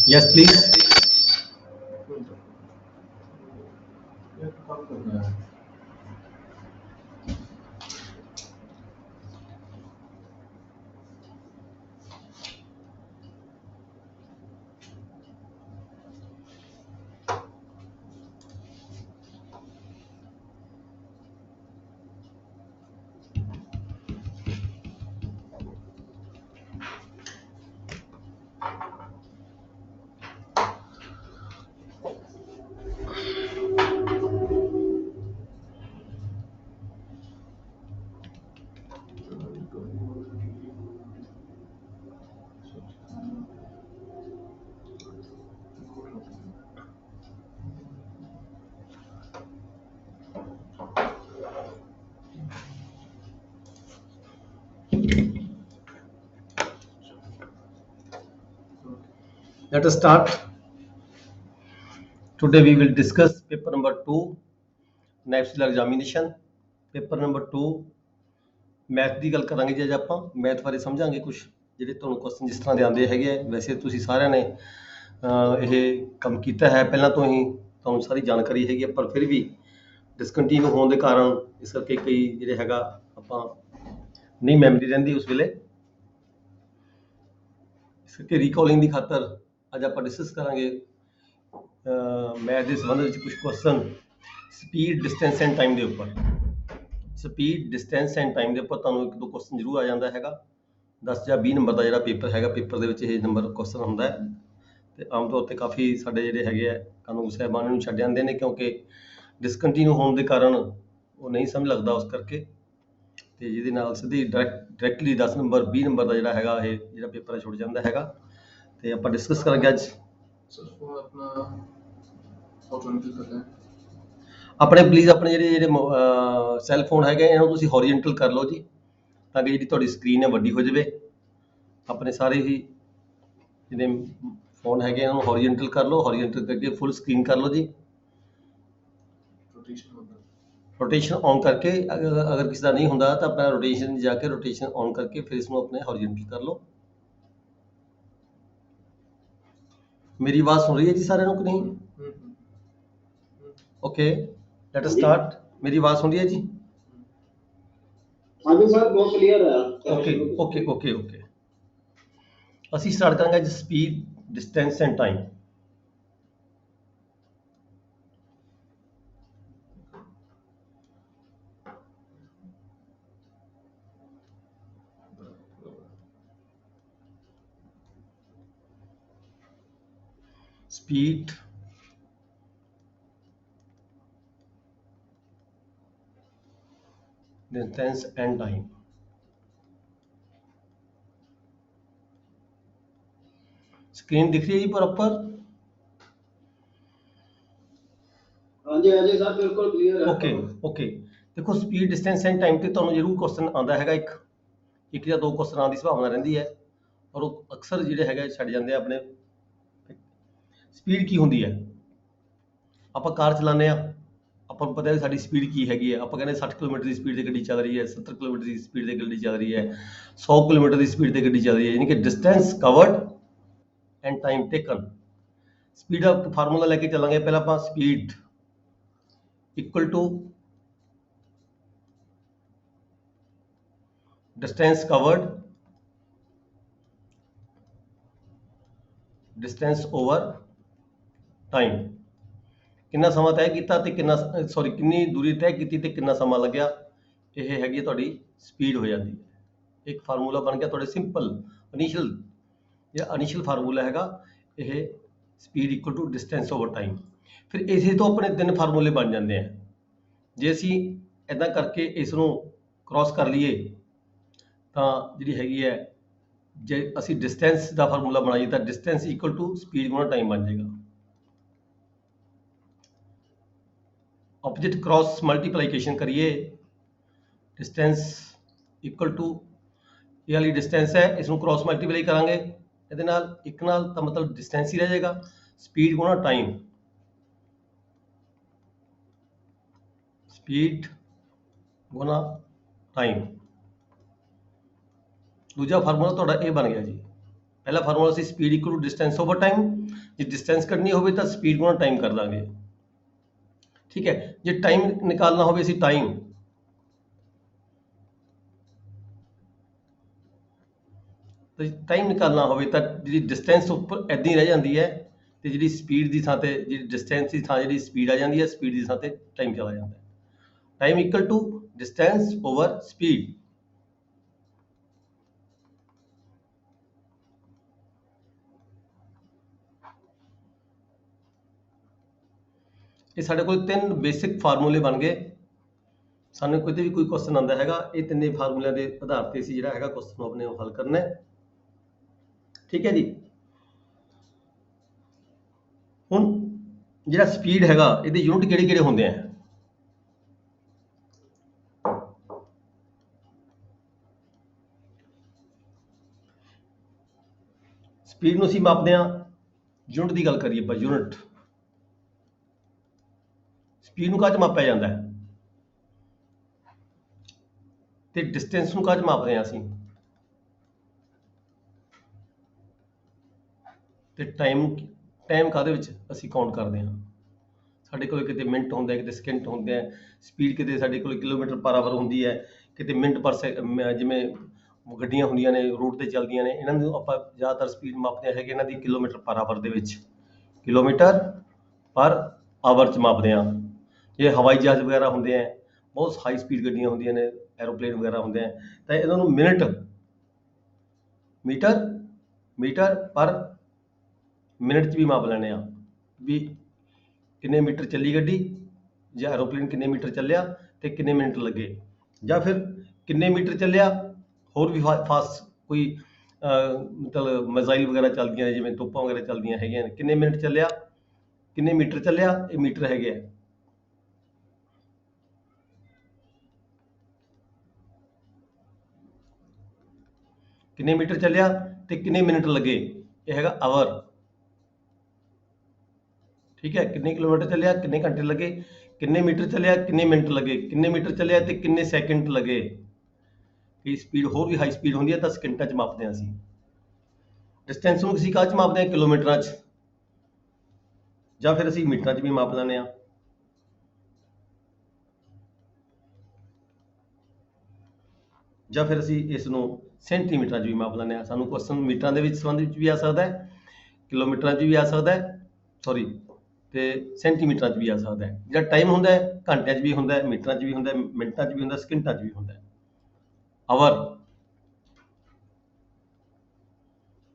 Yes, please. Let us start. Today we will discuss paper number 2, national examination. Paper number 2 math ਦੀ ਗੱਲ ਕਰਾਂਗੇ ਜੀ। ਅੱਜ ਆਪਾਂ math ਬਾਰੇ ਸਮਝਾਂਗੇ ਕੁਝ ਜਿਹੜੇ ਤੁਹਾਨੂੰ ਕੁਐਸਚਨ ਜਿਸ ਤਰ੍ਹਾਂ ਦੇ ਆਉਂਦੇ ਹੈਗੇ ਆ। ਵੈਸੇ ਤੁਸੀਂ ਸਾਰਿਆਂ ਨੇ ਇਹ ਕੰਮ ਕੀਤਾ ਹੈ ਪਹਿਲਾਂ ਤੋਂ ਹੀ, ਤੁਹਾਨੂੰ ਸਾਰੀ ਜਾਣਕਾਰੀ ਹੈਗੀ ਆ, ਪਰ ਫਿਰ ਵੀ ਡਿਸਕੰਟੀਨਿਊ ਹੋਣ ਦੇ ਕਾਰਨ ਇਸ ਕਰਕੇ ਕਈ ਜਿਹੜੇ ਹੈਗਾ ਆਪਾਂ ਨਹੀਂ ਮੈਮਰੀ ਰਹਿੰਦੀ ਉਸ ਵੇਲੇ, ਇਸ ਕਰਕੇ ਰੀਕਾਲਿੰਗ ਦੀ ਖਾਤਰ ਅੱਜ ਆਪਾਂ ਡਿਸਕਸ ਕਰਾਂਗੇ ਮੈਥ ਦੇ ਸੰਬੰਧ ਵਿੱਚ ਕੁਝ question speed, distance end time ਦੇ ਉੱਪਰ। ਸਪੀਡ, ਡਿਸਟੈਂਸ ਐਂਡ ਟਾਈਮ ਦੇ ਉੱਪਰ ਤੁਹਾਨੂੰ ਇੱਕ ਦੋ ਕੁਐਸਚਨ ਜ਼ਰੂਰ ਆ ਜਾਂਦਾ ਹੈਗਾ। 10 ਜਾਂ 20 ਨੰਬਰ ਦਾ ਜਿਹੜਾ ਪੇਪਰ ਹੈਗਾ, ਪੇਪਰ ਦੇ ਵਿੱਚ ਇਹ ਨੰਬਰ ਕੁਐਸਚਨ ਹੁੰਦਾ ਹੈ ਤੇ ਆਮ ਤੌਰ ਤੇ ਕਾਫੀ ਸਾਡੇ ਜਿਹੜੇ ਹੈਗੇ ਆ ਕਾਨੂੰਨ ਸਾਹਿਬਾਨ ਨੂੰ ਛੱਡ ਜਾਂਦੇ ਨੇ, ਕਿਉਂਕਿ ਡਿਸਕੰਟੀਨਿਊ ਹੋਣ ਦੇ ਕਾਰਨ ਉਹ ਨਹੀਂ ਸਮਝ ਲੱਗਦਾ, ਉਸ ਕਰਕੇ ਤੇ ਜਿਹਦੇ ਨਾਲ ਸਿੱਧੀ ਡਾਇਰੈਕਟਲੀ 10 ਨੰਬਰ 20 ਨੰਬਰ ਦਾ ਜਿਹੜਾ ਹੈਗਾ ਇਹ ਜਿਹੜਾ ਪੇਪਰ ਛੁੱਟ ਜਾਂਦਾ ਹੈਗਾ। ਤੇ ਆਪਾਂ ਡਿਸਕਸ ਕਰਾਂਗੇ ਅੱਜ। ਆਪਣੇ ਪਲੀਜ਼ ਆਪਣੇ ਜਿਹੜੇ ਸੈੱਲ ਫੋਨ ਹੈਗੇ ਇਹਨਾਂ ਨੂੰ ਤੁਸੀਂ ਹੌਰੀਜ਼ੌਂਟਲ ਕਰ ਲਓ ਜੀ, ਤਾਂ ਕਿ ਜਿਹੜੀ ਤੁਹਾਡੀ ਸਕਰੀਨ ਹੈ ਵੱਡੀ ਹੋ ਜਾਵੇ। ਆਪਣੇ ਸਾਰੇ ਹੀ ਜਿਹੜੇ ਫੋਨ ਹੈਗੇ ਇਹਨਾਂ ਨੂੰ ਹੌਰੀਜ਼ੌਂਟਲ ਕਰ ਲਓ, ਹੌਰੀਜ਼ੌਂਟਲ ਕਰਕੇ ਫੁੱਲ ਸਕਰੀਨ ਕਰ ਲਓ ਜੀ। ਰੋਟੇਸ਼ਨ ਔਨ ਕਰਕੇ ਅਗਰ ਕਿਸੇ ਦਾ ਨਹੀਂ ਹੁੰਦਾ ਤਾਂ ਆਪਣਾ ਰੋਟੇਸ਼ਨ ਜਾ ਕੇ ਰੋਟੇਸ਼ਨ ਔਨ ਕਰਕੇ ਫਿਰ ਇਸ ਨੂੰ ਆਪਣੇ ਹੌਰੀਜ਼ੌਂਟਲ ਕਰ ਲਓ। ਮੇਰੀ ਆਵਾਜ਼ ਸੁਣ ਰਹੀ ਹੈ ਜੀ ਸਾਰਿਆਂ ਨੂੰ ਕਿ ਨਹੀਂ? Okay, let us start. ਮੇਰੀ ਆਵਾਜ਼ ਸੁਣ ਰਹੀ ਹੈ ਜੀ? ਹਾਂਜੀ ਸਰ, ਬਹੁਤ ਕਲੀਅਰ ਹੈ। ਓਕੇ ਓਕੇ ਓਕੇ ਓਕੇ, ਅਸੀਂ ਸਟਾਰਟ ਕਰਾਂਗੇ ਅੱਜ speed, distance end time. Speed, distance and time. Screen दिख रही है जी प्रॉपर? हाँ जी सर, बिल्कुल क्लियर है। ओके ओके, देखो स्पीड, डिस्टेंस एंड टाइम ਤੇ ਤੁਹਾਨੂੰ ਜ਼ਰੂਰ ਕੁਐਸਚਨ ਆਉਂਦਾ ਹੈਗਾ, ਇੱਕ ਜਾਂ ਦੋ ਕੁਐਸਚਨ ਆਉਣ ਦੀ ਸੰਭਾਵਨਾ ਰਹਿੰਦੀ ਹੈ, ਔਰ ਉਹ ਅਕਸਰ ਜਿਹੜੇ ਹੈਗੇ ਛੱਡ ਜਾਂਦੇ ਆ ਆਪਣੇ। ਸਪੀਡ ਕੀ ਹੁੰਦੀ ਹੈ? ਆਪਾਂ ਕਾਰ ਚਲਾਉਂਦੇ ਆ, ਆਪਾਂ ਨੂੰ ਪਤਾ ਹੈ ਸਾਡੀ ਸਪੀਡ ਕੀ ਹੈਗੀ ਹੈ। ਆਪਾਂ ਕਹਿੰਦੇ 60 ਕਿਲੋਮੀਟਰ ਦੀ ਸਪੀਡ ਤੇ ਗੱਡੀ ਚੱਲ ਰਹੀ ਹੈ, 70 ਕਿਲੋਮੀਟਰ ਦੀ ਸਪੀਡ ਤੇ ਗੱਡੀ ਚੱਲ ਰਹੀ ਹੈ, 100 ਕਿਲੋਮੀਟਰ ਦੀ ਸਪੀਡ ਤੇ ਗੱਡੀ ਚੱਲ ਰਹੀ ਹੈ, ਯਾਨੀ ਕਿ distance covered and time taken. Speed ਦਾ ਫਾਰਮੂਲਾ ਲੈ ਕੇ ਚੱਲਾਂਗੇ। ਪਹਿਲਾਂ ਆਪਾਂ speed equal to distance covered, distance over time. ਕਿੰਨਾ ਸਮਾਂ ਤੈਅ ਕੀਤਾ ਤੇ ਕਿੰਨੀ ਦੂਰੀ ਤੈਅ ਕੀਤੀ ਤੇ ਕਿੰਨਾ ਸਮਾਂ ਲੱਗਿਆ, ਇਹ ਹੈਗੀ ਤੁਹਾਡੀ ਸਪੀਡ ਹੋ ਜਾਂਦੀ ਹੈ। ਇੱਕ ਫਾਰਮੂਲਾ ਬਣ ਗਿਆ ਤੁਹਾਡੇ ਸਿੰਪਲ ਇਨੀਸ਼ੀਅਲ ਫਾਰਮੂਲਾ ਹੈਗਾ ਇਹ, speed equal to distance over time. ਫਿਰ ਇਸੇ ਤੋਂ ਆਪਣੇ 3 ਫਾਰਮੂਲੇ ਬਣ ਜਾਂਦੇ ਆ। ਜੇ ਅਸੀਂ ਇੱਦਾਂ ਕਰਕੇ ਇਸ ਨੂੰ ਕ੍ਰਾਸ ਕਰ ਲਈਏ ਤਾਂ ਜਿਹੜੀ ਹੈਗੀ ਹੈ, ਜੇ ਅਸੀਂ ਡਿਸਟੈਂਸ ਦਾ ਫਾਰਮੂਲਾ ਬਣਾਈਏ ਤਾਂ ਡਿਸਟੈਂਸ ਇਕੁਅਲ ਟੂ ਸਪੀਡ ਗੁਣਾ ਟਾਈਮ ਬਣ ਜਾਏਗਾ। ऑपोजिट क्रॉस मल्टीप्लाइकेशन करिए, डिस्टेंस इक्वल टू ये वाली डिस्टेंस है, इसमें क्रॉस मल्टीप्लाई करांगे ਇਹਦੇ ਨਾਲ ਇੱਕ ਨਾਲ ਤਾਂ ਮਤਲਬ डिस्टेंस ही रह जाएगा, स्पीड गुणा टाइम, स्पीड गुणा टाइम। दूजा फार्मूला ਤੁਹਾਡਾ ਇਹ ਬਣ ਗਿਆ ਜੀ। ਪਹਿਲਾ फार्मूला ਸੀ speed equal to distance over time, ਜੇ डिस्टेंस ਕੱਢਣੀ ਹੋਵੇ ਤਾਂ स्पीड गुणा टाइम कर ਦਾਂਗੇ, ठीक है। ਜੇ टाइम निकालना ਹੋਵੇ ਅਸੀਂ टाइम तो टाइम निकालना होवे तो जी डिस्टेंस उपर ऐदा ही रह जाती है, तो जी स्पीड की थां ते जी डिस्टेंस की थां जी स्पीड आ जाती है, स्पीड की थां ते टाइम चला जाता है। Time equal to distance over speed. ये साडे कोल तीन बेसिक फार्मूले बन गए। सानू कोई भी कोई क्वेश्चन आता है, ये तीन फार्मूलिਆਂ के आधार पर असीं जिहड़ा हैगा क्वेश्चन अपने हल करना है, ठीक है जी। हुण जिहड़ा स्पीड हैगा इहदे यूनिट किहड़े-किहड़े हुंदे हैं, स्पीड नूं असीं मापदे हां, यूनिट की गल करिए आपां, यूनिट स्पीड नूं काह च मापिया जांदा है, ते डिस्टेंस नूं काह च मापदे हां असीं, ਤੇ टाइम ਕਾਹਦੇ ਵਿੱਚ ਅਸੀਂ ਕਾਊਂਟ ਕਰਦੇ ਹਾਂ। ਸਾਡੇ ਕੋਲ ਕਿਤੇ ਮਿੰਟ ਹੁੰਦਾ, ਕਿਤੇ ਸਕਿੰਟ ਹੁੰਦੇ ਆ, ਸਪੀਡ ਕਿਤੇ ਸਾਡੇ ਕੋਲ ਕਿਲੋਮੀਟਰ ਪਰ ਆਵਰ ਹੁੰਦੀ ਹੈ, ਕਿਤੇ ਮਿੰਟ ਪਰ ਜਿਵੇਂ ਗੱਡੀਆਂ ਹੁੰਦੀਆਂ ਨੇ ਰੋਡ ਤੇ ਚੱਲਦੀਆਂ ਨੇ, ਇਹਨਾਂ ਨੂੰ ਆਪਾਂ ਜ਼ਿਆਦਾਤਰ ਸਪੀਡ ਮਾਪਦੇ ਹੈਗੇ ਇਹਨਾਂ ਦੀ ਕਿਲੋਮੀਟਰ ਪਰ ਆਵਰ ਦੇ ਵਿੱਚ, ਕਿਲੋਮੀਟਰ ਪਰ ਆਵਰ 'ਚ ਮਾਪਦੇ ਹਾਂ। ਜੇ ਹਵਾਈ ਜਹਾਜ਼ ਵਗੈਰਾ ਹੁੰਦੇ ਆ, ਬਹੁਤ ਹਾਈ ਸਪੀਡ ਗੱਡੀਆਂ ਹੁੰਦੀਆਂ ਨੇ, ਐਰੋਪਲੇਨ ਵਗੈਰਾ ਹੁੰਦੇ ਆ, ਤਾਂ ਇਹਨਾਂ ਨੂੰ ਮੀਟਰ ਪਰ मिनट च भी माप लैने भी किन्ने मीटर चली गड्डी, ਜਾਂ एरोप्लेन किन्ने मीटर ਚੱਲਿਆ ਤੇ किन्ने मिनट लगे, ਜਾਂ फिर किन्ने मीटर ਚੱਲਿਆ ਹੋਰ भी फास्ट कोई मतलब मिसाइल वगैरह ਚੱਲਦੀਆਂ ਨੇ, ਜਿਵੇਂ ਤੋਪਾਂ वगैरह ਚੱਲਦੀਆਂ ਹੈਗੀਆਂ ਨੇ, किन्ने मिनट ਚੱਲਿਆ, किन्ने मीटर ਚੱਲਿਆ, ਇਹ मीटर ਹੈਗੇ ਆ। किन्ने मीटर ਚੱਲਿਆ ਤੇ किन्ने मिनट लगे, ਇਹ ਹੈਗਾ आवर, ठीक है। किन्ने किलोमीटर चलिया, किन्ने घंटे लगे, किन्ने मीटर चलिया, किन्ने मिनट लगे, किन्ने मीटर चलिया ते किन्ने सैकेंड लगे। कि स्पीड होर भी हाई स्पीड होंदी है तो सकिंटां च मापदे हां असीं। डिस्टेंस नूं असीं काह च मापदे हां, किलोमीटरां च, जां फिर असीं मीटरां च भी माप लैंदे हां, जां फिर असीं इस नूं सेंटीमीटरां च भी माप लैंदे हां। सानूं क्वेश्चन मीटरां दे विच संबंध विच भी आ सकदा है, किलोमीटरां च भी आ सकदा है, सॉरी ਤੇ ਸੈਂਟੀਮੀਟਰਾਂ 'ਚ ਵੀ ਆ ਸਕਦਾ ਹੈ। ਜਿਹੜਾ ਟਾਈਮ ਹੁੰਦਾ ਹੈ ਘੰਟਿਆਂ 'ਚ ਵੀ ਹੁੰਦਾ ਹੈ, ਮੀਟਰਾਂ 'ਚ ਵੀ ਹੁੰਦਾ ਹੈ, ਮਿੰਟਾਂ 'ਚ ਵੀ ਹੁੰਦਾ, ਸਕਿੰਟਾਂ 'ਚ ਵੀ ਹੁੰਦਾ ਹੈ। ਆਵਰ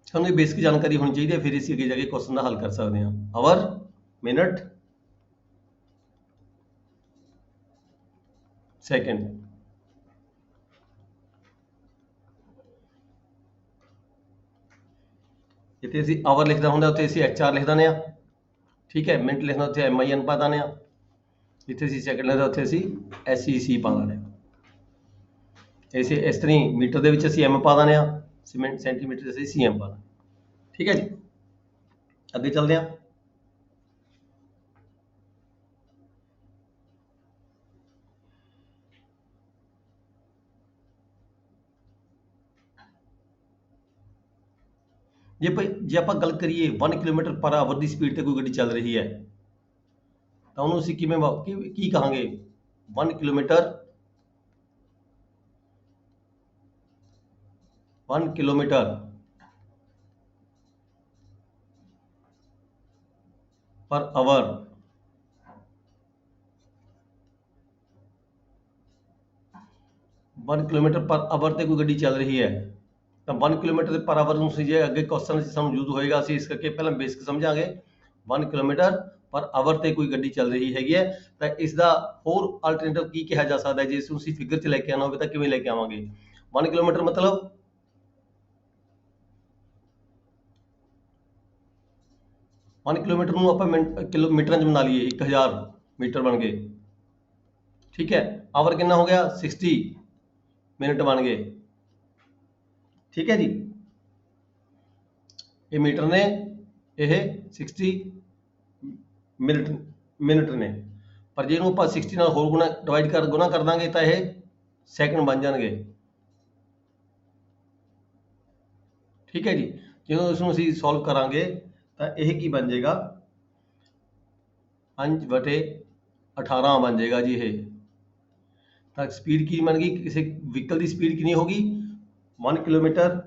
ਸਾਨੂੰ ਇਹ ਬੇਸਿਕ ਜਾਣਕਾਰੀ ਹੋਣੀ ਚਾਹੀਦੀ ਹੈ, ਫਿਰ ਅਸੀਂ ਅੱਗੇ ਜਾ ਕੇ ਕੁਐਸਚਨ ਦਾ ਹੱਲ ਕਰ ਸਕਦੇ ਹਾਂ। Hour, minute, second. ਜਿੱਥੇ ਅਸੀਂ ਆਵਰ ਲਿਖਦਾ ਹੁੰਦਾ ਉੱਥੇ ਅਸੀਂ HR ਲਿਖ ਦਿੰਦੇ ਹਾਂ, ठीक है। मिनट लिखना उत्थे MIN पा देने, जिथे असीं सैकेंड लिखदा उत्थे असीं SEC पा देने। इस तरह मीटर दे विच असीं M पा देने, सेंटीमीटर असीं CM पा देने, ठीक है जी। अगे चलदे हां। जे आपां गल करिए 1 किलोमीटर पर आवर की स्पीड ते कोई गड्डी चल रही है तो उन्होंने असीं किवें की कहांगे, 1 kilometre per our. 1 kilometre per our ते कोई गड्डी चल रही है तो 1 किलोमीटर पर आवर ਨੂੰ ਜੇ ਅੱਗੇ ਕੁਐਸਚਨ ਸਾਨੂੰ ਯੂਜ਼ ਹੋਏਗਾ, ਅਸੀਂ ਇਸ ਕਰਕੇ ਪਹਿਲਾਂ ਬੇਸਿਕ ਸਮਝਾਂਗੇ। 1 ਕਿਲੋਮੀਟਰ ਪਰ ਆਵਰ ਤੇ ਕੋਈ ਗੱਡੀ ਚੱਲ ਰਹੀ ਹੈਗੀ ਹੈ ਤਾਂ ਇਸ ਦਾ ਹੋਰ ਅਲਟਰਨੇਟਿਵ ਕੀ ਕਿਹਾ ਜਾ ਸਕਦਾ ਹੈ, ਜੇ ਇਸ ਨੂੰ ਅਸੀਂ ਫਿਗਰ 'ਚ ਲੈ ਕੇ ਆਉਣਾ ਹੋਵੇ ਤਾਂ ਕਿਵੇਂ ਲੈ ਕੇ ਆਵਾਂਗੇ। 1 ਕਿਲੋਮੀਟਰ मतलब 1 ਕਿਲੋਮੀਟਰ ਨੂੰ ਆਪਾਂ ਕਿਲੋਮੀਟਰਾਂ 'ਚ ਬਣਾ ਲਈਏ, 1000 मीटर बन गए, ठीक है, आवर कितना हो गया 60 मिनट बन गए। ठीक है जी, ये मीटर ने, ਇਹ 60 ਮਿੰਟ ਨੇ, ਪਰ ਜੇ ਇਹਨੂੰ ਆਪਾਂ 60 ਨਾਲ ਹੋਰ ਗੁਣਾ ਕਰ ਦਾਂਗੇ ਤਾਂ ਇਹ ਸੈਕਿੰਡ ਬਣ ਜਾਣਗੇ। ਠੀਕ ਹੈ ਜੀ, ਜਦੋਂ ਇਸ ਨੂੰ ਅਸੀਂ ਸੋਲਵ ਕਰਾਂਗੇ ਤਾਂ ਇਹ ਕੀ ਬਣ ਜਾਏਗਾ 5/18 ਬਣ ਜਾਏਗਾ ਜੀ। ਇਹ ਤਾਂ ਸਪੀਡ ਕੀ ਬਣ ਗਈ, ਕਿਸੇ ਵਹੀਕਲ ਦੀ ਸਪੀਡ ਕਿੰਨੀ ਹੋਗੀ 1 ਕਿਲੋਮੀਟਰ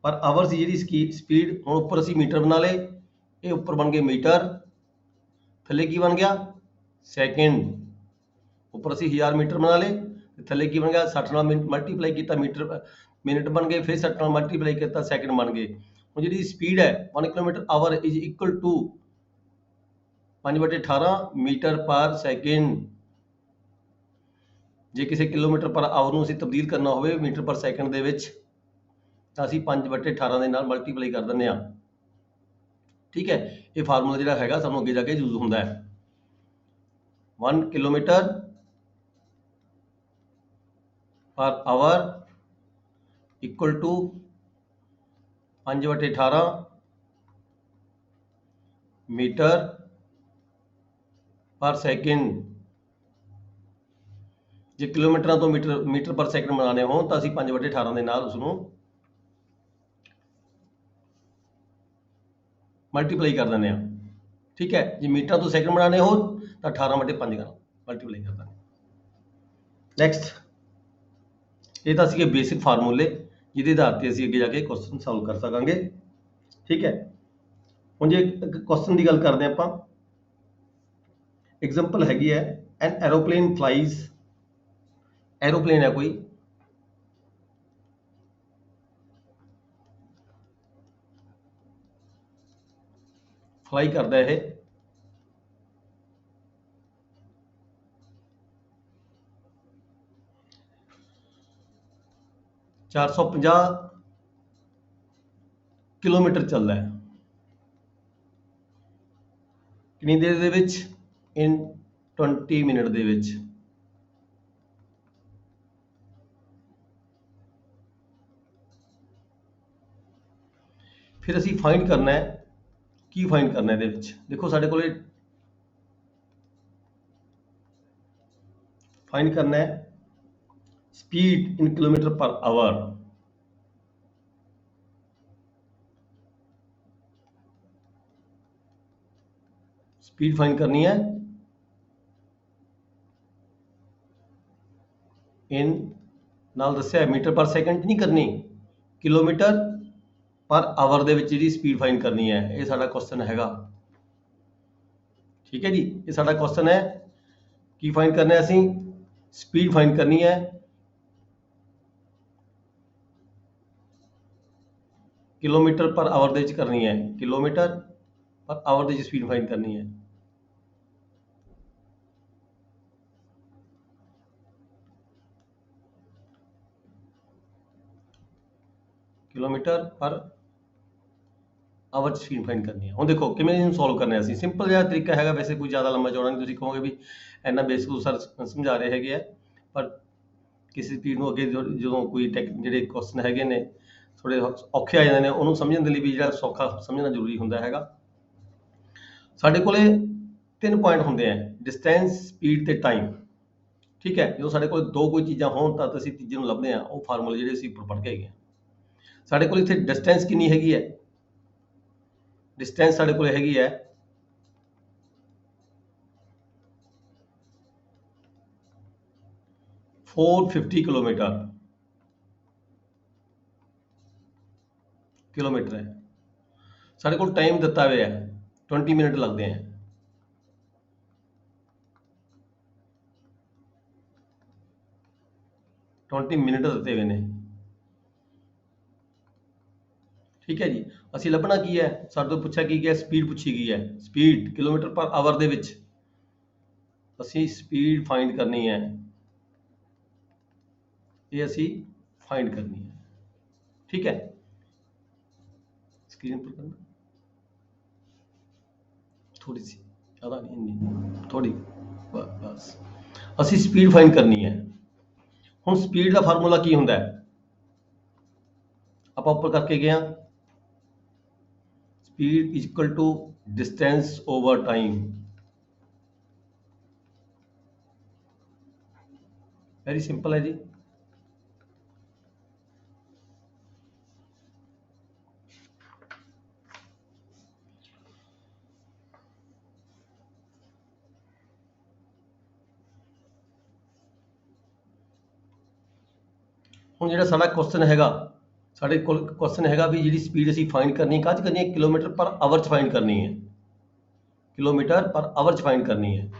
ਪਰ ਆਵਰ ਸੀ ਜਿਹੜੀ ਸਪੀਡ। ਹੁਣ ਉੱਪਰ ਅਸੀਂ ਮੀਟਰ ਬਣਾ ਲਏ, ਇਹ ਉੱਪਰ ਬਣ ਗਏ ਮੀਟਰ, ਥੱਲੇ ਕੀ ਬਣ ਗਿਆ ਸੈਕਿੰਡ। ਉੱਪਰ ਅਸੀਂ 1000 ਮੀਟਰ ਬਣਾ ਲਏ ਤੇ ਥੱਲੇ ਕੀ ਬਣ ਗਿਆ 60 ਨਾਲ ਮਲਟੀਪਲਾਈ ਕੀਤਾ ਮਿੰਟ ਬਣ ਗਏ, ਫਿਰ 60 ਨਾਲ ਮਲਟੀਪਲਾਈ ਕੀਤਾ ਸੈਕਿੰਡ ਬਣ ਗਏ। ਹੁਣ ਜਿਹੜੀ ਸਪੀਡ ਹੈ 1 kilometre hour is equal to 5/18 metre per second. ਜੇ ਕਿਸੇ ਕਿਲੋਮੀਟਰ ਪਰ ਆਵਰ ਨੂੰ ਅਸੀਂ ਤਬਦੀਲ ਕਰਨਾ ਹੋਵੇ ਮੀਟਰ ਪਰ ਸੈਕਿੰਡ ਦੇ ਵਿੱਚ ਤਾਂ ਅਸੀਂ 5/18 ਦੇ ਨਾਲ ਮਲਟੀਪਲਾਈ ਕਰ ਦਿੰਦੇ ਹਾਂ। ਠੀਕ ਹੈ, ਇਹ ਫਾਰਮੂਲਾ ਜਿਹੜਾ ਹੈਗਾ ਸਾਨੂੰ ਅੱਗੇ ਜਾ ਕੇ ਯੂਜ਼ ਹੁੰਦਾ ਹੈ। 1 kilometre per hour equal to 5/18 metre per second. ਜੇ ਕਿਲੋਮੀਟਰਾਂ ਤੋਂ ਮੀਟਰ ਪਰ ਸੈਕਿੰਡ ਬਣਾਉਣੇ ਹੋਣ ਤਾਂ ਅਸੀਂ 5/18 ਦੇ ਨਾਲ ਉਸ ਨੂੰ ਮਲਟੀਪਲਾਈ ਕਰ ਦਿੰਦੇ ਹਾਂ। ਠੀਕ ਹੈ, ਜੇ ਮੀਟਰਾਂ ਤੋਂ ਸੈਕਿੰਡ ਬਣਾਉਣੇ ਹੋਣ ਤਾਂ 18/5 ਨਾਲ ਮਲਟੀਪਲਾਈ ਕਰ ਦਿੰਦੇ। ਨੈਕਸਟ, ਇਹ ਤਾਂ ਸੀਗੇ ਬੇਸਿਕ ਫਾਰਮੂਲੇ ਜਿਹਦੇ ਆਧਾਰ ਤੇ ਅਸੀਂ ਅੱਗੇ ਜਾ ਕੇ ਕੁਐਸਚਨ ਸੋਲਵ ਕਰ ਸਕਾਂਗੇ। ਠੀਕ ਹੈ, ਹੁਣ ਜੇ ਕੁਐਸਚਨ ਦੀ ਗੱਲ ਕਰਦੇ ਆਪਾਂ, ਐਗਜ਼ਾਮਪਲ ਹੈਗੀ ਹੈ ਐਨ ਐਰੋਪਲੇਨ ਫਲਾਈਜ਼। ਐਰੋਪਲੇਨ ਹੈ ਕੋਈ, ਫਲਾਈ ਕਰਦਾ ਇਹ 450 ਕਿਲੋਮੀਟਰ ਚੱਲਦਾ ਹੈ ਕਿੰਨੀ ਦੇਰ ਦੇ ਵਿੱਚ, ਇਨ 20 ਮਿੰਟ ਦੇ ਵਿੱਚ। ਫਿਰ ਅਸੀਂ ਫਾਈਂਡ ਕਰਨਾ ਹੈ, ਕੀ ਫਾਈਂਡ ਕਰਨਾ ਇਹਦੇ ਵਿੱਚ। ਦੇਖੋ ਸਾਡੇ ਕੋਲੇ ਫਾਈਂਡ ਕਰਨਾ ਹੈ speed in kilometre per our. Speed find करनी है इन नाल दस्या मीटर पर सेकंड नहीं करनी, किलोमीटर पर आवर ਦੇ ਵਿੱਚ ਜਿਹੜੀ ਸਪੀਡ ਫਾਈਂਡ ਕਰਨੀ ਹੈ। ਇਹ ਸਾਡਾ ਕੁਐਸਚਨ ਹੈਗਾ। ਠੀਕ ਹੈ ਜੀ, ਇਹ ਸਾਡਾ ਕੁਐਸਚਨ ਹੈ। ਕੀ ਫਾਈਂਡ ਕਰਨਾ ਹੈ ਅਸੀਂ, ਸਪੀਡ ਫਾਈਂਡ ਕਰਨੀ ਹੈ किलोमीटर पर आवर ਦੇ ਵਿੱਚ ਕਰਨੀ ਹੈ, kilometre per our the speed find ਕਰਨੀ ਹੈ। किलोमीटर पर ਆਵਰ ਚ ਸਪੀਡ ਫਾਈਂਡ ਕਰਨੀ ਹੈ। ਹੁਣ ਦੇਖੋ ਕਿਵੇਂ ਇਹਨੂੰ ਸੋਲਵ ਕਰਨਾ ਹੈ। ਅਸੀਂ ਸਿੰਪਲ ਜਿਹਾ ਤਰੀਕਾ ਹੈਗਾ, ਵੈਸੇ ਕੋਈ ਜ਼ਿਆਦਾ ਲੰਮਾ ਚੌੜਾ ਨਹੀਂ। ਤੁਸੀਂ ਕਹੋਗੇ ਵੀ ਇੰਨਾ ਬੇਸਿਕ ਸਰ ਸਮਝਾ ਰਹੇ ਹੈਗੇ ਆ, ਪਰ ਕਿਸੇ ਸਪੀਡ ਨੂੰ ਅੱਗੇ ਜਦੋਂ ਕੋਈ ਜਿਹੜੇ ਕੁਐਸਚਨ ਹੈਗੇ ਨੇ ਥੋੜੇ ਔਖੇ ਆ ਜਾਂਦੇ ਨੇ, ਉਹਨੂੰ ਸਮਝਣ ਦੇ ਲਈ ਵੀ ਜਿਹੜਾ ਸੌਖਾ ਸਮਝਣਾ ਜ਼ਰੂਰੀ ਹੁੰਦਾ ਹੈਗਾ। ਸਾਡੇ ਕੋਲੇ 3 ਪੁਆਇੰਟ ਹੁੰਦੇ ਆ, ਡਿਸਟੈਂਸ, ਸਪੀਡ ਤੇ ਟਾਈਮ। ਠੀਕ ਹੈ, ਜਦੋਂ ਸਾਡੇ ਕੋਲ ਦੋ ਕੋਈ ਚੀਜ਼ਾਂ ਹੋਣ ਤਾਂ ਅਸੀਂ ਤੀਜੇ ਨੂੰ ਲੱਭਦੇ ਹਾਂ। ਉਹ ਫਾਰਮੂਲੇ ਜਿਹੜੇ ਅਸੀਂ ਉੱਪਰ ਪੜ੍ਹ ਕੇ ਹੈਗੇ। ਸਾਡੇ ਕੋਲ ਇੱਥੇ ਡਿਸਟੈਂਸ ਕਿੰਨੀ ਹੈਗੀ ਹੈ, ਡਿਸਟੈਂਸ ਸਾਡੇ ਕੋਲ ਹੈਗੀ ਹੈ 450 किलोमीटर है। ਸਾਡੇ ਕੋਲ ਟਾਈਮ ਦਿੱਤਾ ਹੋਇਆ ਹੈ 20 ਮਿੰਟ ਲੱਗਦੇ हैं। ਮਿੰਟ ਦਿੱਤੇ ਹੋਏ ਨੇ। ਠੀਕ ਹੈ ਜੀ, ਅਸੀਂ ਲੱਭਣਾ ਕੀ ਹੈ, ਸਾਡੇ ਤੋਂ ਪੁੱਛਿਆ ਕੀ ਗਿਆ, ਸਪੀਡ ਪੁੱਛੀ ਗਈ ਹੈ। ਸਪੀਡ ਕਿਲੋਮੀਟਰ ਪਰ ਆਵਰ ਦੇ ਵਿੱਚ ਅਸੀਂ ਸਪੀਡ ਫਾਈਂਡ ਕਰਨੀ ਹੈ। ਇਹ ਅਸੀਂ ਫਾਈਂਡ ਕਰਨੀ ਹੈ। ਠੀਕ ਹੈ, स्क्रीन पर करना थोड़ी सी, ज़्यादा नहीं, थोड़ी बस। ਅਸੀਂ ਸਪੀਡ ਫਾਈਂਡ ਕਰਨੀ ਹੈ। ਹੁਣ ਸਪੀਡ ਦਾ ਫਾਰਮੂਲਾ ਕੀ ਹੁੰਦਾ ਹੈ, ਆਪਾਂ ਉੱਪਰ ਕਰਕੇ ਗਏ ਹਾਂ, speed is equal to distance over time. Very simple ਹੈ ਜੀ। ਹੁਣ ਜਿਹੜਾ ਸਾਡਾ ਕੁਐਸਚਨ ਹੈਗਾ, ਸਾਡੇ ਕੋਲ ਕੁਐਸਚਨ ਹੈਗਾ ਵੀ ਜਿਹੜੀ ਸਪੀਡ ਅਸੀਂ ਫਾਈਂਡ ਕਰਨੀ ਕਾਹਦੇ 'ਚ ਕਰਨੀ ਹੈ, ਕਿਲੋਮੀਟਰ ਪਰ ਆਵਰ 'ਚ ਫਾਈਂਡ ਕਰਨੀ ਹੈ। ਕਿਲੋਮੀਟਰ ਪਰ ਆਵਰ 'ਚ ਫਾਈਂਡ ਕਰਨੀ ਹੈ।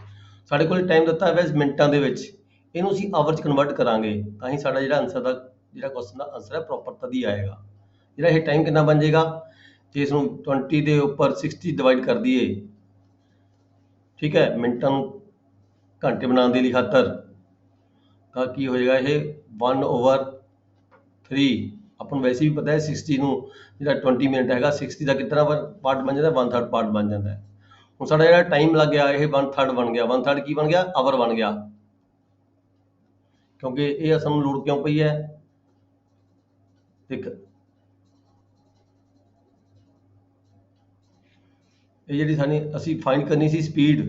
ਸਾਡੇ ਕੋਲ ਟਾਈਮ ਦਿੱਤਾ ਹੋਇਆ ਮਿੰਟਾਂ ਦੇ ਵਿੱਚ, ਇਹਨੂੰ ਅਸੀਂ ਆਵਰ 'ਚ ਕਨਵਰਟ ਕਰਾਂਗੇ ਤਾਂ ਹੀ ਸਾਡਾ ਜਿਹੜਾ ਆਨਸਰ ਦਾ ਜਿਹੜਾ ਕੁਐਸਚਨ ਦਾ ਆਨਸਰ ਹੈ ਪ੍ਰੋਪਰ ਤਦ ਹੀ ਆਏਗਾ। ਜਿਹੜਾ ਇਹ ਟਾਈਮ ਕਿੰਨਾ ਬਣ ਜਾਏਗਾ, ਜੇ ਇਸ ਨੂੰ 20 ਦੇ ਉੱਪਰ 60 ਡਿਵਾਈਡ ਕਰ ਦਈਏ, ਠੀਕ ਹੈ, ਮਿੰਟਾਂ ਨੂੰ ਘੰਟੇ ਬਣਾਉਣ ਦੀ ਲਈ ਖਾਤਰ, ਤਾਂ ਕੀ ਹੋ ਜਾਏਗਾ ਇਹ 1/3। ਆਪਾਂ ਨੂੰ ਵੈਸੇ ਵੀ ਪਤਾ ਹੈ 60 ਨੂੰ ਜਿਹੜਾ 20 ਮਿੰਟ ਹੈਗਾ 60 ਦਾ ਕਿਤਨਾ ਪਾਰਟ ਬਣ ਜਾਂਦਾ, 1/3 ਪਾਰਟ ਬਣ ਜਾਂਦਾ ਹੈ। ਹੁਣ ਸਾਡਾ ਜਿਹੜਾ ਟਾਈਮ ਲੱਗ ਗਿਆ ਇਹ 1/3 ਬਣ ਗਿਆ। 1/3 ਕੀ ਬਣ ਗਿਆ, ਆਵਰ ਬਣ ਗਿਆ, ਕਿਉਂਕਿ ਇਹ ਸਾਨੂੰ ਲੋੜ ਕਿਉਂ ਪਈ ਹੈ, ਇੱਕ ਇਹ ਜਿਹੜੀ ਸਾਡੀ ਅਸੀਂ ਫਾਈਂਡ ਕਰਨੀ ਸੀ ਸਪੀਡ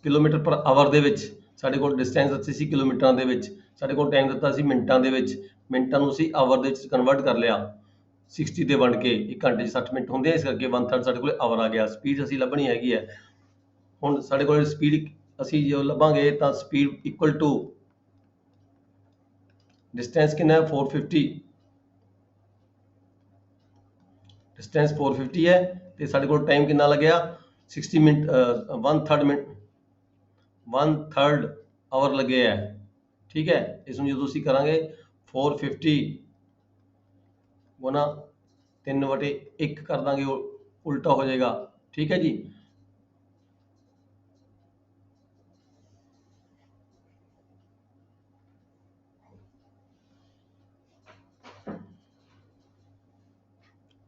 ਕਿਲੋਮੀਟਰ ਪਰ ਆਵਰ ਦੇ ਵਿੱਚ, ਸਾਡੇ ਕੋਲ ਡਿਸਟੈਂਸ ਦਿੱਤੀ ਸੀ ਕਿਲੋਮੀਟਰਾਂ ਦੇ ਵਿੱਚ, ਸਾਡੇ ਕੋਲ ਟਾਈਮ ਦਿੱਤਾ ਸੀ ਮਿੰਟਾਂ ਦੇ ਵਿੱਚ, ਮਿੰਟਾਂ ਨੂੰ ਅਸੀਂ ਆਵਰ ਦੇ ਵਿੱਚ ਕਨਵਰਟ ਕਰ ਲਿਆ 60 ਦੇ ਵੰਡ ਕੇ। ਇੱਕ ਘੰਟੇ 'ਚ 60 ਮਿੰਟ ਹੁੰਦੇ ਆ, ਇਸ ਕਰਕੇ 1/3 ਸਾਡੇ ਕੋਲ ਆਵਰ ਆ ਗਿਆ। ਸਪੀਡ ਅਸੀਂ ਲੱਭਣੀ ਹੈਗੀ ਹੈ। ਹੁਣ ਸਾਡੇ ਕੋਲ ਸਪੀਡ ਅਸੀਂ ਜੋ ਲੱਭਾਂਗੇ ਤਾਂ ਸਪੀਡ ਇਕੁਅਲ ਟੂ ਡਿਸਟੈਂਸ ਕਿੰਨਾ ਹੈ 450, ਡਿਸਟੈਂਸ 450 ਹੈ ਤੇ ਸਾਡੇ ਕੋਲ ਟਾਈਮ ਕਿੰਨਾ ਲੱਗਿਆ 60 ਮਿੰਟ, 1/3 ਆਵਰ ਲੱਗੇ ਹੈ। ਠੀਕ ਹੈ, ਇਸ ਨੂੰ ਜਦੋਂ ਅਸੀਂ ਕਰਾਂਗੇ 450 ਗੁਣਾ 3/1 ਕਰ ਦਾਂਗੇ, ਉਲਟਾ ਹੋ ਜਾਏਗਾ। ਠੀਕ ਹੈ ਜੀ,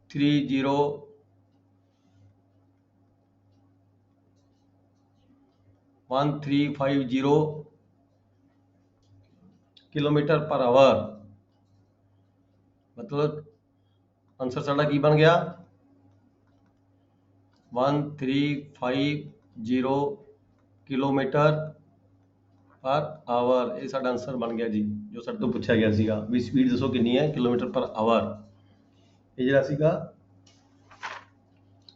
थ्री 1350 किलोमीटर पर आवर, मतलब आंसर साडा की बन गया 1350 किलोमीटर पर आवर। ये साडा आंसर बन गया जी, जो साडे तो पूछा गया सीगा भी स्पीड दसो कितनी है किलोमीटर पर आवर। ये जिहड़ा सीगा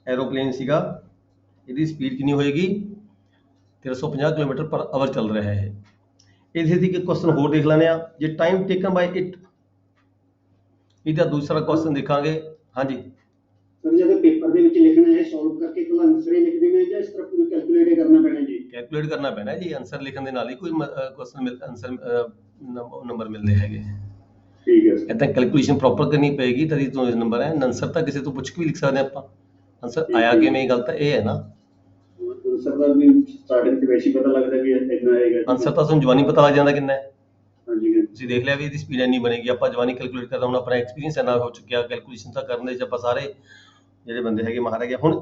एरोप्लेन सीगा, ਇਹਦੀ ਸਪੀਡ ਕਿੰਨੀ ਹੋਏਗੀ 1350 ਕਿਲੋਮੀਟਰ ਪਰ ਆਵਰ ਚੱਲ ਰਿਹਾ ਹੈ। ਇਹਦੇ ਤੇ ਇੱਕ ਕੁਐਸਚਨ ਹੋਰ ਦੇਖ ਲੈਣੇ ਆ, ਜੇ ਟਾਈਮ ਟੇਕਨ ਬਾਈ ਇਟ, ਇਹਦਾ ਦੂਸਰਾ ਕੁਐਸਚਨ ਦੇਖਾਂਗੇ। ਹਾਂਜੀ ਸਰ, ਜਦੋਂ ਪੇਪਰ ਦੇ ਵਿੱਚ ਲਿਖਣਾ ਹੈ ਸੋਲਵ ਕਰਕੇ ਤਾਂ ਆਨਸਰ ਹੀ ਲਿਖ ਦੇਣਾ ਜਾਂ ਇਸ ਤਰ੍ਹਾਂ ਪੂਰੀ ਕੈਲਕੂਲੇਟ ਕਰਨਾ ਪੈਣਾ ਜੀ? ਕੈਲਕੂਲੇਟ ਕਰਨਾ ਪੈਣਾ ਜੀ, ਆਨਸਰ ਲਿਖਣ ਦੇ ਨਾਲ ਹੀ ਕੋਈ ਕੁਐਸਚਨ ਆਨਸਰ ਨੰਬਰ ਮਿਲਦੇ ਹੈਗੇ। ਠੀਕ ਹੈ ਸਰ, ਇਦਾਂ ਕੈਲਕੂਲੇਸ਼ਨ ਪ੍ਰੋਪਰ ਕਰਨੀ ਪਏਗੀ ਤਦ ਹੀ ਤੁਹਾਨੂੰ ਨੰਬਰ ਹੈ। ਆਨਸਰ ਤਾਂ ਕਿਸੇ ਤੋਂ ਪੁੱਛ ਕੇ ਵੀ ਲਿਖ ਸਕਦੇ ਆਪਾਂ, ਆਨਸਰ ਆਇਆ ਕਿਵੇਂ, ਗੱਲ ਤਾਂ ਇਹ ਹੈ ਨਾ। ਆਨਸਰ ਦਾ ਵੀ ਸਟਾਰਟਿੰਗ ਤੇ ਵੈਸੇ ਪਤਾ ਲੱਗਦਾ ਵੀ ਇੰਨਾ ਆਏਗਾ, ਆਨਸਰ ਤਾਂ ਤੁਹਾਨੂੰ ਜਵਾਨੀ ਪਤਾ ਲੱਗ ਜਾਂਦਾ ਕਿੰਨਾ ਹੈ। ਹਾਂਜੀ, ਤੁਸੀਂ ਦੇਖ ਲਿਆ ਵੀ ਇਹਦੀ ਸਪੀਡ ਇੰਨੀ ਬਣੇਗੀ, ਆਪਾਂ ਜਵਾਨੀ ਕੈਲਕੂਲੇਟ ਕਰਦਾ, ਹੁਣ ਆਪਣਾ ਐਕਸਪੀਰੀਅੰਸ ਇੰਨਾ ਹੋ ਚੁੱਕਿਆ ਕੈਲਕੂਲੇਸ਼ਨ ਤਾਂ ਕਰਨ ਦੇ ਵਿੱਚ, ਆਪਾਂ ਸਾਰੇ ਜਿਹੜੇ ਬੰਦੇ ਹੈਗੇ ਮਾਹਰ ਹੈਗੇ। ਹੁਣ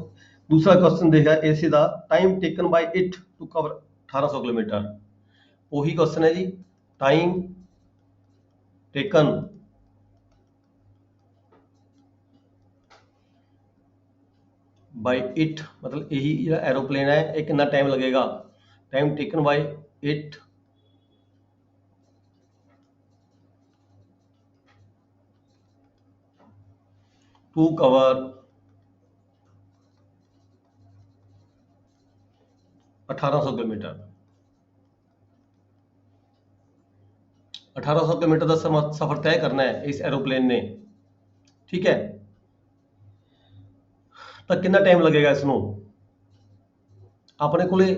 ਦੂਸਰਾ ਕੁਐਸਚਨ ਦੇਖਿਆ ਇਸੇ ਦਾ, time taken by it to cover 1800 kilometre. ਉਹੀ ਕੁਐਸਚਨ ਹੈ ਜੀ, ਟਾਈਮ ਟੇਕਨ ਬਾਈ ਇਟ, ਮਤਲਬ ਇਹੀ ਜਿਹੜਾ ਐਰੋਪਲੇਨ ਹੈ ਇਹ ਕਿੰਨਾ ਟਾਈਮ ਲੱਗੇਗਾ। Time taken by it to cover 1800 kilometre. 1800 kilometre का सफर तय करना है इस एरोप्लेन ने, ठीक है, तो कितना टाइम लगेगा इसनों। अपने कोले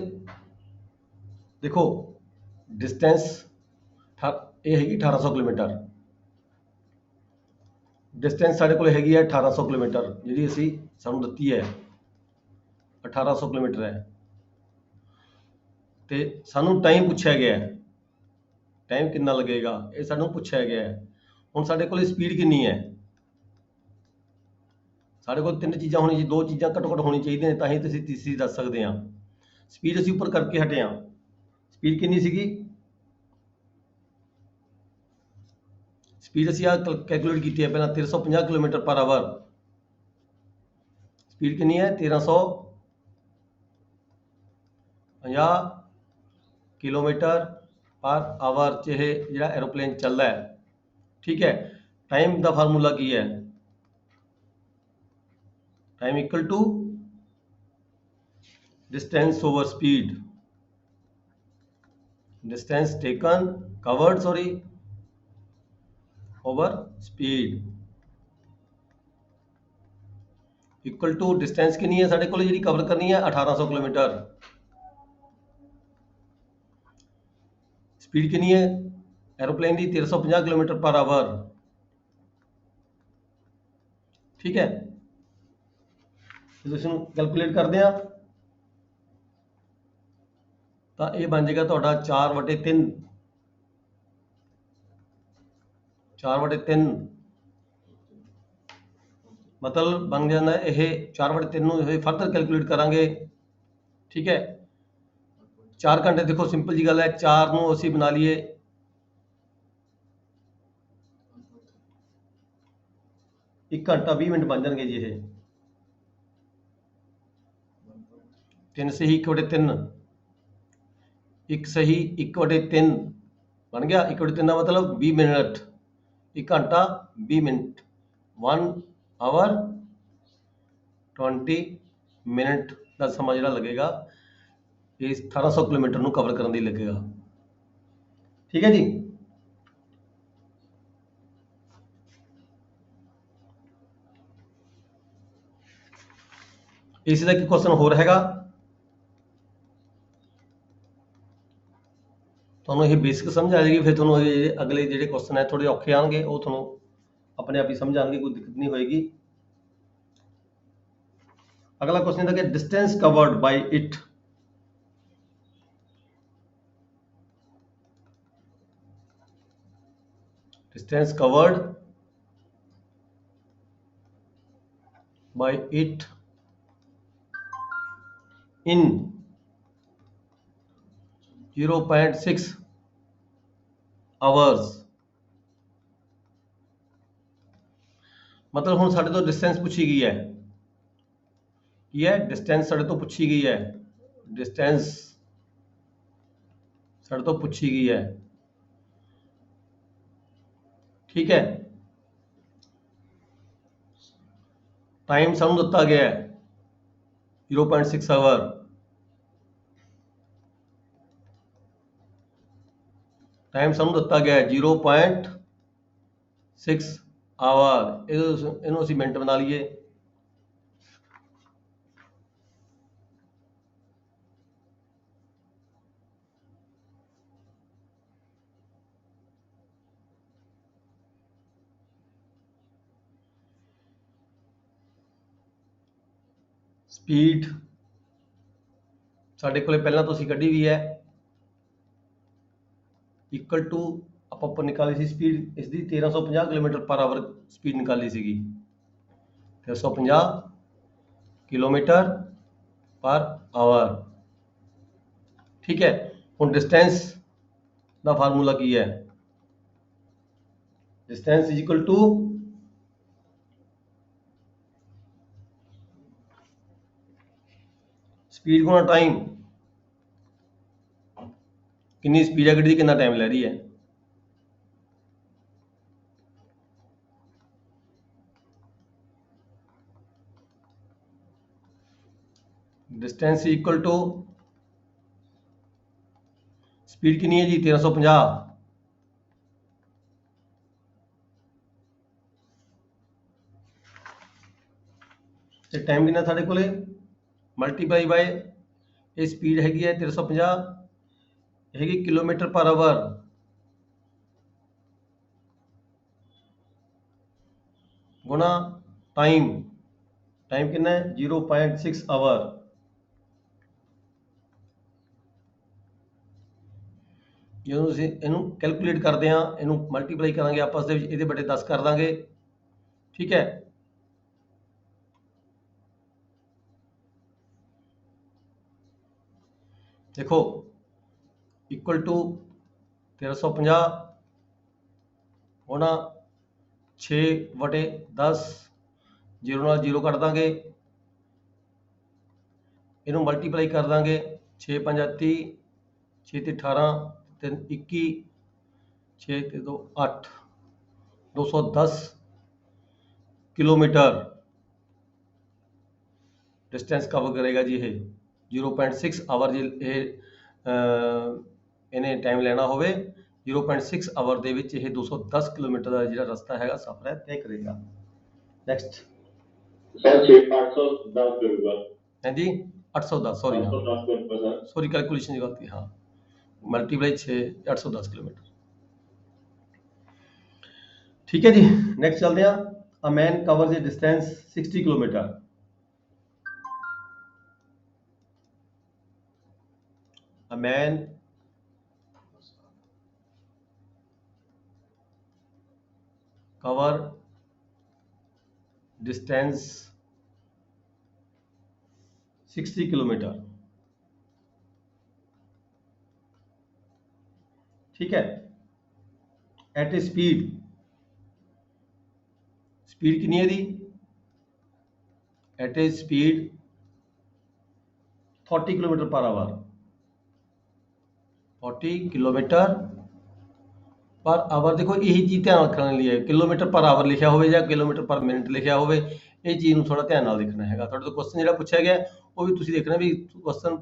देखो डिस्टेंस ये हैगी 1800 किलोमीटर, डिस्टेंस साढ़े कोल हैगी है 1800 किलोमीटर, जी असी सानू दिती है 1800 किलोमीटर है। तो सानू टाइम पूछा गया है, टाइम कितना लगेगा ये सानू पूछा गया है। हुण साडे कोल स्पीड कितनी है, साडे कोल तीन चीज़ां होनी चाहिए, दो चीज़ां घट्टो घट्ट होनी चाहिए तां ही असीं तीसरी दस सकते हैं। स्पीड असीं उपर करके हटे हाँ, ਸਪੀਡ ਕਿੰਨੀ ਸੀਗੀ? ਸਪੀਡ ਅਸੀਂ ਆ ਕੈਲਕੂਲੇਟ ਕੀਤੀ ਹੈ ਪਹਿਲਾਂ 1350 ਕਿਲੋਮੀਟਰ ਪਰ ਆਵਰ। ਸਪੀਡ ਕਿੰਨੀ ਹੈ? 1350 ਕਿਲੋਮੀਟਰ ਪਰ ਆਵਰ 'ਚ ਇਹ ਜਿਹੜਾ ਐਰੋਪਲੇਨ ਚੱਲਦਾ ਹੈ। ਠੀਕ ਹੈ, ਟਾਈਮ ਦਾ ਫਾਰਮੂਲਾ ਕੀ ਹੈ? Time equal to distance over speed, distance taken covered sorry over speed equal to distance कितनी है साढ़े को जी कवर करनी है 1800 किलोमीटर। स्पीड कितनी है एरोप्लेन की? 1350 किलोमीटर पर आवर। ठीक है, ਤੁਸੀਂ ਕੈਲਕੂਲੇਟ ਕਰਦੇ ਆ ਤਾਂ ਇਹ ਬਣ ਜਾਏਗਾ ਤੁਹਾਡਾ 4/3 ਮਤਲਬ ਬਣ ਜਾਂਦਾ ਇਹ 4/3 ਨੂੰ ਇਹ ਫਰਦਰ ਕੈਲਕੂਲੇਟ ਕਰਾਂਗੇ। ਠੀਕ ਹੈ, 4 ਘੰਟੇ ਦੇਖੋ ਸਿੰਪਲ ਜੀ ਗੱਲ ਹੈ, 4 ਨੂੰ ਅਸੀਂ ਬਣਾ ਲਈਏ 1 ਘੰਟਾ 20 ਮਿੰਟ ਬਣ ਜਾਣਗੇ ਜੀ। ਇਹ 3 ਸਹੀ 1/3 1 ਸਹੀ 1/3 ਬਣ ਗਿਆ। 1/3 ਦਾ ਮਤਲਬ 20 ਮਿੰਟ, 1 ਘੰਟਾ 20 ਮਿੰਟ 1 ਆਵਰ 20 ਮਿੰਟ ਦਾ ਸਮਾਂ ਜਿਹੜਾ ਲੱਗੇਗਾ ਇਹ 1800 ਕਿਲੋਮੀਟਰ ਨੂੰ ਕਵਰ ਕਰਨ ਦੀ ਲੱਗੇਗਾ। ਠੀਕ ਹੈ ਜੀ। ਇਸ ਦਾ ਇੱਕ ਕੁਐਸਚਨ ਹੋਰ ਹੈਗਾ, ਤੁਹਾਨੂੰ ਇਹ ਬੇਸਿਕ ਸਮਝ ਆ ਜਾਏਗੀ, ਫਿਰ ਤੁਹਾਨੂੰ ਇਹ ਅਗਲੇ ਜਿਹੜੇ ਕੁਐਸਚਨ ਹੈ ਥੋੜੇ ਔਖੇ ਆਣਗੇ, ਉਹ ਤੁਹਾਨੂੰ ਆਪਣੇ ਆਪ ਹੀ ਸਮਝ ਆਣਗੇ, ਕੋਈ ਦਿੱਕਤ ਨਹੀਂ ਹੋਏਗੀ। ਅਗਲਾ ਕੁਐਸਚਨ ਹੈ ਕਿ distance covered by it, distance covered by it in 0.6 hours. ਮਤਲਬ ਹੁਣ ਸਾਡੇ ਤੋਂ ਡਿਸਟੈਂਸ ਪੁੱਛੀ ਗਈ ਹੈ, ਕੀ ਹੈ? ਡਿਸਟੈਂਸ ਸਾਡੇ ਤੋਂ ਪੁੱਛੀ ਗਈ ਹੈ, ਡਿਸਟੈਂਸ ਸਾਡੇ ਤੋਂ ਪੁੱਛੀ ਗਈ ਹੈ। ਠੀਕ ਹੈ, ਟਾਈਮ ਸਾਨੂੰ ਦਿੱਤਾ ਗਿਆ ਹੈ 0.6 ਆਵਰ। टाइम ਸਾਨੂੰ ਦਿੱਤਾ ਗਿਆ ਹੈ 0.6 ਆਵਰ। ਇਹਨੂੰ ਅਸੀਂ ਮਿੰਟ ਬਣਾ ਲਈਏ। ਸਪੀਡ ਸਾਡੇ ਕੋਲੇ ਪਹਿਲਾਂ ਤੋਂ ਅਸੀਂ ਕੱਢੀ ਵੀ ਹੈ, ਇਕੁਅਲ ਟੂ ਆਪਾਂ ਉੱਪਰ ਨਿਕਾਲੀ ਸੀ ਸਪੀਡ ਇਸ ਦੀ 1350 ਕਿਲੋਮੀਟਰ ਪਰ ਆਵਰ ਸਪੀਡ ਨਿਕਾਲੀ ਸੀਗੀ, 1350 ਕਿਲੋਮੀਟਰ ਪਰ ਆਵਰ। ਠੀਕ ਹੈ, ਹੁਣ ਡਿਸਟੈਂਸ ਦਾ ਫਾਰਮੂਲਾ ਕੀ ਹੈ? Distance is equal to speed गुणा टाइम। कितनी स्पीड है गड्डी दी, कितना टाइम ले रही है। डिस्टेंस इक्वल टू स्पीड कितनी है जी 1350, ਤੇ ਟਾਈਮ ਕਿੰਨਾ ਸਾਡੇ ਕੋਲੇ ਮਲਟੀਪਲਾਈ ਬਾਏ ਇਹ ਸਪੀਡ ਹੈਗੀ ਹੈ 1350 ਹੈਗੀ ਕਿਲੋਮੀਟਰ ਪਰ ਆਵਰ ਗੁਣਾ ਟਾਈਮ। ਟਾਈਮ ਕਿੰਨਾ ਹੈ 0.6 ਆਵਰ। ਜਦੋਂ ਅਸੀਂ ਇਹਨੂੰ ਕੈਲਕੂਲੇਟ ਕਰਦੇ ਹਾਂ, ਇਹਨੂੰ ਮਲਟੀਪਲਾਈ ਕਰਾਂਗੇ ਆਪਸ ਦੇ ਵਿੱਚ, ਇਹਦੇ ਬਟੇ 10 ਕਰ ਦਾਂਗੇ। ਠੀਕ ਹੈ, देखो इक्वल टू 1350 होना 6/10, 0 ਨਾਲ 0 ਕੱਢ ਦਾਂਗੇ, ਇਹਨੂੰ ਮਲਟੀਪਲਾਈ ਕਰ ਦਾਂਗੇ 6 5 30, 6 ਤੇ 18, 3 21, 6 ਤੇ 2 8, 210 किलोमीटर डिस्टेंस कवर करेगा जी। ये 0.6 आवर जी ਇਹਨੇ ਟਾਈਮ ਲੈਣਾ ਹੋਵੇ 0.6 ਆਵਰ ਦੇ ਵਿੱਚ ਇਹ 210 ਕਿਲੋਮੀਟਰ ਦਾ ਜਿਹੜਾ ਰਸਤਾ ਹੈਗਾ ਸਫ਼ਰ ਹੈ ਤੈਅ ਕਰੇਗਾ। ਨੈਕਸਟ सर 810 करूंगा। है जी 810, सॉरी सॉरी कैलकुलेशन की गलती, हाँ मल्टीप्लाई 6 810 किलोमीटर। ठीक है जी, नेक्स्ट चलते हैं। A man covers a distance 60 kilometre. A man cover distance 60 kilometre. ठीक है, एट ए स्पीड कितनी है दी? At a speed 40 kilometre per hour, 40 kilometre per hour. देखो यही चीज़ ध्यान रखने लिए किलोमीटर पर आवर लिखा हो या किलोमीटर पर मिनट लिखा हो, ये चीज़ ਨੂੰ थोड़ा ध्यान ਨਾਲ देखना है। ਤੁਹਾਡੇ ਤੋਂ क्वेश्चन ਜਿਹੜਾ ਪੁੱਛਿਆ ਗਿਆ ਉਹ ਵੀ ਤੁਸੀਂ ਦੇਖਣਾ ਵੀ क्वेश्चन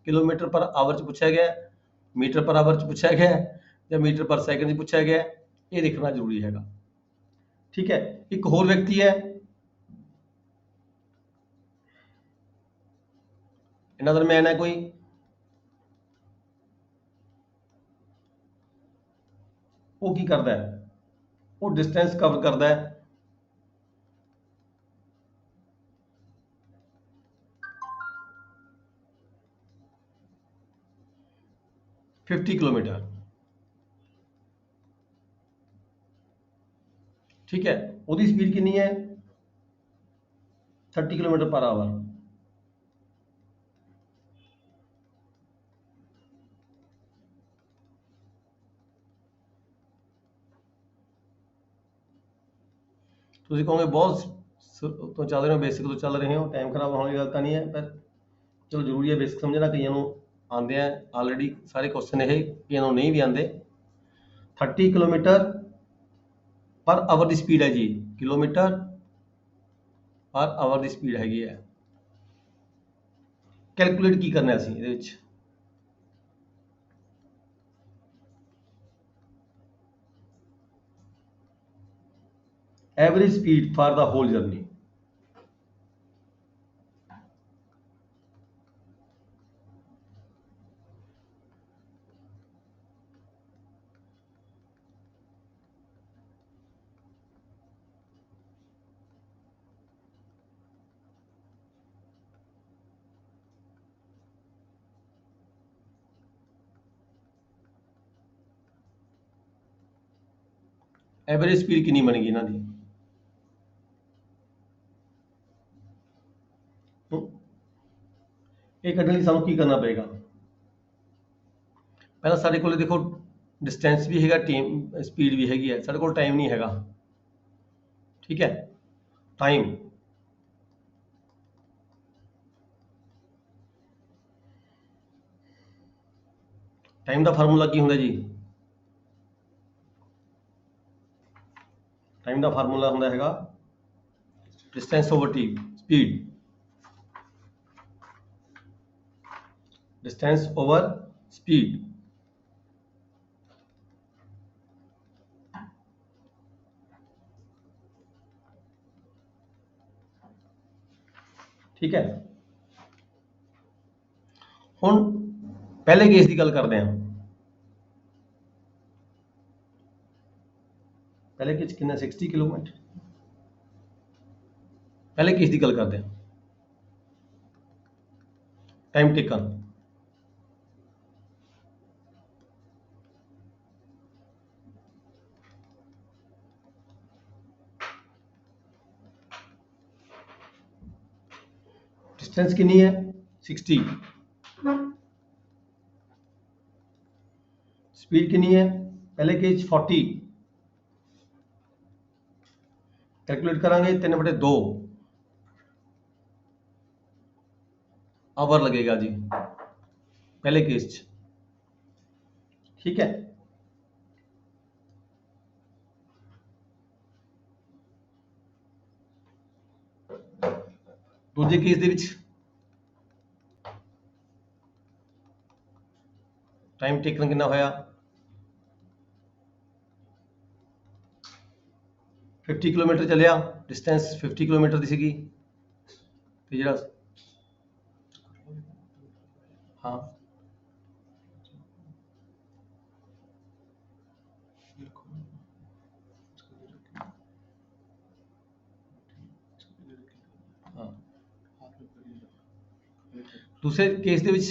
किलोमीटर पर आवर ਚ ਪੁੱਛਿਆ ਗਿਆ, मीटर पर आवर ਚ ਪੁੱਛਿਆ ਗਿਆ ਜਾਂ मीटर पर सेकंड ਚ ਪੁੱਛਿਆ ਗਿਆ, ਇਹ देखना ਜ਼ਰੂਰੀ ਹੈਗਾ। ठीक है, एक ਹੋਰ व्यक्ति है, अनदर मैन है कोई, वो की करता है, वो डिस्टेंस कवर करता है 50 किलोमीटर। ठीक है, ਉਹਦੀ स्पीड कितनी है 30 किलोमीटर पर आवर। ਤੁਸੀਂ ਕਹੋਗੇ ਬਹੁਤ ਤੋਂ ਚੱਲ ਰਹੇ ਹੋ, ਬੇਸਿਕ ਤੋਂ ਚੱਲ ਰਹੇ ਹੋ, ਟਾਈਮ ਖਰਾਬ ਹੋਣ ਦੀ ਗੱਲ ਤਾਂ ਨਹੀਂ ਹੈ, ਪਰ ਚਲੋ ਜ਼ਰੂਰੀ ਹੈ ਬੇਸਿਕ ਸਮਝਣਾ। ਕਈਆਂ ਨੂੰ ਆਉਂਦੇ ਆ ਆਲਰੇਡੀ ਸਾਰੇ ਕੁਐਸਚਨ, ਇਹ ਕਈਆਂ ਨੂੰ ਨਹੀਂ ਵੀ ਆਉਂਦੇ। 30 ਕਿਲੋਮੀਟਰ पर आवर की स्पीड है जी, किलोमीटर पर आवर की स्पीड हैगी है। कैलकुलेट की करना ਅਸੀਂ ਇਹਦੇ ਵਿੱਚ? Average speed for the whole journey. Average speed कितनी बनेगी ਇਹਨਾਂ ਦੀ? ਇਹ ਕੱਢਣ ਲਈ ਸਾਨੂੰ ਕੀ ਕਰਨਾ ਪਏਗਾ? ਪਹਿਲਾਂ ਸਾਡੇ ਕੋਲ ਦੇਖੋ डिस्टेंस भी हैगा, टाइम स्पीड भी हैगी है, ਸਾਡੇ ਕੋਲ टाइम नहीं हैगा। ठीक है, टाइम टाइम का फार्मूला की ਹੁੰਦਾ जी? टाइम का फार्मूला ਹੁੰਦਾ हैगा distance over T, speed, distance over speed. ठीक है, हुण पहले केस की गल करते हैं। पहले केस कितना 60 किलोमीटर। पहले केस की गल करते हैं, टाइम टेकन। डिस्टेंस कितनी है 60, स्पीड कितनी है, पहले केस 40 कैलकुलेट करांगे 3/2 आवर लगेगा जी पहले केस च, ठीक है। दूजे केस ਦੇ ਵਿੱਚ टाइम टेकन कितना होया 50 किलोमीटर चलिया, डिस्टेंस 50 किलोमीटर ਦੀ ਸੀਗੀ ਤੇ ਜਿਹੜਾ हाँ हाँ दूसरे केस ਦੇ ਵਿੱਚ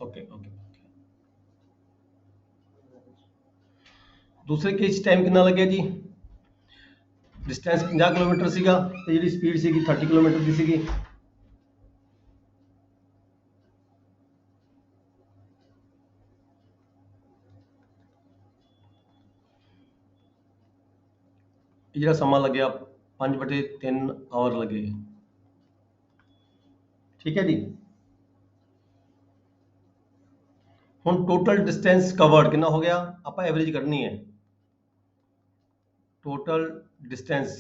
ओके ओके दूसरे केस टाइम कितना ਲੱਗਿਆ ਜੀ, डिस्टेंस 50 किलोमीटर ਸੀਗਾ ਤੇ ਜਿਹੜੀ ਸਪੀਡ ਸੀਗੀ 30 ਕਿਲੋਮੀਟਰ ਦੀ ਸੀਗੀ। ਇਹ ਜਿਹੜਾ ਸਮਾਂ ਲੱਗਿਆ 5/3 ਆਵਰ ਲੱਗੇ, ਠੀਕ ਹੈ ਜੀ। ਹੁਣ ਟੋਟਲ ਡਿਸਟੈਂਸ ਕਵਰਡ ਕਿੰਨਾ ਹੋ ਗਿਆ, ਆਪਾਂ ਐਵਰੇਜ ਕੱਢਣੀ ਹੈ। टोटल डिस्टेंस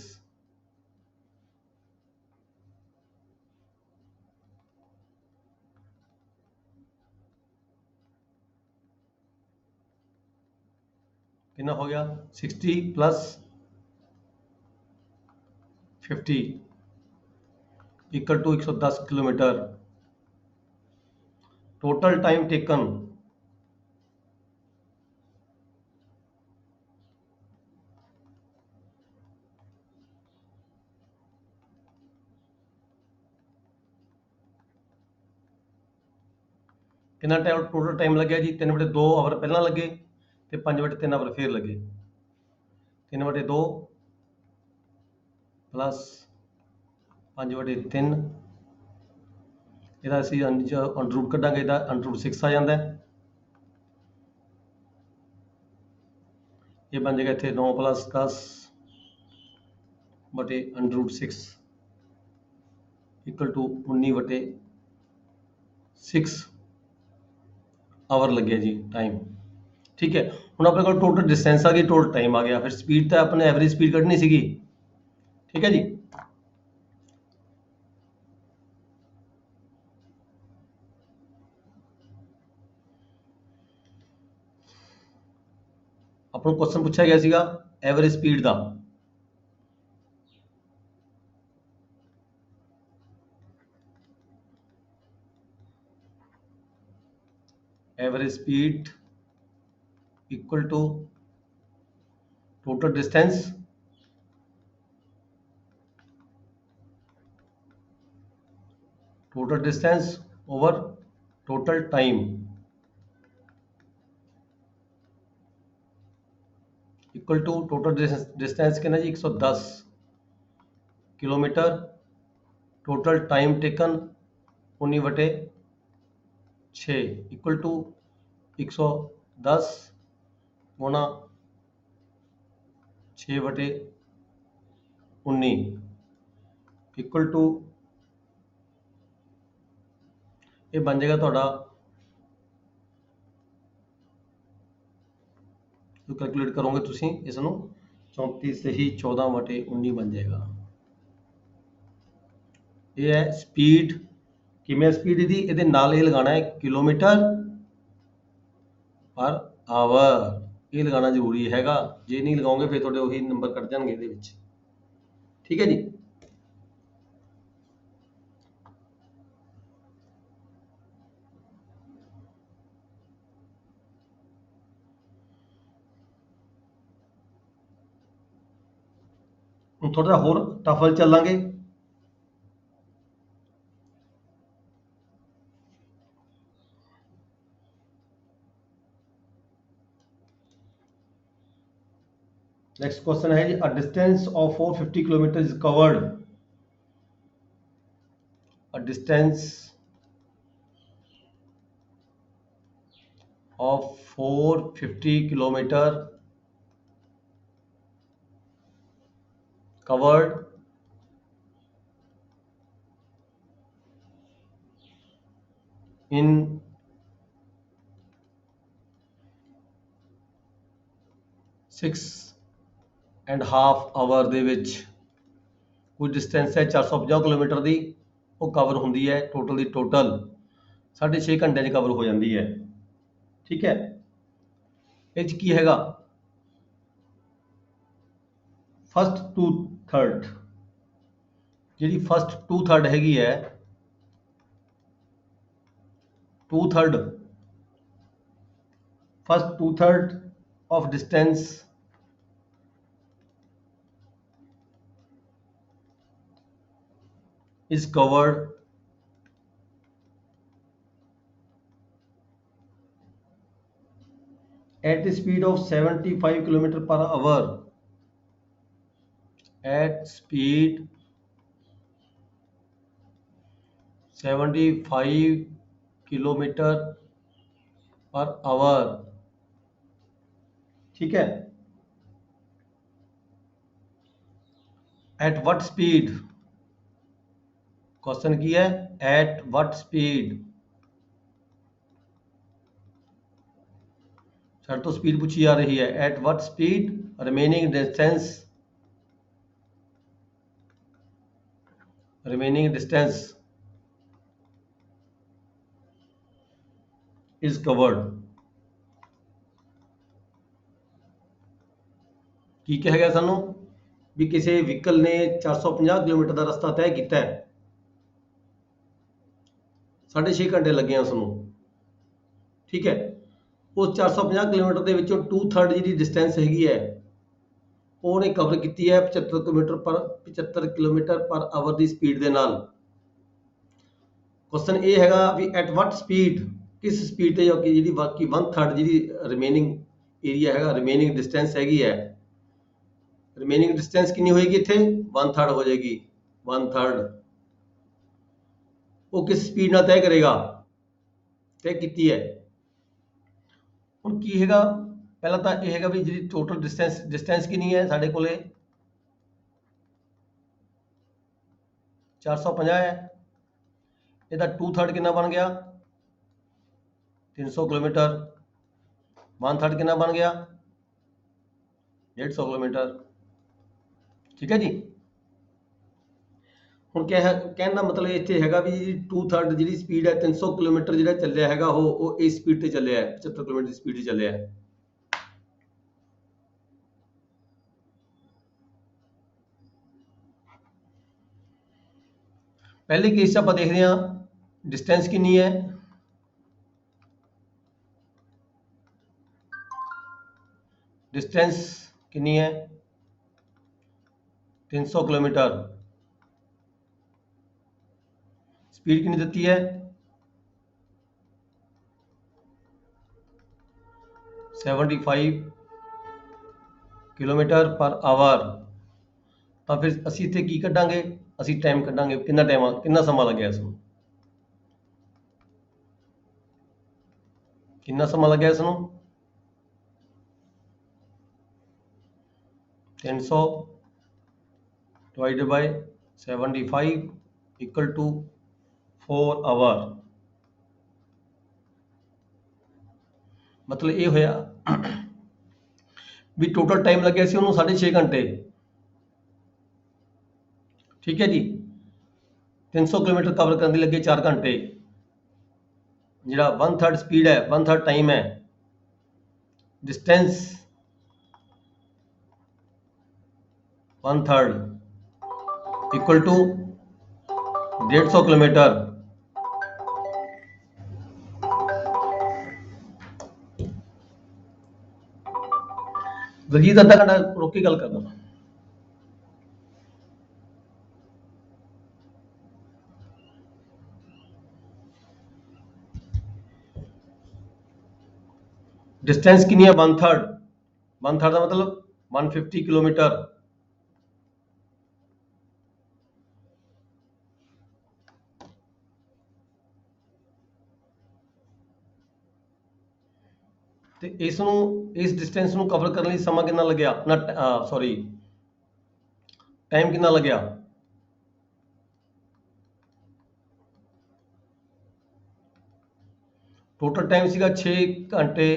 कितना हो गया 60 plus 50 equal to 110 kilometre. Total time taken कितना टाइम, टोटल टाइम लगे जी 3/2 आवर पहला लगे तो 5/3 आवर फिर लगे। 3/2 प्लस 5/3 ਇਹਦਾ ਅਸੀਂ ਅੰਡਰ ਰੂਟ ਕੱਢਾਂਗੇ, ਇਹਦਾ ਅੰਡਰ ਰੂਟ 6 ਆ ਜਾਂਦਾ ਹੈ। ਇਹ ਬਣ ਜਾਏਗਾ ਇੱਥੇ 9 + 10 ਬਟੇ under root 6 equal to 19/6 hour ਲੱਗਿਆ ਜੀ ਟਾਈਮ, ਠੀਕ ਹੈ। ਹੁਣ ਆਪਣੇ ਕੋਲ ਟੋਟਲ ਡਿਸਟੈਂਸ ਆ ਗਈ, ਟੋਟਲ ਟਾਈਮ ਆ ਗਿਆ, ਫਿਰ ਸਪੀਡ ਤਾਂ ਆਪਣੇ ਐਵਰੇਜ ਸਪੀਡ ਕੱਢਣੀ ਸੀਗੀ, ਠੀਕ ਹੈ ਜੀ। ਆਪਾਂ ਨੂੰ ਕੁਐਸਚਨ ਪੁੱਛਿਆ ਗਿਆ ਸੀਗਾ ਐਵਰੇਜ ਸਪੀਡ ਦਾ, average speed equal to total distance over total time equal to total distance कितना जी 110 kilometre, total time taken 19/6 equal to 110 गुणा 6/19 इक्वल टू ये बन जाएगा थोड़ा जो कैलकुलेट करोगे तुसी इसनों 34 से ही 14/19 बन जाएगा। ये है स्पीड, किमें स्पीड दी ਇਹਦੇ ਨਾਲ ਇਹ ਲਗਾਣਾ ਹੈ किलोमीटर पर आवर, ਇਹ ਲਗਾਣਾ ਜ਼ਰੂਰੀ ਹੈਗਾ, ਜੇ ਨਹੀਂ ਲਗਾਓਗੇ ਫਿਰ ਤੁਹਾਡੇ ਉਹੀ ਨੰਬਰ ਕੱਟ ਜਾਣਗੇ ਇਹਦੇ ਵਿੱਚ, ਠੀਕ ਹੈ ਜੀ। ਹੁਣ ਥੋੜਾ ਜਿਹਾ ਹੋਰ ਟਫਲ ਚੱਲਾਂਗੇ, नेक्स्ट क्वेश्चन है जी, a distance of 450 kilometre is covered, a distance of 450 kilometer covered in 6.5 hour ਦੇ ਵਿੱਚ। ਕੋਈ ਡਿਸਟੈਂਸ ਹੈ 450 ਕਿਲੋਮੀਟਰ ਦੀ, ਉਹ ਕਵਰ ਹੁੰਦੀ ਹੈ ਟੋਟਲ ਦੀ ਟੋਟਲ 6.5 ਘੰਟਿਆਂ 'ਚ ਕਵਰ ਹੋ ਜਾਂਦੀ ਹੈ। ਠੀਕ ਹੈ, ਇਹ 'ਚ ਕੀ ਹੈਗਾ, ਫਸਟ ਟੂ ਥਰਡ, ਜਿਹੜੀ ਫਸਟ ਟੂ ਥਰਡ ਹੈਗੀ ਹੈ, first two-third of distance is covered at the speed of 75 km per hour, at speed 75 kilometre per our. ठीक है, एट व्हाट स्पीड, क्वेश्चन की है एट व्हाट स्पीड, सर तो speed पूछी जा रही है, at what speed remaining distance is covered। ਕੀ ਕਿਹਾ ਗਿਆ ਸਾਨੂੰ ਵੀ ਕਿਸੇ ਵਹੀਕਲ ਨੇ 450 ਕਿਲੋਮੀਟਰ ਦਾ ਰਸਤਾ ਤੈਅ ਕੀਤਾ ਹੈ, 6.5 ਘੰਟੇ ਲੱਗੇ ਆ ਉਸ ਨੂੰ। ਠੀਕ ਹੈ, ਉਸ 450 ਕਿਲੋਮੀਟਰ ਦੇ ਵਿੱਚੋਂ 2/3 ਜਿਹੜੀ ਡਿਸਟੈਂਸ ਹੈਗੀ ਹੈ, ਉਹਨੇ ਕਵਰ ਕੀਤੀ ਹੈ 75 ਕਿਲੋਮੀਟਰ ਪਰ ਆਵਰ ਦੀ ਸਪੀਡ ਦੇ ਨਾਲ। ਕੁਐਸਚਨ ਇਹ ਹੈਗਾ ਵੀ ਐਟ ਵਾਟ ਸਪੀਡ, ਕਿਸ ਸਪੀਡ ਤੇ ਜਿਹੜੀ ਬਾਕੀ 1/3 ਜਿਹੜੀ ਰਿਮੇਨਿੰਗ ਏਰੀਆ ਹੈਗਾ, ਰਿਮੇਨਿੰਗ ਡਿਸਟੈਂਸ ਹੈਗੀ ਹੈ, ਰਿਮੇਨਿੰਗ ਡਿਸਟੈਂਸ ਕਿੰਨੀ ਹੋਏਗੀ, ਇੱਥੇ 1/3 ਹੋ ਜਾਏਗੀ, 1/3 ਉਹ ਕਿਸ ਸਪੀਡ ਨਾਲ ਤੈਅ ਕਰੇਗਾ, ਤੈਅ ਕੀਤੀ ਹੈ। ਹੁਣ ਕੀ ਹੈਗਾ, ਪਹਿਲਾਂ ਤਾਂ ਇਹ ਹੈਗਾ ਵੀ ਜਿਹੜੀ ਟੋਟਲ ਡਿਸਟੈਂਸ ਕਿੰਨੀ ਹੈ ਸਾਡੇ ਕੋਲੇ 450 ਹੈ, ਇਹਦਾ 2/3 ਕਿੰਨਾ ਬਣ ਗਿਆ 300 ਕਿਲੋਮੀਟਰ, 1/3 ਕਿੰਨਾ ਬਣ ਗਿਆ 150 ਕਿਲੋਮੀਟਰ। ਠੀਕ ਹੈ ਜੀ, ਹੁਣ ਕਹਿਣ ਦਾ ਮਤਲਬ ਇੱਥੇ ਹੈਗਾ ਵੀ 2/3 ਜਿਹੜੀ ਸਪੀਡ ਹੈ 300 ਕਿਲੋਮੀਟਰ ਜਿਹੜਾ ਚੱਲਿਆ ਹੈਗਾ, ਉਹ ਇਸ ਸਪੀਡ ਤੇ ਚੱਲਿਆ ਹੈ, 75 ਕਿਲੋਮੀਟਰ ਦੀ ਸਪੀਡ ਤੇ ਚੱਲਿਆ ਹੈ। ਪਹਿਲੇ ਕੇਸ 'ਚ ਆਪਾਂ ਦੇਖਦੇ ਹਾਂ ਡਿਸਟੈਂਸ ਕਿੰਨੀ ਹੈ, डिस्टेंस कितनी है 300 किलोमीटर, स्पीड कितनी देती है 75 किलोमीटर पर आवर। तो फिर असी इत्थे की कढ़ांगे, असी टाइम कढ़ांगे, कितना समा लग्या इसनूं, कितना समा लग्या इसनूं 300 divided by 75 equal to 4 hour. मतलब ये होया भी टोटल टाइम लग्या सी उन्होंने 6.5 घंटे। ठीक है जी, 300 किलोमीटर कवर करने लगे 4 घंटे, जिहड़ा 1/3 स्पीड है 1/3 टाइम है, distance 1/3 equal to 150 kilometre. Daljit अद्धा घंटा रोक के गल करना। डिस्टेंस कितनी है 1/3, 1/3 का मतलब 150 किलोमीटर। ਤੇ ਇਸ डिस्टेंस ਨੂੰ ਕਵਰ ਕਰਨ ਲਈ ਸਮਾਂ ਕਿੰਨਾ ਲੱਗਿਆ ਨਾ, ਸੌਰੀ, ਟਾਈਮ ਕਿੰਨਾ ਲੱਗਿਆ? ਟੋਟਲ ਟਾਈਮ ਸੀਗਾ 6 ਘੰਟੇ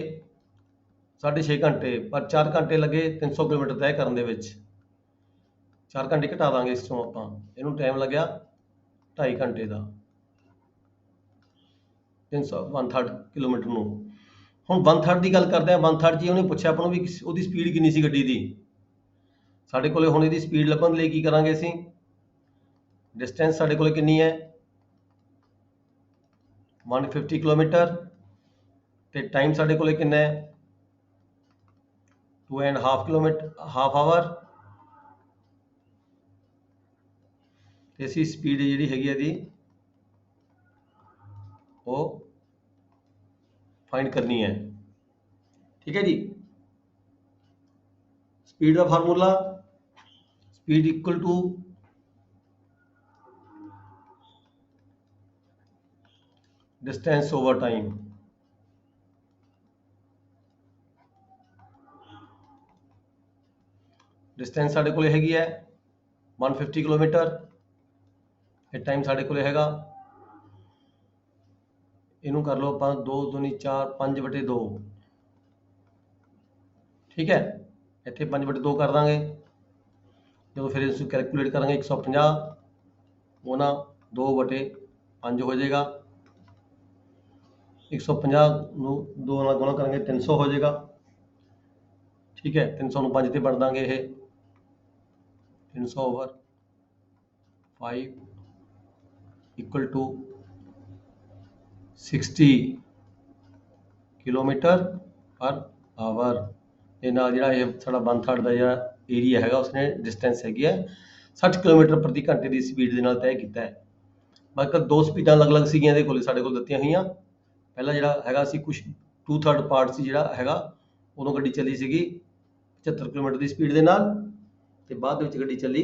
6.5 ਘੰਟੇ, ਪਰ 4 ਘੰਟੇ ਲੱਗੇ 300 ਕਿਲੋਮੀਟਰ ਤੈਅ ਕਰਨ ਦੇ ਵਿੱਚ। 4 ਘੰਟੇ ਘਟਾ ਦਾਂਗੇ ਇਸ ਤੋਂ ਆਪਾਂ, ਇਹਨੂੰ ਟਾਈਮ ਲੱਗਿਆ 2.5 ਘੰਟੇ ਦਾ 1/3 ਕਿਲੋਮੀਟਰ ਨੂੰ। ਹੁਣ 1/3 ਦੀ ਗੱਲ ਕਰਦੇ ਆ। 1/3 ਜੀ ਉਹਨੇ ਪੁੱਛਿਆ ਆਪਾਂ ਨੂੰ ਵੀ ਉਹਦੀ ਸਪੀਡ ਕਿੰਨੀ ਸੀ ਗੱਡੀ ਦੀ। ਸਾਡੇ ਕੋਲੇ ਹੁਣ ਇਹਦੀ ਸਪੀਡ ਲੱਭਣ ਲਈ ਕੀ ਕਰਾਂਗੇ ਅਸੀਂ, डिस्टेंस ਸਾਡੇ ਕੋਲੇ ਕਿੰਨੀ ਹੈ 150 ਕਿਲੋਮੀਟਰ, ਤੇ ਟਾਈਮ ਸਾਡੇ ਕੋਲੇ ਕਿੰਨਾ ਹੈ 2.5 ਕਿਲੋਮੀਟਰ, ਹਾਫ ਆਵਰ। ਤੇ ਅਸੀਂ ਸਪੀਡ ਜਿਹੜੀ ਹੈਗੀ ਇਹਦੀ ਉਹ फाइंड करनी है। ठीक है जी। स्पीड का formula, speed equal to distance over time. Distance साढ़े कोले हैगी है 150 किलोमीटर, टाइम साढ़े कोले हैगा, इनू कर लो आप 2 दूनी 4 5/2। ठीक है, इतने 5/2 कर देंगे। जो फिर इस कैलकुलेट करेंगे 150 गुना 2/5 हो जाएगा। 150 2 ਨਾਲ गुना करेंगे 300 हो जाएगा। ठीक है, 300 ਨੂੰ 5 ਤੇ ਵੰਡ ਦਾਂਗੇ, ਇਹ 300/5 equal to 60 kilometre per hour. ਇਹ ਨਾਲ ਜਿਹੜਾ ਇਹ ਸਾਡਾ 1/3 ਦਾ ਜਿਹੜਾ ਏਰੀਆ ਹੈਗਾ ਉਸਨੇ ਡਿਸਟੈਂਸ ਹੈਗੀ ਹੈ 60 ਕਿਲੋਮੀਟਰ ਪ੍ਰਤੀ ਘੰਟੇ ਦੀ ਸਪੀਡ ਦੇ ਨਾਲ ਤੈਅ ਕੀਤਾ ਹੈ। ਬਾਕੀ ਦੋ ਸਪੀਡਾਂ ਅਲੱਗ-ਅਲੱਗ ਸੀਗੀਆਂ ਇਹਦੇ ਕੋਲ, ਸਾਡੇ ਕੋਲ ਦਿੱਤੀਆਂ ਹੋਈਆਂ। ਪਹਿਲਾਂ ਜਿਹੜਾ ਹੈਗਾ ਸੀ ਕੁਝ 2/3 ਪਾਰਟ ਸੀ ਜਿਹੜਾ ਹੈਗਾ, ਉਦੋਂ ਗੱਡੀ ਚੱਲੀ ਸੀਗੀ 75 ਕਿਲੋਮੀਟਰ ਦੀ ਸਪੀਡ ਦੇ ਨਾਲ, ਤੇ ਬਾਅਦ ਦੇ ਵਿੱਚ ਗੱਡੀ ਚੱਲੀ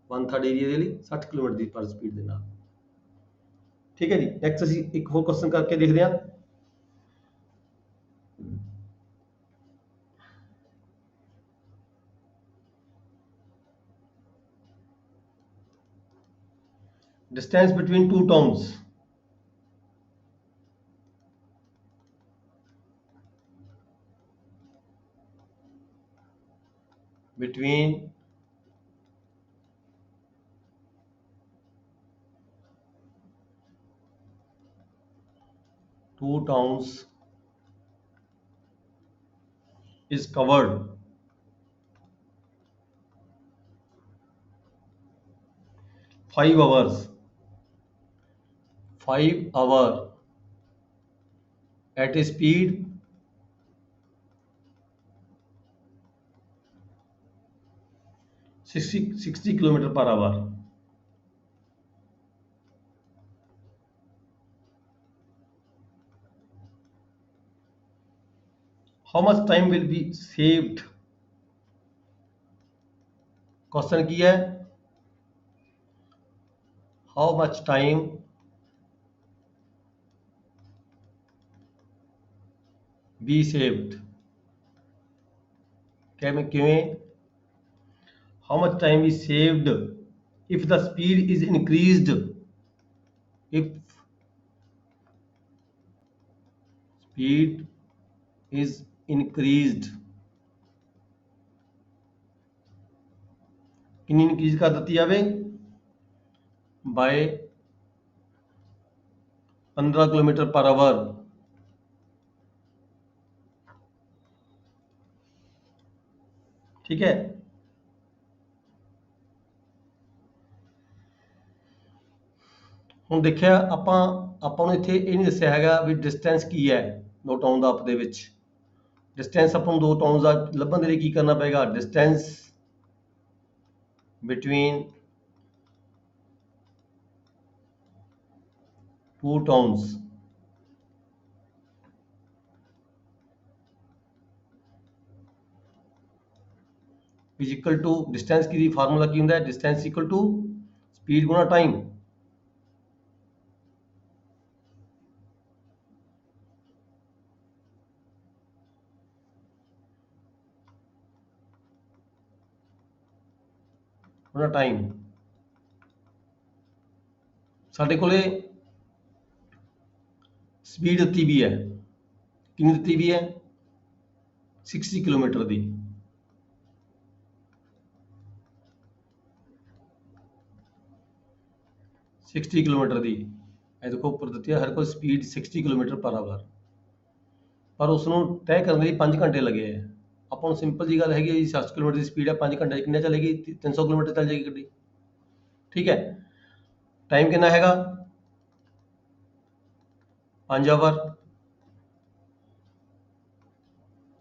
1/3 ਏਰੀਆ ਦੇ ਲਈ 60 ਕਿਲੋਮੀਟਰ ਦੀ ਪਰ ਸਪੀਡ ਦੇ ਨਾਲ। ਠੀਕ ਹੈ ਜੀ। ਨੈਕਸਟ ਅਸੀਂ ਇੱਕ ਹੋਰ ਕੁਐਸਚਨ ਕਰਕੇ ਦੇਖਦੇ ਹਾਂ। Distance between two towns. Between two towns is covered 5 hours 5 hour at a speed 60 kilometer per hour। How much time will be saved? Question की है how much time be saved। किवें how much time is saved if the speed is increased, if speed is increased। कितनी increase कर दी जाए bye 15 kilometre per our. ठीक है, ਹੁਣ ਦੇਖਿਆ ਆਪਾਂ ਨੂੰ ਇੱਥੇ ਇਹ ਨਹੀਂ ਦੱਸਿਆ ਹੈਗਾ ਵੀ ਡਿਸਟੈਂਸ ਕੀ ਹੈ ਦੋ ਟਾਊਨ ਦਾ ਆਪਸ ਦੇ ਵਿੱਚ। ਡਿਸਟੈਂਸ ਆਪਾਂ ਨੂੰ ਦੋ ਟਾਊਨਸ ਦਾ ਲੱਭਣ ਦੇ ਲਈ ਕੀ ਕਰਨਾ ਪਏਗਾ, distance between two towns is equal to distance की फार्मूला की ਹੁੰਦਾ डिस्टेंस इक्वल टू स्पीड गुणा टाइम। गुणा टाइम। ਸਾਡੇ ਕੋਲੇ स्पीड ਦਿੱਤੀ ਵੀ ਹੈ, ਕਿੰਨੀ ਦਿੱਤੀ ਵੀ ਹੈ 60 ਕਿਲੋਮੀਟਰ ਦੀ। सिक्सटी किलोमीटर की ਇਹ ਦੇਖੋ ਉੱਪਰ ਦਿੱਤੀ ਹੈ, ਹਰ ਕੋਈ ਸਪੀਡ 60 ਕਿਲੋਮੀਟਰ ਪਰ ਆਵਰ, ਪਰ ਉਸ ਨੂੰ ਤੈਅ ਕਰਨ ਲਈ 5 ਘੰਟੇ ਲੱਗੇ ਹੈ। ਆਪਾਂ ਨੂੰ ਸਿੰਪਲ ਜੀ ਗੱਲ ਹੈਗੀ ਹੈ ਜੀ 60 ਕਿਲੋਮੀਟਰ ਦੀ ਸਪੀਡ ਹੈ, 5 ਘੰਟੇ 'ਚ ਕਿੰਨੇ ਚੱਲੇਗੀ 300 ਕਿਲੋਮੀਟਰ ਚੱਲ ਜਾਏਗੀ ਗੱਡੀ। ਠੀਕ ਹੈ, ਟਾਈਮ ਕਿੰਨਾ ਹੈਗਾ 5 ਆਵਰ,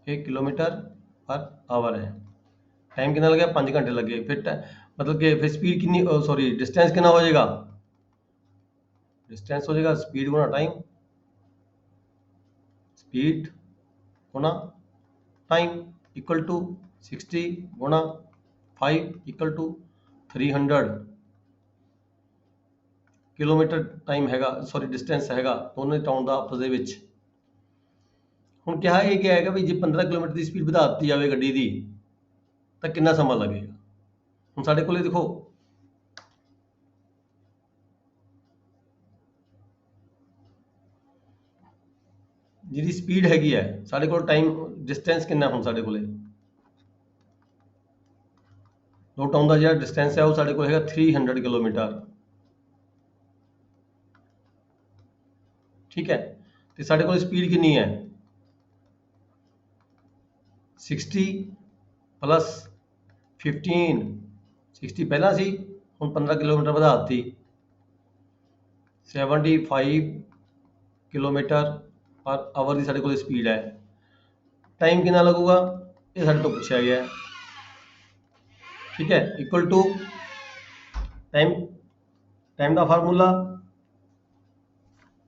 1 ਕਿਲੋਮੀਟਰ पर आवर है। टाइम कितना लगे 5 घंटे लगे, फिर मतलब कि फिर स्पीड कितनी, सॉरी डिस्टेंस कितना हो जाएगा, डिस्टेंस हो जाएगा स्पीड गुना टाइम, स्पीड गुना टाइम इक्वल टू 60 गुना 5 इक्वल टू 300 किलोमीटर टाइम हैगा, सॉरी डिस्टेंस हैगा दोनों टाउन का आपस ਦੇ ਵਿੱਚ। ਹੁਣ ਕਿਹਾ ਇਹ ਕਿ ਹੈਗਾ ਵੀ ਜੇ 15 ਕਿਲੋਮੀਟਰ ਦੀ ਸਪੀਡ ਵਧਾ ਦਿੱਤੀ ਜਾਵੇ ਗੱਡੀ ਦੀ ਤਾਂ ਕਿੰਨਾ ਸਮਾਂ ਲੱਗੇਗਾ। ਹੁਣ ਸਾਡੇ ਕੋਲੇ ਦੇਖੋ ਜਿਹਦੀ ਸਪੀਡ ਹੈਗੀ ਹੈ ਸਾਡੇ ਕੋਲ ਟਾਈਮ ਡਿਸਟੈਂਸ ਕਿੰਨਾ, ਹੁਣ ਸਾਡੇ ਕੋਲੇ ਦੋ ਟਾਊਨ ਦਾ ਜਿਹੜਾ ਡਿਸਟੈਂਸ ਹੈ ਉਹ ਸਾਡੇ ਕੋਲ ਹੈਗਾ 300 ਕਿਲੋਮੀਟਰ। ਠੀਕ ਹੈ, ਤੇ ਸਾਡੇ ਕੋਲ ਸਪੀਡ ਕਿੰਨੀ ਹੈ 60 प्लस 15, 60 ਪਹਿਲਾਂ ਸੀ ਹੁਣ 15 ਕਿਲੋਮੀਟਰ ਵਧਾ ਦਿੱਤੀ, 75 ਕਿਲੋਮੀਟਰ ਪਰ ਆਵਰ ਦੀ ਸਾਡੇ ਕੋਲ ਸਪੀਡ ਹੈ। ਟਾਈਮ ਕਿੰਨਾ ਲੱਗੂਗਾ ਇਹ ਸਾਡੇ ਤੋਂ ਪੁੱਛਿਆ ਗਿਆ ਹੈ। ਠੀਕ ਹੈ, ਇਕੁਅਲ ਟੂ ਟਾਈਮ ਦਾ ਫਾਰਮੂਲਾ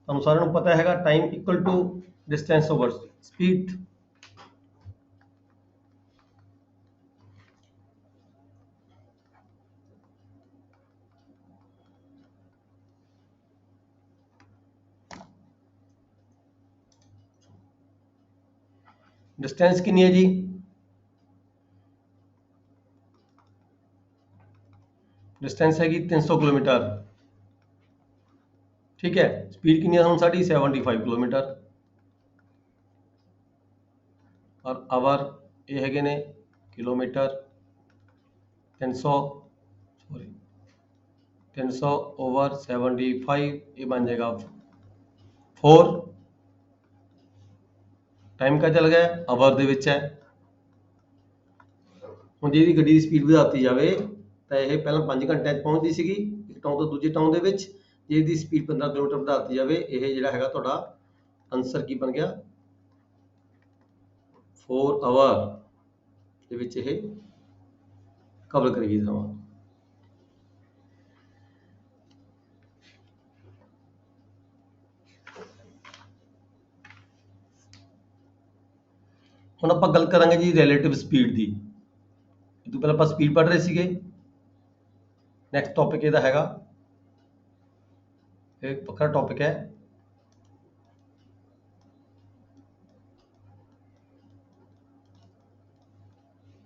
ਤੁਹਾਨੂੰ ਸਾਰਿਆਂ ਨੂੰ ਪਤਾ ਹੈਗਾ, time equal to distance over speed. Distance कितनी है जी, डिस्टेंस हैगी 300 किलोमीटर। ठीक है, स्पीड कितनी है हम साड़ी 75 किलोमीटर और आवर ये है ने किलोमीटर 300 ओवर 75 ये बन जाएगा 4। टाइम का चल गया आवर ਦੇ ਵਿੱਚ ਹੈ। ਹੁਣ ਜੇ ਇਹਦੀ ਗੱਡੀ ਦੀ ਸਪੀਡ ਵਧਾਤੀ ਜਾਵੇ ਤਾਂ ਇਹ ਪਹਿਲਾਂ 5 ਘੰਟਿਆਂ 'ਚ ਪਹੁੰਚਦੀ ਸੀਗੀ ਇੱਕ ਟਾਊਨ ਤੋਂ ਦੂਜੇ ਟਾਊਨ ਦੇ ਵਿੱਚ, ਜੇ ਇਹਦੀ ਸਪੀਡ 15 ਕਿਲੋਮੀਟਰ ਵਧਾਤੀ ਜਾਵੇ ਇਹ ਜਿਹੜਾ ਹੈਗਾ ਤੁਹਾਡਾ ਆਨਸਰ ਕੀ ਬਣ ਗਿਆ 4 ਆਵਰ ਦੇ ਵਿੱਚ ਇਹ ਕਵਰ ਕਰੇਗੀ ਸਮਾਂ। ਹੁਣ ਆਪਾਂ ਗੱਲ ਕਰਾਂਗੇ ਜੀ ਰਿਲੇਟਿਵ ਸਪੀਡ ਦੀ। ਇਹ ਤੋਂ ਪਹਿਲਾਂ ਆਪਾਂ ਸਪੀਡ ਪੜ੍ਹ ਰਹੇ ਸੀਗੇ, ਨੈਕਸਟ ਟੌਪਿਕ ਇਹਦਾ ਹੈਗਾ, एक ਵੱਖਰਾ ਟੌਪਿਕ ਹੈ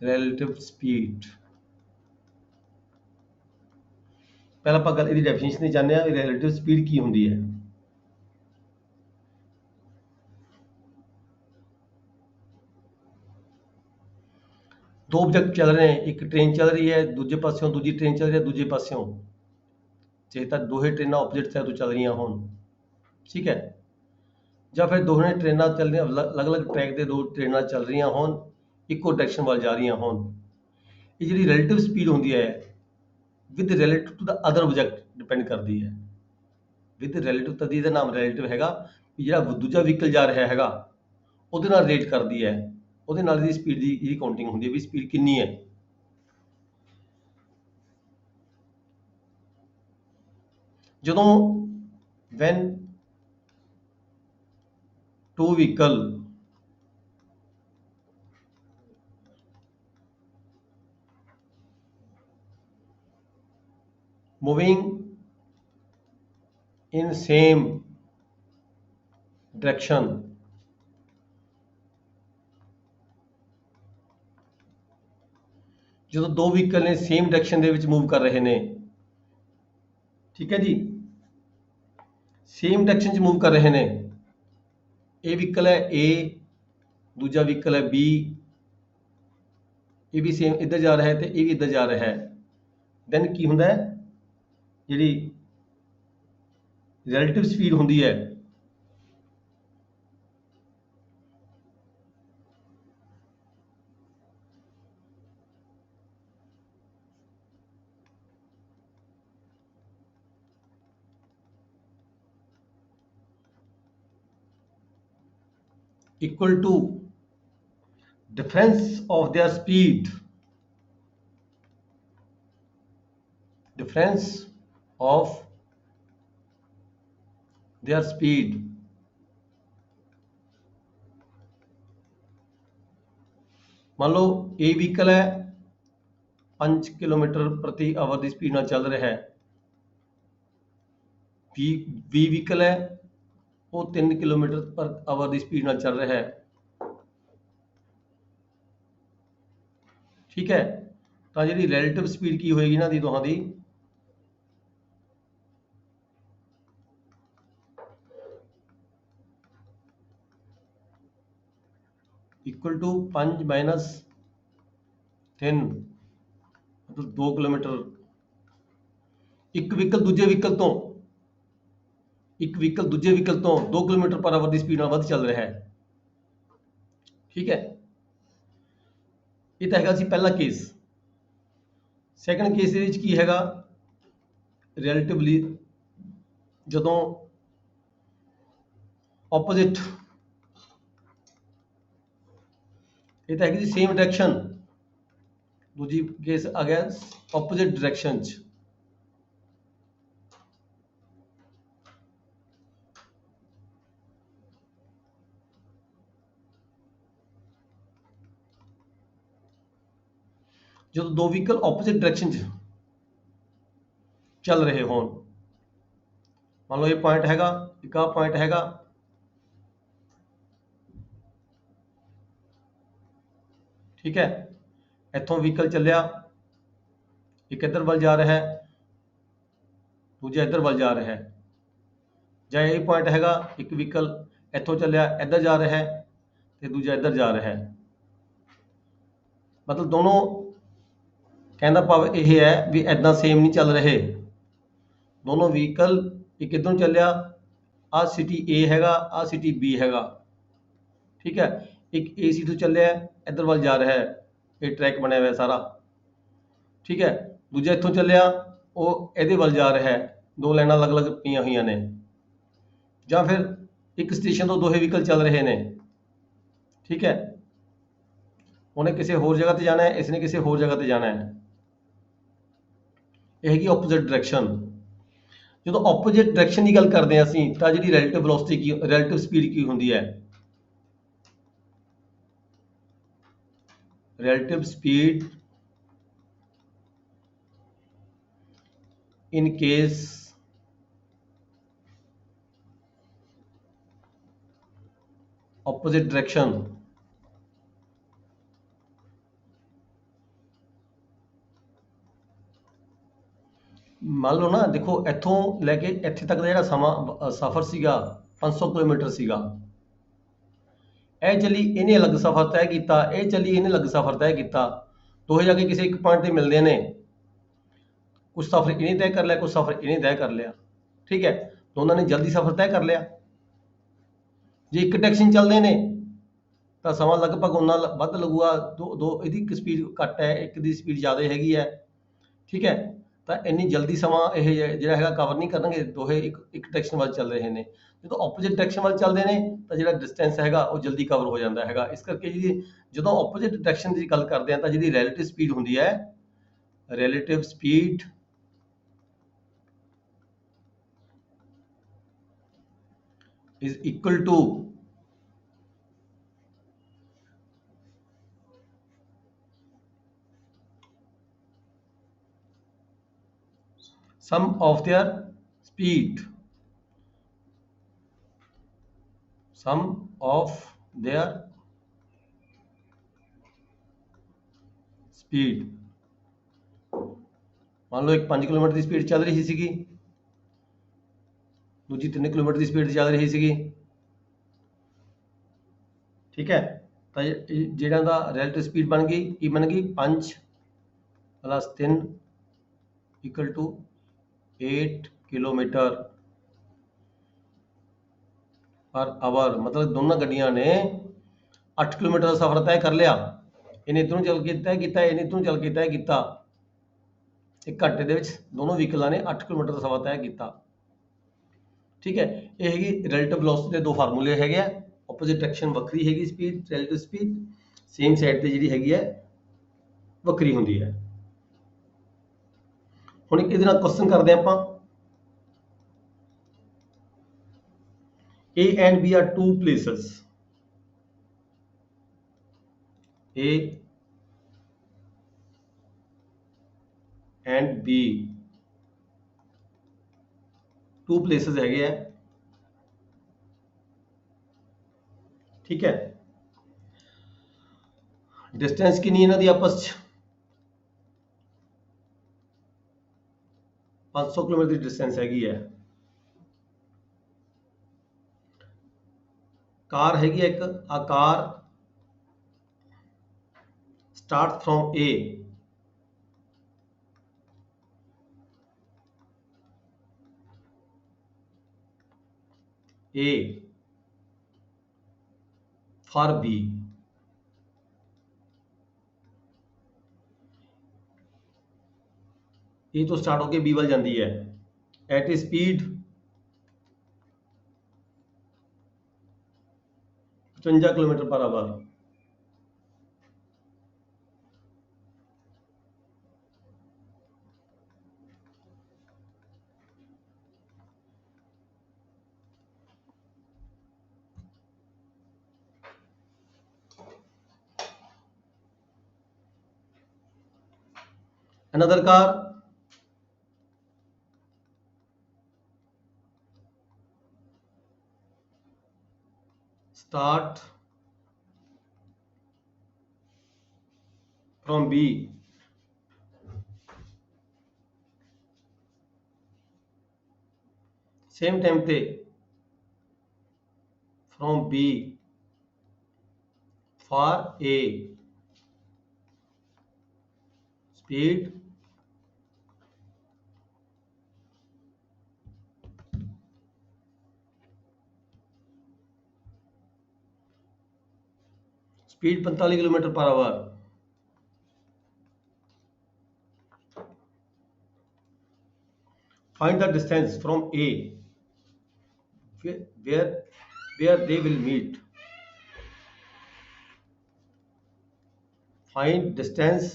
ਰਿਲੇਟਿਵ ਸਪੀਡ। ਪਹਿਲਾਂ ਆਪਾਂ ਗੱਲ ਇਹਦੀ ਡੈਫੀਨੇਸ਼ਨ ਦੀ ਜਾਣਦੇ ਹਾਂ ਵੀ ਰਿਲੇਟਿਵ ਸਪੀਡ ਕੀ ਹੁੰਦੀ ਹੈ। ਦੋ ਆਬਜੈਕਟ ਚੱਲ ਰਹੇ ਨੇ, ਇੱਕ ਟ੍ਰੇਨ ਚੱਲ ਰਹੀ ਹੈ ਦੂਜੇ ਪਾਸਿਓਂ, ਦੂਜੀ ਟ੍ਰੇਨ ਚੱਲ ਰਹੀ ਹੈ ਦੂਜੇ ਪਾਸਿਓਂ, ਚਾਹੇ ਤਾਂ ਦੋਹੇ ਟ੍ਰੇਨਾਂ ਆਪੋਜ਼ਿਟ ਸਾਈਡ ਤੋਂ ਚੱਲ ਰਹੀਆਂ ਹੋਣ। ਠੀਕ ਹੈ, ਜਾਂ ਫਿਰ ਦੋਵੇਂ ਟ੍ਰੇਨਾਂ ਚੱਲ ਰਹੀਆਂ ਅਲੱਗ-ਅਲੱਗ ਟਰੈਕ ਤੇ ਦੋ ਟ੍ਰੇਨਾਂ ਚੱਲ ਰਹੀਆਂ ਹੋਣ, ਇੱਕੋ ਡਾਇਰੈਕਸ਼ਨ ਵੱਲ ਜਾ ਰਹੀਆਂ ਹੋਣ। ਇਹ ਜਿਹੜੀ ਰਿਲੇਟਿਵ ਸਪੀਡ ਹੁੰਦੀ ਹੈ with relative to the other object depend ਕਰਦੀ ਹੈ। ਵਿਦ ਰਿਲੇਟਿਵ ਤਦ ਇਹਦਾ ਨਾਮ ਰਿਲੇਟਿਵ ਹੈਗਾ ਵੀ ਜਿਹੜਾ ਦੂਜਾ ਵਹੀਕਲ ਜਾ ਰਿਹਾ ਹੈਗਾ ਉਹਦੇ ਨਾਲ ਰਿਲੇਟ ਕਰਦੀ ਹੈ, ਉਹਦੇ ਨਾਲ ਇਹਦੀ ਸਪੀਡ ਦੀ ਇਹਦੀ ਕਾਊਂਟਿੰਗ ਹੁੰਦੀ ਹੈ ਵੀ ਸਪੀਡ ਕਿੰਨੀ ਹੈ। ਜਦੋਂ when two vehicle moving in same direction, ਜਦੋਂ ਦੋ ਵਹੀਕਲ ਨੇ ਸੇਮ ਡਾਇਰੈਕਸ਼ਨ ਦੇ ਵਿੱਚ ਮੂਵ ਕਰ ਰਹੇ ਨੇ, ਠੀਕ ਹੈ ਜੀ, ਸੇਮ ਡਾਇਰੈਕਸ਼ਨ 'ਚ ਮੂਵ ਕਰ ਰਹੇ ਨੇ, ਇਹ ਵਹੀਕਲ ਹੈ A, ਦੂਜਾ ਵਹੀਕਲ ਹੈ B, ਇਹ ਵੀ ਸੇਮ ਇੱਧਰ ਜਾ ਰਿਹਾ ਹੈ ਤੇ ਇਹ ਵੀ ਇੱਧਰ ਜਾ ਰਿਹਾ ਹੈ, ਦੈਨ ਕੀ ਹੁੰਦਾ ਹੈ, ਜਿਹੜੀ ਰਿਲੇਟਿਵ ਸਪੀਡ ਹੁੰਦੀ ਹੈ equal to difference of their speed, difference of their speed, मान लो A व्हीकल है 5 किलोमीटर प्रति आवर की स्पीड ਨਾਲ ਚੱਲ ਰਿਹਾ ਹੈ, B व्हीकल है वो 3 किलोमीटर पर आवर की स्पीड ਨਾਲ ਚੱਲ ਰਿਹਾ ਹੈ, ठीक है। ਤਾਂ ਜਿਹੜੀ ਰਿਲੇਟਿਵ ਸਪੀਡ ਕੀ ਹੋਏਗੀ ਇਹਨਾਂ ਦੀ ਦੋਹਾਂ ਦੀ, इक्वल टू 5 माइनस 3 मतलब 2 किलोमीटर, ਇੱਕ ਵਹੀਕਲ ਦੂਜੇ ਵਹੀਕਲ ਤੋਂ 2 ਕਿਲੋਮੀਟਰ ਪਰ ਆਵਰ ਦੀ ਸਪੀਡ ਨਾਲ ਵੱਧ ਚੱਲ ਰਿਹਾ ਹੈ, ਠੀਕ ਹੈ। ਇਹ ਤਾਂ ਹੈਗਾ ਸੀ ਪਹਿਲਾ ਕੇਸ। ਸੈਕੰਡ ਕੇਸ ਦੇ ਵਿੱਚ ਕੀ ਹੈਗਾ, ਰਿਲੇਟਿਵਲੀ ਜਦੋਂ ਆਪੋਜ਼ਿਟ, ਇਹ ਤਾਂ ਹੈਗੀ ਸੀ ਸੇਮ ਡਾਇਰੈਕਸ਼ਨ, ਦੂਜੀ ਕੇਸ ਆ ਗਿਆ ਆਪੋਜ਼ਿਟ ਡਾਇਰੈਕਸ਼ਨ 'ਚ, ਜਦੋਂ ਦੋ ਵਹੀਕਲ ਆਪੋਜ਼ਿਟ ਡਾਇਰੈਕਸ਼ਨ 'ਚ ਚੱਲ ਰਹੇ ਹੋਣ, ਮੰਨ ਲਓ ਇਹ ਪੁਆਇੰਟ ਹੈਗਾ, ਇੱਕ ਆਹ ਪੁਆਇੰਟ ਹੈਗਾ, ਠੀਕ ਹੈ, ਇੱਥੋਂ ਵਹੀਕਲ ਚੱਲਿਆ, ਇੱਕ ਇੱਧਰ ਵੱਲ ਜਾ ਰਿਹਾ ਹੈ, ਦੂਜਾ ਇੱਧਰ ਵੱਲ ਜਾ ਰਿਹਾ ਹੈ, ਜਾਂ ਇਹ ਪੁਆਇੰਟ ਹੈਗਾ, ਇੱਕ ਵਹੀਕਲ ਇੱਥੋਂ ਚੱਲਿਆ ਇੱਧਰ ਜਾ ਰਿਹਾ ਹੈ ਤੇ ਦੂਜਾ ਇੱਧਰ ਜਾ ਰਿਹਾ ਹੈ, ਮਤਲਬ ਦੋਨੋਂ ਕਹਿਣ ਦਾ ਭਾਵ ਇਹ ਹੈ ਵੀ ਇੱਦਾਂ ਸੇਮ ਨਹੀਂ ਚੱਲ ਰਹੇ, ਦੋਨੋਂ ਵਹੀਕਲ ਇੱਕ ਇੱਧਰੋਂ ਚੱਲਿਆ, ਆਹ ਸਿਟੀ A ਹੈਗਾ, ਆਹ ਸਿਟੀ B ਹੈਗਾ, ਠੀਕ ਹੈ, ਇੱਕ A ਸਿਟੀ ਤੋਂ ਚੱਲਿਆ ਇੱਧਰ ਵੱਲ ਜਾ ਰਿਹਾ ਹੈ, ਇਹ ਟਰੈਕ ਬਣਿਆ ਹੋਇਆ ਸਾਰਾ, ਠੀਕ ਹੈ, ਦੂਜਾ ਇੱਥੋਂ ਚੱਲਿਆ ਉਹ ਇਹਦੇ ਵੱਲ ਜਾ ਰਿਹਾ ਹੈ, ਦੋ ਲਾਈਨਾਂ ਅਲੱਗ-ਅਲੱਗ ਪਈਆਂ ਹੋਈਆਂ ਨੇ, ਜਾਂ ਫਿਰ ਇੱਕ ਸਟੇਸ਼ਨ ਤੋਂ ਦੋਹੇ ਵਹੀਕਲ ਚੱਲ ਰਹੇ ਨੇ, ਠੀਕ ਹੈ, ਉਹਨੇ ਕਿਸੇ ਹੋਰ ਜਗ੍ਹਾ ਤੇ ਜਾਣਾ ਹੈ, ਇਸਨੇ ਕਿਸੇ ਹੋਰ ਜਗ੍ਹਾ ਤੇ ਜਾਣਾ ਹੈ, ਇਹ ਹੈਗੀ ਆਪੋਜ਼ਿਟ ਡਾਇਰੈਕਸ਼ਨ। ਜਦੋਂ ਆਪੋਜ਼ਿਟ ਡਾਇਰੈਕਸ਼ਨ ਦੀ ਗੱਲ ਕਰਦੇ ਹਾਂ ਅਸੀਂ, ਤਾਂ ਜਿਹੜੀ ਰਿਲੇਟਿਵ ਵੈਲੋਸਿਟੀ ਕੀ, ਰਿਲੇਟਿਵ ਸਪੀਡ ਕੀ ਹੁੰਦੀ ਹੈ, relative speed in case opposite direction, ਮੰਨ ਲਓ ਨਾ, ਦੇਖੋ ਇੱਥੋਂ ਲੈ ਕੇ ਇੱਥੇ ਤੱਕ ਦਾ ਜਿਹੜਾ ਸਫ਼ਰ ਸੀਗਾ 500 ਕਿਲੋਮੀਟਰ ਸੀਗਾ, ਇਹ ਚੱਲੀ ਇਹਨੇ ਅਲੱਗ ਸਫ਼ਰ ਤੈਅ ਕੀਤਾ, ਇਹ ਚੱਲੀ ਇਹਨੇ ਅਲੱਗ ਸਫ਼ਰ ਤੈਅ ਕੀਤਾ, ਦੋਹੇ ਜਾ ਕੇ ਕਿਸੇ ਇੱਕ ਪੁਆਇੰਟ ਤੇ ਮਿਲਦੇ ਨੇ, ਕੁਝ ਸਫ਼ਰ ਇਹਨੇ ਤੈਅ ਕਰ ਲਿਆ, ਕੁਝ ਸਫ਼ਰ ਇਹਨੇ ਤੈਅ ਕਰ ਲਿਆ, ਠੀਕ ਹੈ, ਦੋਨਾਂ ਨੇ ਜਲਦੀ ਸਫ਼ਰ ਤੈਅ ਕਰ ਲਿਆ। ਜੇ ਇੱਕ ਡਾਇਰੈਕਸ਼ਨ ਚੱਲਦੇ ਨੇ ਤਾਂ ਸਮਾਂ ਲਗਭਗ ਉਨਾ ਵੱਧ ਲੱਗੂਗਾ, ਦੋ ਇਹਦੀ ਸਪੀਡ ਘੱਟ ਹੈ, ਇੱਕ ਦੀ ਸਪੀਡ ਜ਼ਿਆਦਾ ਹੈਗੀ ਹੈ, ਠੀਕ ਹੈ, ਤਾਂ ਇੰਨੀ ਜਲਦੀ ਸਮਾਂ ਇਹ ਜਿਹੜਾ ਹੈਗਾ ਕਵਰ ਨਹੀਂ ਕਰਨਗੇ, ਦੋਹੇ ਇੱਕ ਡਾਇਰੈਕਸ਼ਨ ਵੱਲ ਚੱਲ ਰਹੇ ਨੇ। ਜਦੋਂ ਆਪੋਜ਼ਿਟ ਡਾਇਰੈਕਸ਼ਨ ਵੱਲ ਚੱਲਦੇ ਨੇ ਤਾਂ ਜਿਹੜਾ ਡਿਸਟੈਂਸ ਹੈਗਾ ਉਹ ਜਲਦੀ ਕਵਰ ਹੋ ਜਾਂਦਾ ਹੈਗਾ, ਇਸ ਕਰਕੇ ਜਿਹੜੀ ਜਦੋਂ ਆਪੋਜ਼ਿਟ ਡਾਇਰੈਕਸ਼ਨ ਦੀ ਗੱਲ ਕਰਦੇ ਹਾਂ ਤਾਂ ਜਿਹੜੀ ਰਿਲੇਟਿਵ ਸਪੀਡ ਹੁੰਦੀ ਹੈ, relative speed is equal to sum of their speed, sum of their speed। मान लो एक 5 किलोमीटर की स्पीड चल रही ਸੀਗੀ, दूजी 3 किलोमीटर की स्पीड चल रही ਸੀਗੀ। ठीक है, तो ਜਿਹੜਾ ਦਾ ਰਿਲੇਟਿਵ ਸਪੀਡ ਬਣ ਗਈ, ਕੀ ਬਣ ਗਈ 5 + 3 = 8 किलोमीटर पर आवर। मतलब दोनों ਗੱਡੀਆਂ ने 8 किलोमीटर का सफर तय कर लिया। इन्हें इधरों चल के तय किया, इन्हें इधरों चल के तय किया। एक घंटे ਦੇ ਵਿੱਚ दोनों व्हीकलों ने 8 किलोमीटर का सफर तय किया। ठीक है, ये हैगी रिलेटिव वेलोसिटी के दो फार्मूले हैगे आ। ऑपोजिट डायरेक्शन वक्री हैगी speed, relative speed same side ਤੇ ਜਿਹੜੀ ਹੈਗੀ ਹੈ ਵੱਖਰੀ ਹੁੰਦੀ ਹੈ। ਹੁਣ ਇਹਦੇ ਨਾਲ ਕੁਐਸਚਨ ਕਰਦੇ ਆਪਾਂ। A and B are two places. A and B two places हैगे आ। ठीक है, डिस्टेंस कितनी इन्हां दी आपस च 500 किलोमीटर की डिस्टेंस हैगी है। कार हैगी एक, a car start from A, A for B। A तो स्टार्ट होके बी वाल जाती है at a speed 55 kilometre per hour. Another car start from B, same time ते from B for A, speed 45 kilometre per our. Find the distance from A where they will meet। Find distance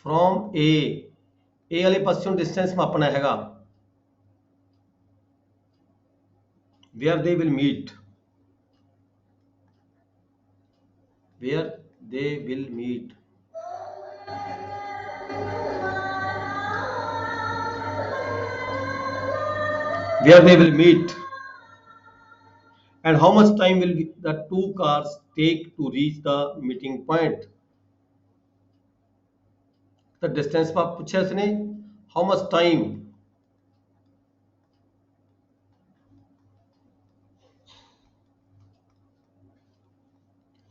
from A, A वाले पासों distance मापना हैगा where they will meet, where they will meet। where they will meet and how much time will the two cars take to reach the meeting point। the distance पर पूछा इसने how much time,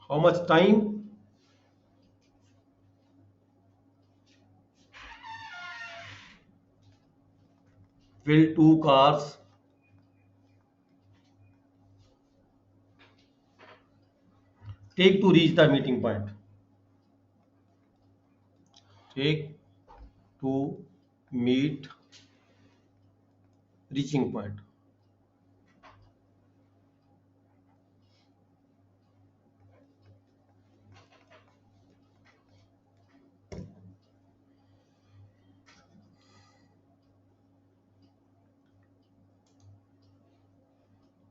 how much time will two cars take to reach the meeting point, take to meet reaching point।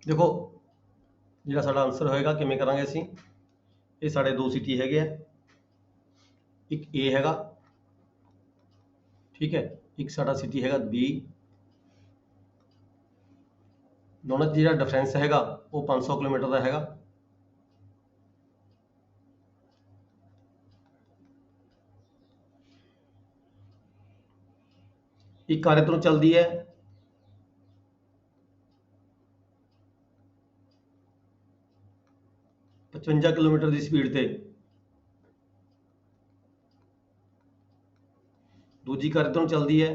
देखो ਜਿਹੜਾ ਸਾਡਾ answer ਹੋਏਗਾ ਕਿਵੇਂ ਕਰਾਂਗੇ ਅਸੀਂ। ਇਹ ਸਾਡੇ ਦੋ ਸਿਟੀ ਹੈਗੇ ਆ, एक ए हैगा, ठीक है, एक साडा सिटी हैगा बी। दोनों च जिहड़ा डिफरेंस हैगा वो 500 किलोमीटर का हैगा। एक कार इधरों चलती है 55 किलोमीटर की स्पीड से, दूजी कार इधरों चलती है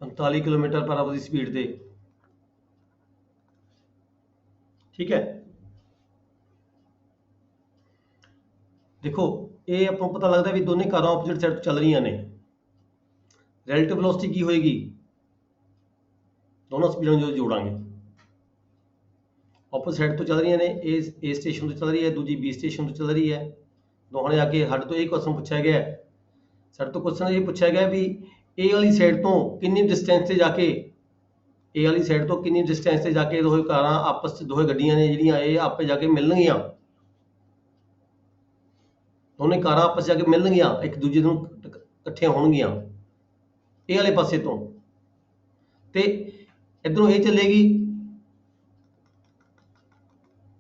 45 किलोमीटर पर आवर की स्पीड से, ठीक है। देखो ये आपको पता लगता है भी दोनों कारां ऑपोजिट साइड चल रही ने, रिलेटिव वेलोसिटी की होएगी, दोनों स्पीडों जो जोड़ांगे, ऑपोजिट साइड तो चल रही ने, ए स्टेशन तो चल रही है, दूजी बी स्टेशन तो चल रही है। दोनों ने आके साडे तो ये क्वेश्चन पूछा गया, साडे तो क्वेश्चन ये पूछा गया भी ए वाली साइड तो कितनी डिस्टेंस से जाके, ए वाली साइड तो कितनी डिस्टेंस से जाके दोहे कारां आपस च दोहे गड्डियां ने जिहड़ियां ये आपे जाके मिलणगियां, दोनों कारां आपस जाके मिलणगियां, एक दूजे ਨੂੰ ਇਕੱਠੀਆਂ ਹੋਣਗੀਆਂ ਇਹ ਵਾਲੇ ਪਾਸੇ ਤੋਂ, ਤੇ ਇਧਰੋਂ ਇਹ ਚੱਲੇਗੀ,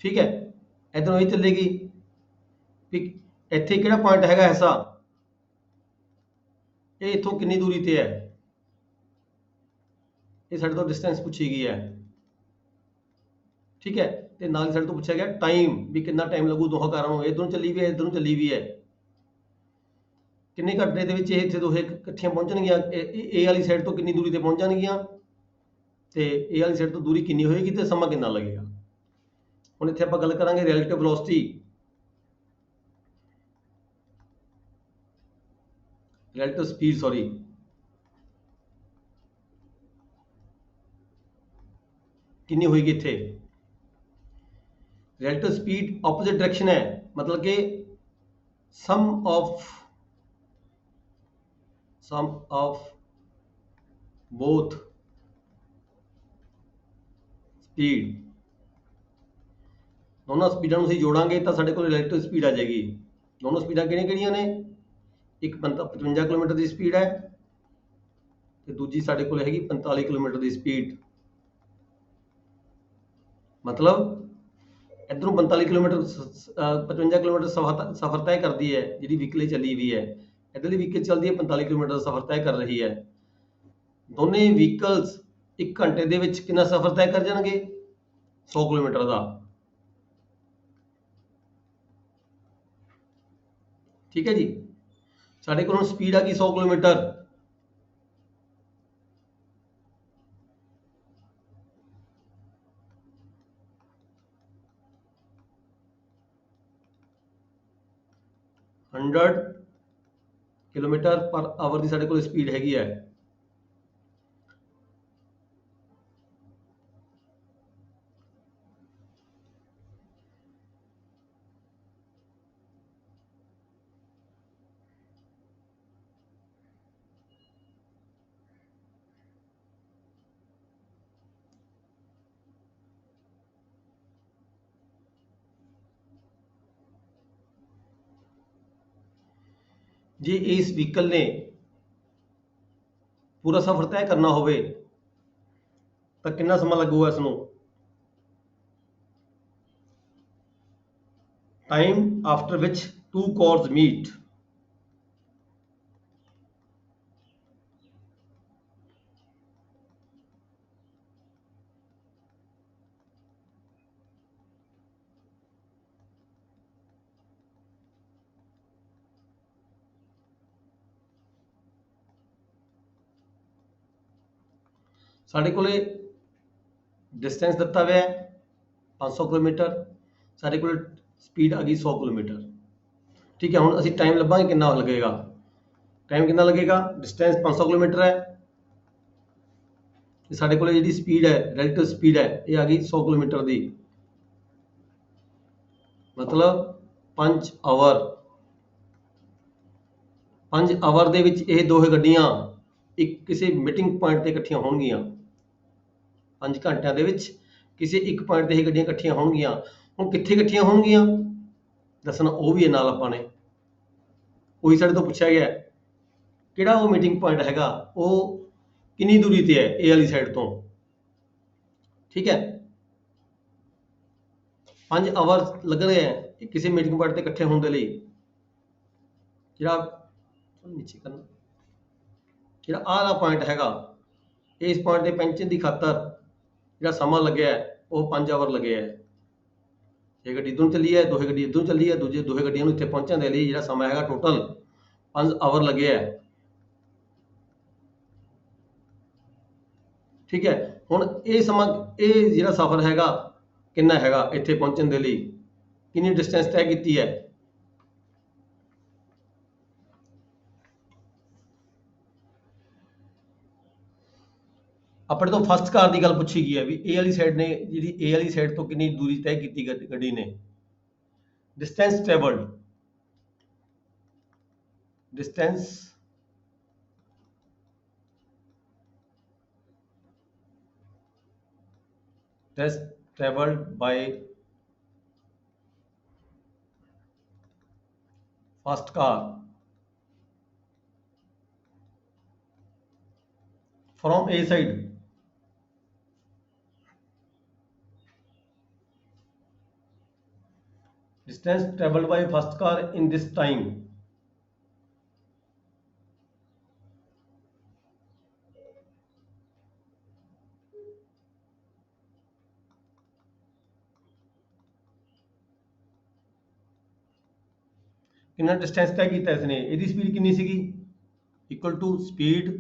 ਠੀਕ ਹੈ, ਇਧਰੋਂ ਇਹ ਚੱਲੇਗੀ ਵੀ ਇੱਥੇ ਕਿਹੜਾ ਪੁਆਇੰਟ ਹੈਗਾ ਐਸਾ, ਇਹ ਇੱਥੋਂ ਕਿੰਨੀ ਦੂਰੀ ਤੇ ਹੈ, ਇਹ ਸਾਡੇ ਤੋਂ ਡਿਸਟੈਂਸ ਪੁੱਛੀ ਗਈ ਹੈ, ਠੀਕ ਹੈ। ਤੇ ਨਾਲ ਸਾਡੇ ਤੋਂ ਪੁੱਛਿਆ ਗਿਆ ਟਾਈਮ ਵੀ ਕਿੰਨਾ ਟਾਈਮ ਲੱਗੂ ਦੋਹਾਂ ਕਾਰਾਂ ਨੂੰ, ਇਧਰੋਂ ਚੱਲੀ ਵੀ ਹੈ ਇਧਰੋਂ ਚੱਲੀ ਵੀ ਹੈ, ਕਿੰਨੇ ਘੰਟੇ ਦੇ ਵਿੱਚ ਇਹ ਇੱਥੇ ਦੋਹੇ ਇਕੱਠੀਆਂ ਪਹੁੰਚਣਗੀਆਂ, ਏ ਵਾਲੀ ਸਾਈਡ ਤੋਂ ਕਿੰਨੀ ਦੂਰੀ ਤੇ ਪਹੁੰਚ ਜਾਣਗੀਆਂ ਤੇ ਏ ਵਾਲੀ ਸਾਈਡ ਤੋਂ ਦੂਰੀ ਕਿੰਨੀ ਹੋਏਗੀ ਤੇ ਸਮਾਂ ਕਿੰਨਾ ਲੱਗੇਗਾ। ਹੁਣ ਇੱਥੇ ਆਪਾਂ ਗੱਲ ਕਰਾਂਗੇ relative velocity, relative speed sorry, कितनी होगी इत्थे, रिलेटिव स्पीड ऑपोजिट डायरेक्शन है, मतलब कि सम ऑफ बोथ स्पीड, दोनों स्पीडों ਨੂੰ ਅਸੀਂ ਜੋੜਾਂਗੇ ਤਾਂ ਸਾਡੇ ਕੋਲ ਰਿਲੇਟਿਵ ਸਪੀਡ ਆ ਜਾਏਗੀ। दोनों स्पीडां ਕਿਹੜੀਆਂ ਨੇ, ਇੱਕ 55 ਕਿਲੋਮੀਟਰ ਦੀ ਸਪੀਡ ਹੈ ਤੇ ਦੂਜੀ ਸਾਡੇ ਕੋਲ ਹੈਗੀ 45 ਕਿਲੋਮੀਟਰ ਦੀ ਸਪੀਡ। मतलब इधरों 45 किलोमीटर 55 किलोमीटर सफर तय करती है जी व्हीकल चली हुई है, इधरली व्हीकल चलती है 45 किलोमीटर सफर तय कर रही है। दोनों व्हीकल्स एक घंटे के कितना सफर तय कर जाएंगे 100 किलोमीटर का, ठीक है जी। साढ़े को स्पीड आ गई 100 किलोमीटर, किलोमीटर पर आवर की साढ़े को स्पीड हैगी है। जे इस व्हीकल ने पूरा सफर तय करना हो तो कितना समा लगूगा इसनों, time after which two cars meet, साढ़े को डिस्टेंस दिता हुआ है 500 किलोमीटर, साढ़े को स्पीड आ गई 100 किलोमीटर, ठीक है। हुण असीं टाइम लभांगे कितना लगेगा, टाइम कितना लगेगा, डिस्टेंस 500 किलोमीटर है, साढ़े को जी स्पीड है रिलेटिव स्पीड है ये आ गई 100 किलोमीटर की, मतलब 5 आवर, 5 आवर ਦੇ ਵਿੱਚ ਇਹ ਦੋਹੇ ਗੱਡੀਆਂ ਇੱਕ ਕਿਸੇ ਮੀਟਿੰਗ ਪੁਆਇੰਟ ਤੇ ਇਕੱਠੀਆਂ ਹੋਣਗੀਆਂ, 5 ਘੰਟਿਆਂ ਦੇ ਵਿੱਚ ਕਿਸੇ ਇੱਕ ਪੁਆਇੰਟ ਤੇ ਇਹ ਗੱਡੀਆਂ ਇਕੱਠੀਆਂ ਹੋਣਗੀਆਂ। ਹੁਣ ਕਿੱਥੇ ਇਕੱਠੀਆਂ ਹੋਣਗੀਆਂ ਦੱਸਣਾ, ਉਹ ਵੀ ਹੈ ਨਾਲ ਆਪਾਂ ਨੇ। ਉਹੀ ਸਾਡੇ ਤੋਂ ਪੁੱਛਿਆ ਗਿਆ ਕਿਹੜਾ ਉਹ ਮੀਟਿੰਗ ਪੁਆਇੰਟ ਹੈਗਾ, ਉਹ ਕਿੰਨੀ ਦੂਰੀ ਤੇ ਹੈ ਇਹ ਵਾਲੀ ਸਾਈਡ ਤੋਂ। ਠੀਕ ਹੈ, 5 ਆਵਰ ਲੱਗਣੇ ਹੈ ਕਿਸੇ ਮੀਟਿੰਗ ਪੁਆਇੰਟ ਤੇ ਇਕੱਠੇ ਹੋਣ ਦੇ ਲਈ। ਜਿਹੜਾ ਨੀਚੇ ਕਰਨਾ, ਜਿਹੜਾ ਆਹ ਵਾਲਾ ਪੁਆਇੰਟ ਹੈਗਾ, ਇਸ ਪੁਆਇੰਟ ਤੇ ਪਹੁੰਚਣ ਦੀ ਖਾਤਰ ਜਿਹੜਾ ਸਮਾਂ ਲੱਗਿਆ ਉਹ 5 ਆਵਰ ਲੱਗੇ ਹੈ। ਇਹ ਗੱਡੀ ਇੱਧਰ ਨੂੰ ਚੱਲੀ ਹੈ, ਦੋਹੇ ਗੱਡੀ ਇੱਧਰ ਨੂੰ ਚੱਲੀ ਹੈ, ਦੋਹੇ ਗੱਡੀਆਂ ਨੂੰ ਇੱਥੇ ਪਹੁੰਚਣ ਦੇ ਲਈ ਜਿਹੜਾ ਸਮਾਂ ਹੈਗਾ ਟੋਟਲ 5 ਆਵਰ ਲੱਗੇ ਹੈ। ਠੀਕ ਹੈ, ਹੁਣ ਇਹ ਸਮਾਂ, ਇਹ ਜਿਹੜਾ ਸਫ਼ਰ ਹੈਗਾ ਕਿੰਨਾ ਹੈਗਾ ਇੱਥੇ ਪਹੁੰਚਣ ਦੇ ਲਈ, ਕਿੰਨੀ ਡਿਸਟੈਂਸ ਤੈਅ ਕੀਤੀ ਹੈ। ਆਪਣੇ ਤੋਂ ਫਸਟ ਕਾਰ ਦੀ ਗੱਲ ਪੁੱਛੀ ਗਈ ਹੈ ਵੀ ਇਹ ਵਾਲੀ ਸਾਈਡ ਨੇ, ਜਿਹੜੀ ਇਹ ਵਾਲੀ ਸਾਈਡ ਤੋਂ ਕਿੰਨੀ ਦੂਰੀ ਤੈਅ ਕੀਤੀ ਗੱਡੀ ਨੇ। Distance travelled, distance travelled by first car from A side distance traveled by first car in this time, कितना डिस्टेंस तय किया इसने। ਇਹਦੀ स्पीड कितनी ਸੀਗੀ, इक्वल टू स्पीड,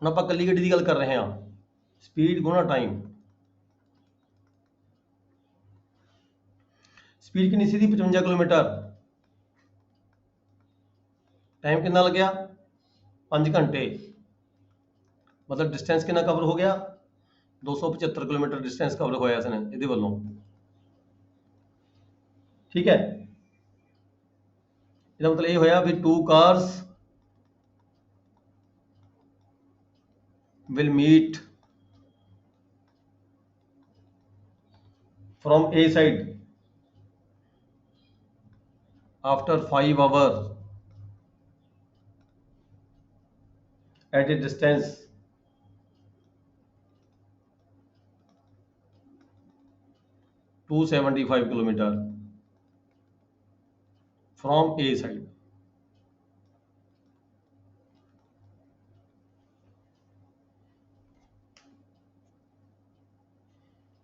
ਹੁਣ ਆਪਾਂ ਕੱਲੀ ਗੱਡੀ ਦੀ ਗੱਲ ਕਰ ਰਹੇ ਹਾਂ, स्पीड गुणा टाइम। स्पीड कितनी सी थी 55 किलोमीटर, टाइम कितना लग गया 5 घंटे, मतलब डिस्टेंस कितना कवर हो गया 275 किलोमीटर डिस्टेंस कवर होया इसने ਇਹਦੇ ਵੱਲੋਂ। ठीक है, ਇਹਦਾ मतलब ਇਹ ਹੋਇਆ ਵੀ 2 cars will meet from A side after 5 hours at a distance 275 kilometer from A side।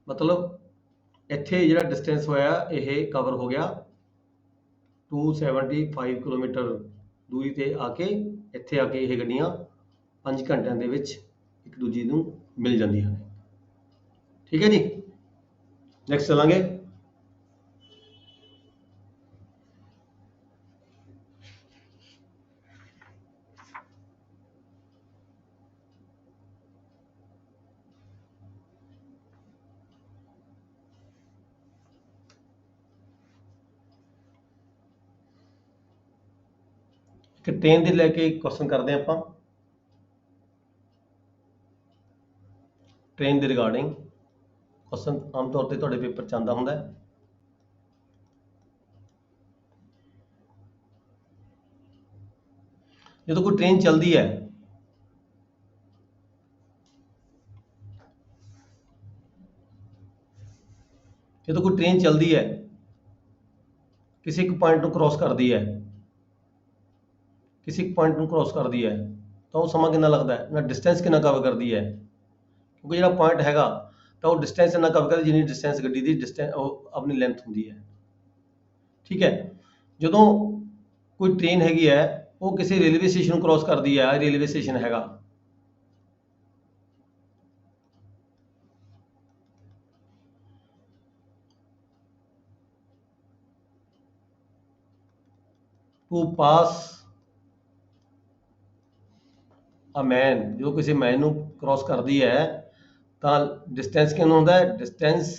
मतलब ਇੱਥੇ ਜਿਹੜਾ ਡਿਸਟੈਂਸ ਹੋਇਆ ਇਹ ਕਵਰ ਹੋ ਗਿਆ 275 ਕਿਲੋਮੀਟਰ ਦੂਰੀ ਤੇ ਆ ਕੇ, ਇੱਥੇ ਆ ਕੇ ਇਹ ਗੱਡੀਆਂ 5 ਘੰਟਿਆਂ ਦੇ ਵਿੱਚ ਇੱਕ ਦੂਜੀ ਨੂੰ ਮਿਲ ਜਾਂਦੀਆਂ ਨੇ। ਠੀਕ ਹੈ ਜੀ, ਨੈਕਸਟ ਚਲਾਂਗੇ। ਇੱਕ ਟ੍ਰੇਨ ਦੇ ਲੈ ਕੇ ਕੁਐਸਚਨ ਕਰਦੇ ਆਪਾਂ, ट्रेन के रिगार्डिंग क्वेश्चन आम तौर पर ਤੁਹਾਡੇ पेपर ਚ ਆਉਂਦਾ ਹੁੰਦਾ ਹੈ। ਜਦੋਂ ਕੋਈ ट्रेन चलती है, ਜਦੋਂ ਕੋਈ ट्रेन चलती है किसी एक पॉइंट ਨੂੰ क्रॉस करती है, किसी एक पॉइंट ਨੂੰ क्रॉस करती है ਤਾਂ ਉਹ ਸਮਾਂ ਕਿੰਨਾ ਲੱਗਦਾ ਹੈ, ਨਾ डिस्टेंस कितना कवर करती है, क्योंकि ਜਿਹੜਾ पॉइंट हैगा ਤਾਂ ਉਹ डिस्टेंस ਇੰਨਾ कवर करती जिन्नी डिस्टेंस ਗੱਡੀ ਦੀ डिस्टेंस ਉਹ ਆਪਣੀ ਲੈਂਥ ਹੁੰਦੀ ਹੈ। ठीक है, ਜਦੋਂ ਕੋਈ ट्रेन हैगी है ਉਹ ਕਿਸੇ रेलवे स्टेशन ਨੂੰ क्रॉस करती है, रेलवे स्टेशन हैगा टू पास अ मैन, जो किसी मैन ਨੂੰ क्रॉस करती है ਤਾਂ डिस्टेंस ਕਿੰਨਾ ਹੁੰਦਾ ਹੈ, distance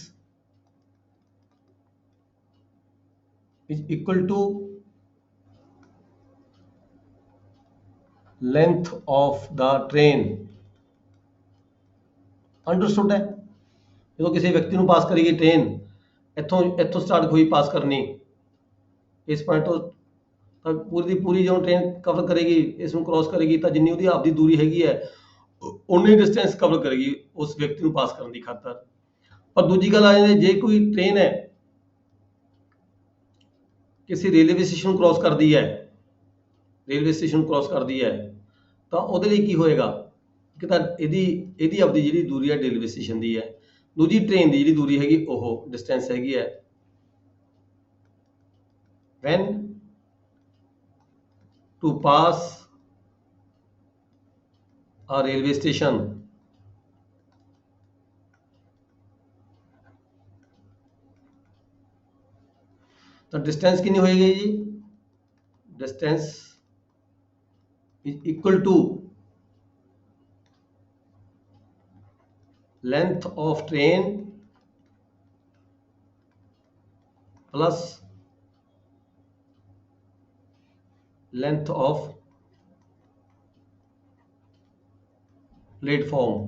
is equal to length of the train understood ਹੈ। ਜਦੋਂ ਕਿਸੇ ਵਿਅਕਤੀ ਨੂੰ ਪਾਸ ਕਰੇਗੀ ਟ੍ਰੇਨ, ਇੱਥੋਂ ਸਟਾਰਟ ਹੋਈ ਪਾਸ ਕਰਨੀ, ਇਸ ਪੁਆਇੰਟ ਤੋਂ ਤਾਂ ਪੂਰੀ ਦੀ ਪੂਰੀ ਜਦੋਂ ਟ੍ਰੇਨ ਕਵਰ ਕਰੇਗੀ, ਇਸ ਨੂੰ ਕ੍ਰੋਸ ਕਰੇਗੀ, ਤਾਂ ਜਿੰਨੀ ਉਹਦੀ ਆਪਦੀ ਦੂਰੀ ਹੈਗੀ ਹੈ ਉਨੀ ਡਿਸਟੈਂਸ ਕਵਰ ਕਰੇਗੀ ਉਸ ਵਿਅਕਤੀ ਨੂੰ ਪਾਸ ਕਰਨ ਦੀ ਖਾਤਰ। ਪਰ ਦੂਜੀ ਗੱਲ ਆ ਜਾਂਦੀ, ਜੇ ਕੋਈ ਟ੍ਰੇਨ ਹੈ ਕਿਸੇ ਰੇਲਵੇ ਸਟੇਸ਼ਨ ਨੂੰ ਕ੍ਰੋਸ ਕਰਦੀ ਹੈ, ਤਾਂ ਉਹਦੇ ਲਈ ਕੀ ਹੋਏਗਾ ਕਿ ਤਾਂ ਇਹਦੀ ਆਪਦੀ ਜਿਹੜੀ ਦੂਰੀ ਹੈ ਰੇਲਵੇ ਸਟੇਸ਼ਨ ਦੀ ਹੈ, ਦੂਜੀ ਟ੍ਰੇਨ ਦੀ ਜਿਹੜੀ ਦੂਰੀ ਹੈਗੀ ਉਹ ਡਿਸਟੈਂਸ ਹੈਗੀ ਹੈ when to pass a railway station ਤਾਂ ਡਿਸਟੈਂਸ ਕਿੰਨੀ ਹੋਏਗੀ ਜੀ? Distance is equal to length of train plus length of platform।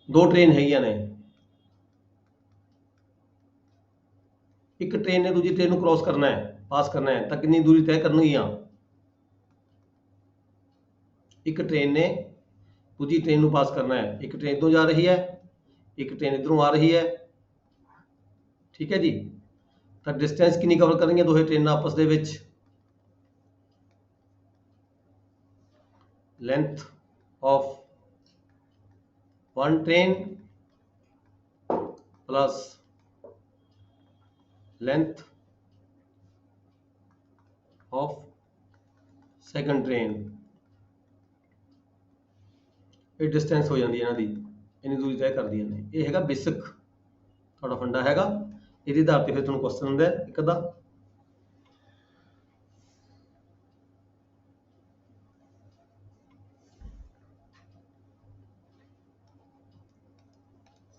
ਦੋ ਟ੍ਰੇਨ ਹੈਗੀਆਂ ਨੇ, ਇੱਕ ਟ੍ਰੇਨ ਨੇ ਦੂਜੀ ਟ੍ਰੇਨ ਨੂੰ ਕ੍ਰੋਸ ਕਰਨਾ ਹੈ, ਪਾਸ ਕਰਨਾ ਹੈ, ਤਾਂ ਕਿੰਨੀ ਦੂਰੀ ਤੈਅ ਕਰਨਗੀਆਂ? ਇੱਕ ਟ੍ਰੇਨ ਨੇ ਦੂਜੀ ਟ੍ਰੇਨ ਨੂੰ ਪਾਸ ਕਰਨਾ ਹੈ, ਇੱਕ ਟ੍ਰੇਨ ਇੱਧਰੋਂ ਜਾ ਰਹੀ ਹੈ, ਇੱਕ ਟ੍ਰੇਨ ਇੱਧਰੋਂ ਆ ਰਹੀ ਹੈ, ਠੀਕ ਹੈ ਜੀ। ਤਾਂ ਡਿਸਟੈਂਸ ਕਿੰਨੀ ਕਵਰ ਕਰਨਗੀਆਂ ਦੋਹੇ ਟ੍ਰੇਨਾਂ ਆਪਸ ਦੇ ਵਿੱਚ? length of one train plus length of second train, ਇਹ ਡਿਸਟੈਂਸ ਹੋ ਜਾਂਦੀ ਹੈ ਇਹਨਾਂ ਦੀ, ਇੰਨੀ ਦੂਰੀ ਤੈਅ ਕਰਦੀਆਂ ਨੇ। ਇਹ ਹੈਗਾ ਬੇਸਿਕ ਤੁਹਾਡਾ ਫੰਡਾ ਹੈਗਾ, ਇਹਦੇ ਆਧਾਰ ਤੇ ਫਿਰ ਤੁਹਾਨੂੰ ਕੁਐਸਚਨ ਹੁੰਦਾ ਇੱਕ ਅੱਧਾ।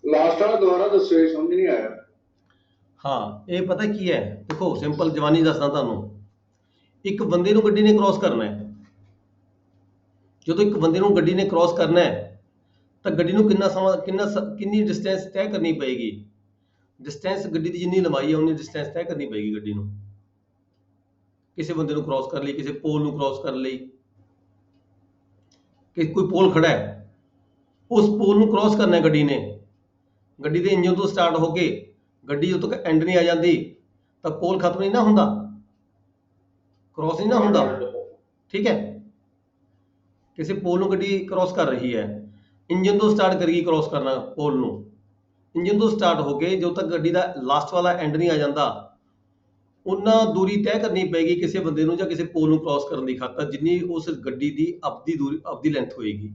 ਲਾਸਟ ਵਾਲਾ ਦੁਬਾਰਾ ਦੱਸੋ, ਇਹ ਸਮਝ ਨਹੀਂ ਆਇਆ। ਹਾਂ, ਇਹ ਪਤਾ ਕੀ ਹੈ, ਦੇਖੋ ਸਿੰਪਲ ਜਵਾਨੀ ਦੱਸਦਾ ਤੁਹਾਨੂੰ। ਇੱਕ ਬੰਦੇ ਨੂੰ ਗੱਡੀ ਨੇ ਕ੍ਰੋਸ ਕਰਨਾ ਹੈ, ਜਦੋਂ ਇੱਕ ਬੰਦੇ ਨੂੰ ਗੱਡੀ ਨੇ ਕ੍ਰੋਸ ਕਰਨਾ ਹੈ ਤਾਂ ਗੱਡੀ ਨੂੰ ਕਿੰਨੀ ਡਿਸਟੈਂਸ ਤੈਅ ਕਰਨੀ ਪਏਗੀ? ਡਿਸਟੈਂਸ ਗੱਡੀ ਦੀ ਜਿੰਨੀ ਲੰਬਾਈ ਹੈ ਉਨੀ ਡਿਸਟੈਂਸ ਤੈਅ ਕਰਨੀ ਪਏਗੀ ਗੱਡੀ ਨੂੰ, ਕਿਸੇ ਬੰਦੇ ਨੂੰ ਕ੍ਰੋਸ ਕਰਨ ਲਈ, ਕਿਸੇ ਪੋਲ ਨੂੰ ਕ੍ਰੋਸ ਕਰਨ ਲਈ। ਕਿ ਕੋਈ ਪੋਲ ਖੜਾ ਹੈ, ਉਸ ਪੋਲ ਨੂੰ ਕ੍ਰੋਸ ਕਰਨਾ ਹੈ ਗੱਡੀ ਨੇ, ਗੱਡੀ ਦੇ ਇੰਜਨ ਤੋਂ ਸਟਾਰਟ ਹੋ ਕੇ ਗੱਡੀ ਜਦੋਂ ਤੱਕ ਐਂਡ ਨਹੀਂ ਆ ਜਾਂਦੀ ਤਾਂ ਪੋਲ ਖਤਮ ਨਹੀਂ ਨਾ ਹੁੰਦਾ, ਕ੍ਰੋਸ ਨਹੀਂ ਨਾ ਹੁੰਦਾ, ਠੀਕ ਹੈ। ਕਿਸੇ ਪੋਲ ਨੂੰ ਗੱਡੀ ਕ੍ਰੋਸ ਕਰ ਰਹੀ ਹੈ, ਇੰਜਨ ਤੋਂ ਸਟਾਰਟ ਕਰੇਗੀ ਕ੍ਰੋਸ ਕਰਨਾ ਪੋਲ ਨੂੰ, ਇੰਜਨ ਤੋਂ ਸਟਾਰਟ ਹੋ ਕੇ ਜਦੋਂ ਤੱਕ ਗੱਡੀ ਦਾ ਲਾਸਟ ਵਾਲਾ ਐਂਡ ਨਹੀਂ ਆ ਜਾਂਦਾ ਉਹਨਾਂ ਦੂਰੀ ਤੈਅ ਕਰਨੀ ਪਏਗੀ ਕਿਸੇ ਬੰਦੇ ਨੂੰ ਜਾਂ ਕਿਸੇ ਪੋਲ ਨੂੰ ਕ੍ਰੋਸ ਕਰਨ ਦੀ ਖਾਤਰ, ਜਿੰਨੀ ਉਸ ਗੱਡੀ ਦੀ ਆਪਦੀ ਦੂਰੀ, ਆਪਦੀ ਲੈਂਥ ਹੋਏਗੀ।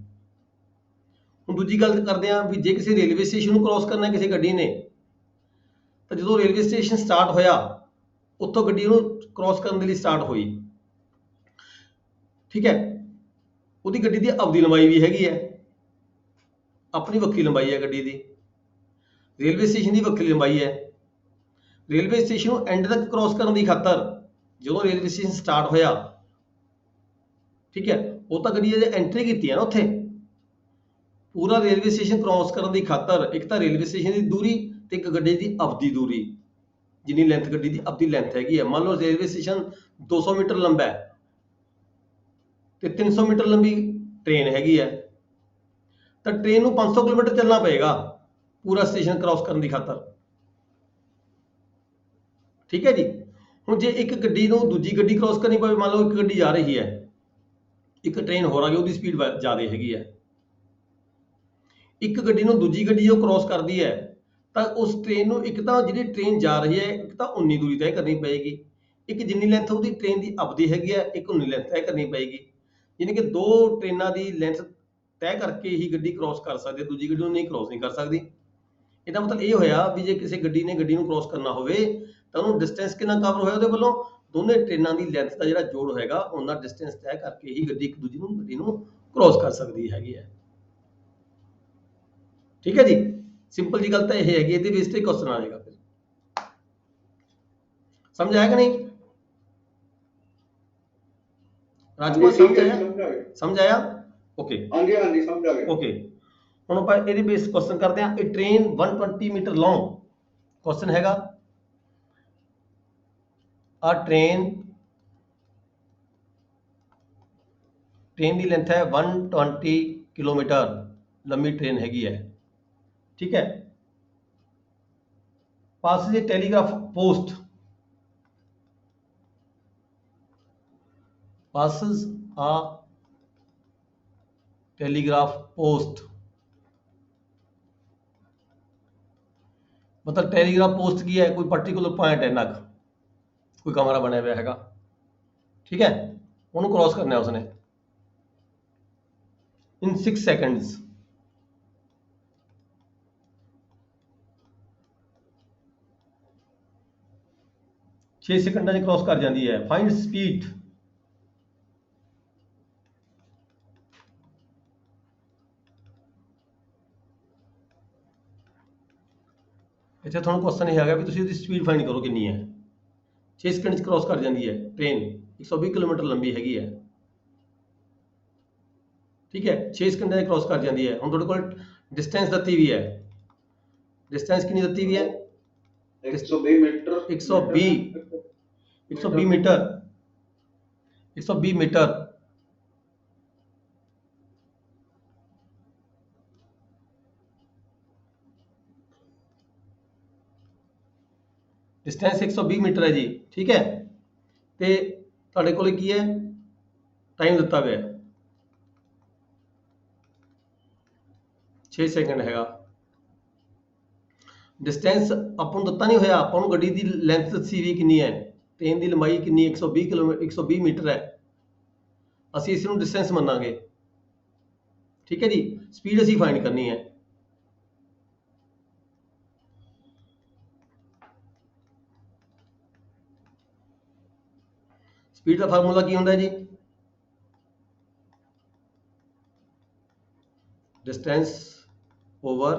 ਹੁਣ ਦੂਜੀ ਗੱਲ ਕਰਦੇ ਹਾਂ ਵੀ ਜੇ ਕਿਸੇ ਰੇਲਵੇ ਸਟੇਸ਼ਨ ਨੂੰ ਕ੍ਰੋਸ ਕਰਨਾ ਕਿਸੇ ਗੱਡੀ ਨੇ, ਤਾਂ ਜਦੋਂ ਰੇਲਵੇ ਸਟੇਸ਼ਨ ਸਟਾਰਟ ਹੋਇਆ ਉੱਥੋਂ ਗੱਡੀ ਨੂੰ ਕ੍ਰੋਸ ਕਰਨ ਦੇ ਲਈ ਸਟਾਰਟ ਹੋਈ, ਠੀਕ ਹੈ। ਉਹਦੀ ਗੱਡੀ ਦੀ ਆਪਦੀ ਲੰਬਾਈ ਵੀ ਹੈਗੀ ਹੈ, ਆਪਣੀ ਵੱਖਰੀ ਲੰਬਾਈ ਹੈ ਗੱਡੀ ਦੀ, ਰੇਲਵੇ ਸਟੇਸ਼ਨ ਦੀ ਵੱਖਰੀ ਲੰਬਾਈ ਹੈ। ਰੇਲਵੇ ਸਟੇਸ਼ਨ ਨੂੰ ਐਂਡ ਤੱਕ ਕ੍ਰੋਸ ਕਰਨ ਦੀ ਖਾਤਰ ਜਦੋਂ ਰੇਲਵੇ ਸਟੇਸ਼ਨ ਸਟਾਰਟ ਹੋਇਆ, ਠੀਕ ਹੈ, ਉਹ ਤਾਂ ਗੱਡੀ ਨੇ ਐਂਟਰੀ ਕੀਤੀ ਹੈ ਨਾ ਉੱਥੇ। ਪੂਰਾ ਰੇਲਵੇ ਸਟੇਸ਼ਨ ਕ੍ਰੋਸ ਕਰਨ ਦੀ ਖਾਤਰ ਇੱਕ ਤਾਂ ਰੇਲਵੇ ਸਟੇਸ਼ਨ ਦੀ ਦੂਰੀ ਤੇ ਇੱਕ ਗੱਡੀ ਦੀ ਆਪਦੀ ਦੂਰੀ, ਜਿੰਨੀ ਲੈਂਥ ਗੱਡੀ ਦੀ ਆਪਦੀ ਲੈਂਥ ਹੈਗੀ ਹੈ। ਮੰਨ ਲਓ ਰੇਲਵੇ ਸਟੇਸ਼ਨ 200 ਮੀਟਰ ਲੰਬਾ ਹੈ ਤੇ 300 ਮੀਟਰ ਲੰਬੀ ਟ੍ਰੇਨ ਹੈਗੀ ਹੈ, ਤਾਂ ਟ੍ਰੇਨ ਨੂੰ 500 ਕਿਲੋਮੀਟਰ ਚੱਲਣਾ ਪਏਗਾ ਪੂਰਾ ਸਟੇਸ਼ਨ ਕ੍ਰੋਸ ਕਰਨ ਦੀ ਖਾਤਰ, ਠੀਕ ਹੈ ਜੀ। ਹੁਣ ਜੇ ਇੱਕ ਗੱਡੀ ਨੂੰ ਦੂਜੀ ਗੱਡੀ ਕ੍ਰੋਸ ਕਰਨੀ ਪਵੇ, ਮੰਨ ਲਓ ਇੱਕ ਗੱਡੀ ਜਾ ਰਹੀ ਹੈ, ਇੱਕ ਟ੍ਰੇਨ ਹੋਰ ਆ ਗਈ, ਉਹਦੀ ਸਪੀਡ ਜ਼ਿਆਦਾ ਹੈਗੀ ਹੈ, ਇੱਕ ਗੱਡੀ ਨੂੰ ਦੂਜੀ ਗੱਡੀ ਜੋ ਕ੍ਰੋਸ ਕਰਦੀ ਹੈ ਤਾਂ ਉਸ ਟ੍ਰੇਨ ਨੂੰ ਇੱਕ ਤਾਂ ਜਿਹੜੀ ਟ੍ਰੇਨ ਜਾ ਰਹੀ ਹੈ ਇੱਕ ਤਾਂ ਉਨੀ ਦੂਰੀ ਤੈਅ ਕਰਨੀ ਪਏਗੀ, ਇੱਕ ਜਿੰਨੀ ਲੈਂਥ ਉਹਦੀ ਟ੍ਰੇਨ ਦੀ ਆਪਦੀ ਹੈਗੀ ਹੈ ਇੱਕ ਉਨੀ ਲੈਂਥ ਤੈਅ ਕਰਨੀ ਪਏਗੀ। ਯਾਨੀ ਕਿ ਦੋ ਟ੍ਰੇਨਾਂ ਦੀ ਲੈਂਥ ਤੈਅ ਕਰਕੇ ਹੀ ਗੱਡੀ ਕ੍ਰੋਸ ਕਰ ਸਕਦੀ ਹੈ, ਦੂਜੀ ਗੱਡੀ ਨੂੰ ਨਹੀਂ ਕ੍ਰੋਸ ਨਹੀਂ ਕਰ ਸਕਦੀ। ਇਹਦਾ ਮਤਲਬ ਇਹ ਹੋਇਆ ਵੀ ਜੇ ਕਿਸੇ ਗੱਡੀ ਨੇ ਗੱਡੀ ਨੂੰ ਕ੍ਰੋਸ ਕਰਨਾ ਹੋਵੇ ਤਾਂ ਉਹਨੂੰ ਡਿਸਟੈਂਸ ਕਿੰਨਾ ਕਵਰ ਹੋਇਆ ਉਹਦੇ ਵੱਲੋਂ? ਦੋਨੇ ਟ੍ਰੇਨਾਂ ਦੀ ਲੈਂਥ ਦਾ ਜਿਹੜਾ ਜੋੜ ਹੋਏਗਾ ਉਹਨਾਂ ਡਿਸਟੈਂਸ ਤੈਅ ਕਰਕੇ ਹੀ ਗੱਡੀ ਇੱਕ ਦੂਜੀ ਨੂੰ ਗੱਡੀ ਨੂੰ ਕ੍ਰੋਸ ਕਰ ਸਕਦੀ ਹੈਗੀ ਹੈ, ਠੀਕ ਹੈ ਜੀ। ਸਿੰਪਲ ਜੀ ਗੱਲ ਤਾਂ ਇਹ ਹੈਗੀ, ਇਹਦੇ ਬੇਸ ਤੇ ਕੁਐਸਚਨ ਆ ਜਾਏਗਾ। ਫਿਰ ਸਮਝ ਆਇਆ ਕਿ ਨਹੀਂ? ਰਾਜਕੁਮਾਰ ਹਾਂਜੀ, ਠੀਕ ਸਮਝ ਹੈ, ਆਇਆ? ਸਮਝ ਆ ਗਿਆ। ਸਮਝ ਆਇਆ? ਓਕੇ ਹਾਂਜੀ ਹਾਂਜੀ ਸਮਝ ਆ ਗਿਆ। ਓਕੇ, ਹੁਣ ਆਪਾਂ ਇਹਦੇ ਬੇਸ ਕੁਐਸਚਨ ਕਰਦੇ ਹਾਂ। ਇਹ ਟ੍ਰੇਨ 120 ਮੀਟਰ ਲੌਂਗ, ਕੁਐਸਚਨ ਹੈਗਾ ਆ ਟ੍ਰੇਨ ਦੀ ਲੈਂਥ ਹੈ 120 ਕਿਲੋਮੀਟਰ, ਲੰਮੀ ਟ੍ਰੇਨ ਹੈਗੀ ਹੈ, ਠੀਕ ਹੈ। passes a telegraph post, passes a telegraph post, मतलब टेलीग्राफ पोस्ट की है, कोई पर्टिकुलर पॉइंट है नग, कोई कमरा बनया हुआ हैगा, ठीक है, उन्होंने क्रॉस करना है उसने इन 6 सेकंड्स। छे सेकंड क्रॉस कर जाती है। फाइंड स्पीड, इतने थोड़ा क्वेश्चन यह है भी तुम स्पीड फाइंड करो कितनी है। 6 सेकंड क्रॉस कर जाती है ट्रेन, 120 किलोमीटर लंबी हैगी है, ठीक है। 6 सेकंड क्रॉस कर जाती है। हम थोड़े को डिस्टेंस दती भी है, डिस्टेंस कितनी दती भी है? 120 metre, 120 metre, 120 metre. Distance 120 metre है जी, ठीक है। तो ਤੁਹਾਡੇ ਕੋਲ ਕੀ ਹੈ, टाइम ਦਿੱਤਾ ਹੋਇਆ 6 सेकंड हैगा। डिस्टेंस ਆਪਾਂ ਨੂੰ ਦਿੱਤਾ ਨਹੀਂ ਹੋਇਆ, ਆਪਾਂ ਨੂੰ ਗੱਡੀ ਦੀ ਲੈਂਥ ਦੱਸੀ ਵੀ ਕਿੰਨੀ ਹੈ, ट्रेन ਦੀ ਲੰਬਾਈ ਕਿੰਨੀ 120 ਕਿਲੋਮੀਟਰ 120 ਮੀਟਰ ਹੈ, ਅਸੀਂ ਇਸ ਨੂੰ डिस्टेंस ਮੰਨਾਂਗੇ, ठीक है जी। स्पीड ਅਸੀਂ फाइंड करनी है। स्पीड का फार्मूला की होता है जी? Distance over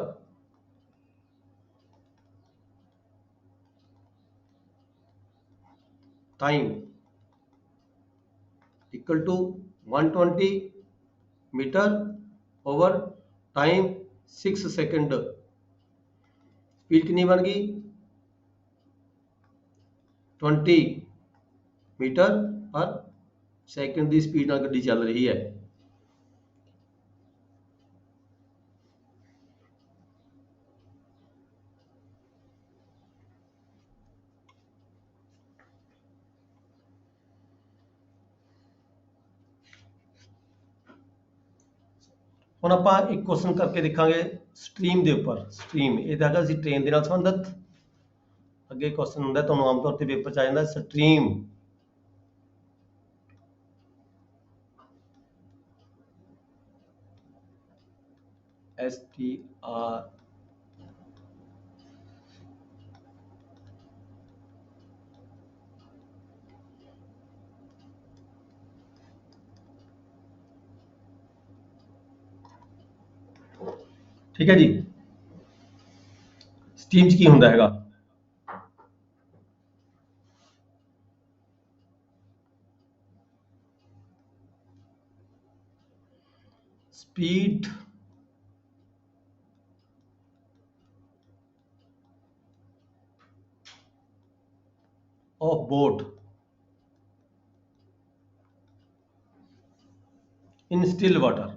time equal to 120 metre over time 6 second. Speed कितनी बन गई? 20 मीटर पर सेकंड की स्पीड ਨਾਲ ਗੱਡੀ ਚੱਲ ਰਹੀ ਹੈ। ਹੁਣ ਆਪਾਂ ਇੱਕ ਕੁਐਸਚਨ ਕਰਕੇ ਦੇਖਾਂਗੇ ਸਟ੍ਰੀਮ ਦੇ ਉੱਪਰ। ਸਟ੍ਰੀਮ ਇਹ ਤਾਂ ਹੈਗਾ ਸੀ ਟ੍ਰੇਨ ਦੇ ਨਾਲ ਸੰਬੰਧਿਤ। ਅੱਗੇ ਕੁਐਸਚਨ ਹੁੰਦਾ ਤੁਹਾਨੂੰ ਆਮ ਤੌਰ ਤੇ ਪੇਪਰ ਚ ਆ ਜਾਂਦਾ ਸਟ੍ਰੀਮ, STR, ठीक है जी। स्ट्रीम की ਹੁੰਦਾ ਹੈਗਾ speed of boat in still water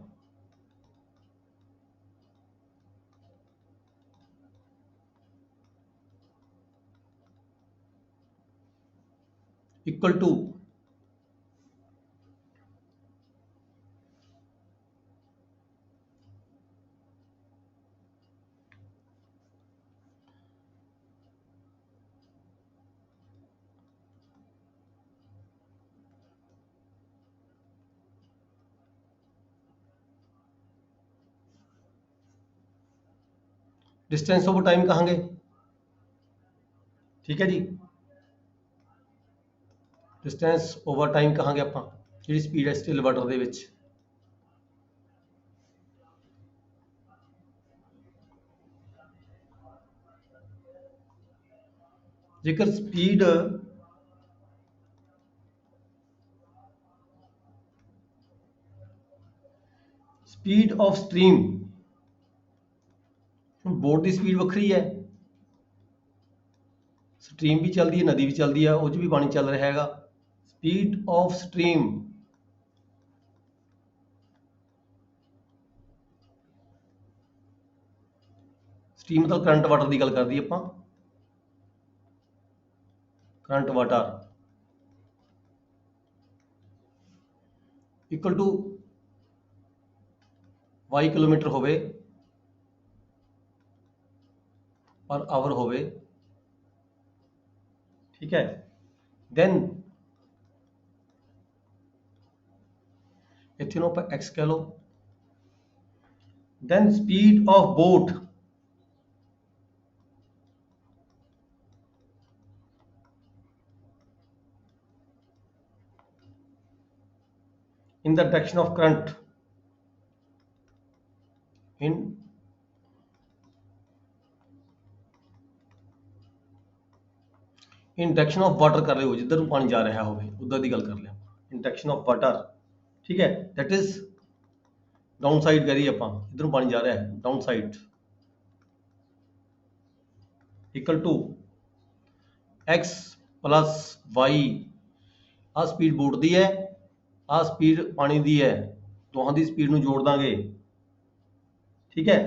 equal to distance over time कहांगे, ठीक है जी। डिस्टेंस ओवर टाइम कहांगे ਆਪਾਂ ਜਿਹੜੀ ਸਪੀਡ ਹੈ ਸਟਿਲ ਵਾਟਰ ਦੇ ਵਿੱਚ। ਜੇਕਰ speed speed of stream, boat की स्पीड ਵੱਖਰੀ है, स्ट्रीम भी चलती है, नदी भी चलती है, उस भी पानी चल रहा हैगा। स्पीड ऑफ स्ट्रीम, स्ट्रीम मतलब करंट वाटर की गल करदी ਆਪਾਂ, current water equal to y kilometre होवे पर आवर होवे, ठीक है। देन इत्थे नो आप x कह लो। Then speed of boat, in the direction of current, in direction of water कर रहे हो, जिधर पानी जा रहा हो उधर की गल कर लिया, इन डायरेक्शन ऑफ वाटर, ठीक है। दैट इज डाउन साइड करिए आप, इधर पानी जा रहा है down side, equal to x plus y, आ स्पीड बोट की है, आ स्पीड पानी की है, दोहां की स्पीड में जोड़ देंगे, ठीक है,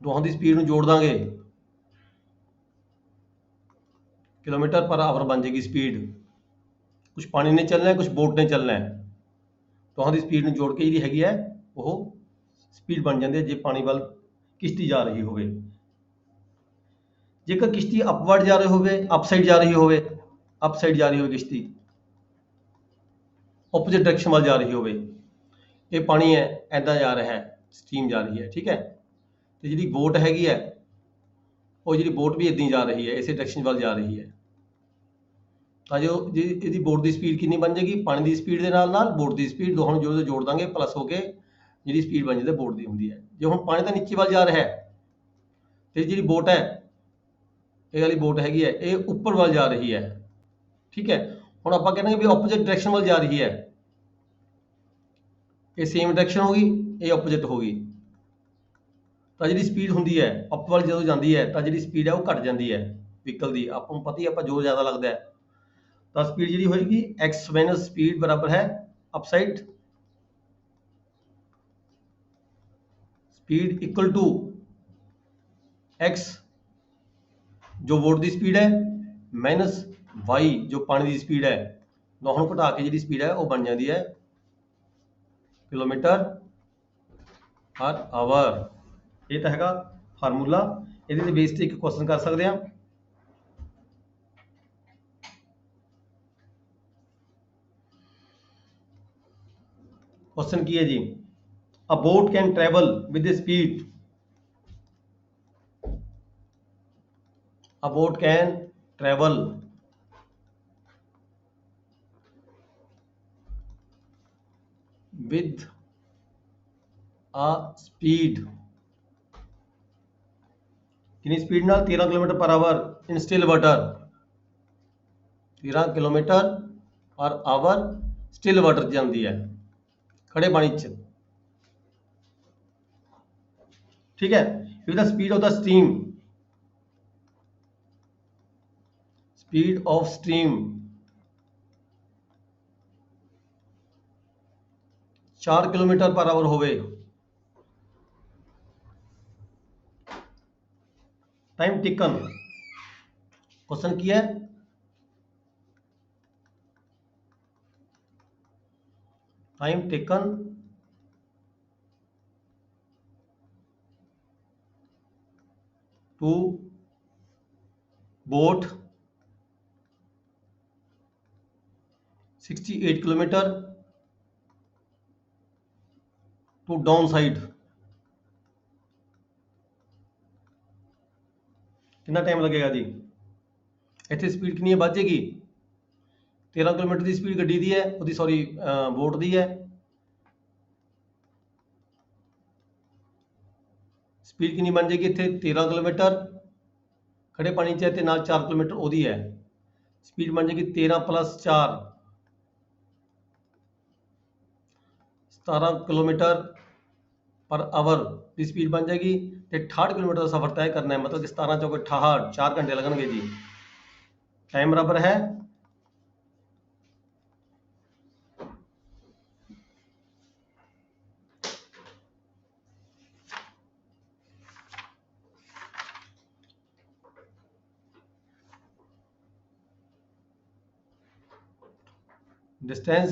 दोहां की स्पीड में जोड़ देंगे, किलोमीटर पर आवर बन जाएगी स्पीड। कुछ पानी ने चलना है, कुछ बोट ने चलना है, दोहां की स्पीड में जोड़ के जी हैगी है वो स्पीड बन जाती है जे पानी वाल किश्ती जा रही हो। जेकर किश्ती अपवर्ड जा रही हो, अपसाइड जा रही हो, अपसाइड जा रही हो किश्ती, ओपोजिट डायरेक्शन वाल जा रही हो, ये पानी है ऐदा जा रहा है, स्ट्रीम जा रही है, ठीक है। तो जी बोट हैगी है वो जी बोट भी इदां जा रही है, इस डायरेक्शन वाल जा रही है, तो जो जी इसकी बोट की स्पीड कितनी बन जाएगी, पानी की स्पीड के नाल बोट की स्पीड दोनों जो जोड़ देंगे प्लस हो के जी स्पीड बन जाती बोट की होंगी है। जो हम पानी तो नीचे वाल जा रहा है तो जी बोट है, ये वाली बोट हैगी है ये उपर वाल जा रही है, ठीक है। हम आप कहना भी ओपोजिट डायरेक्शन वाल जा रही है, ये सेम डायरेक्शन होगी, ये ओपोजिट होगी, तो जी स्पीड होंगी है अप वाल जो जाती है तो जी स्पीड है वो घट जाती है व्हीकल की, आपको पता ही आप जोर ज़्यादा लगता है तो स्पीड जी होगी एक्स माइनस स्पीड बराबर है upside speed equal to x जो बोट की स्पीड है माइनस वाई जो पानी की स्पीड है, दोनों घटा के जी स्पीड है वो बन जाती है किलोमीटर पर आवर। ये तो है फार्मूला, ये बेस से एक क्वेश्चन कर सकते हैं। क्वेश्चन की है जी, a boat can travel with speed, a boat can travel with a speed, कितनी स्पीड नाल 13 kilometre per hour in still water, 13 kilometre per hour still water जाती है खड़े पानी च, ठीक है। With the speed of the stream, speed of stream 4 kilometre per hour होवे, टाइम टेकन, क्वेश्चन की है time taken to boat 68 kilometre to down side, कितना टाइम लगेगा जी, इतने स्पीड कितनी बढ़ जाएगी 13 किलोमीटर की स्पीड गड्डी की है वो सॉरी बोट की है, स्पीड कितनी बन जाएगी इतने 13 किलोमीटर खड़े पानी च है 4 किलोमीटर वो है, स्पीड बन जाएगी 13 प्लस 4 17 ਕਿਲੋਮੀਟਰ ਪਰ ਆਵਰ ਦੀ ਸਪੀਡ ਬਣ ਜਾਏਗੀ ਤੇ 68 ਕਿਲੋਮੀਟਰ ਦਾ ਸਫ਼ਰ ਤੈਅ ਕਰਨਾ ਹੈ, ਮਤਲਬ ਕਿ 17 ਚੌਕੇ 68, 4 ਘੰਟੇ ਲੱਗਣਗੇ ਜੀ। ਟਾਈਮ ਬਰਾਬਰ ਹੈ डिस्टेंस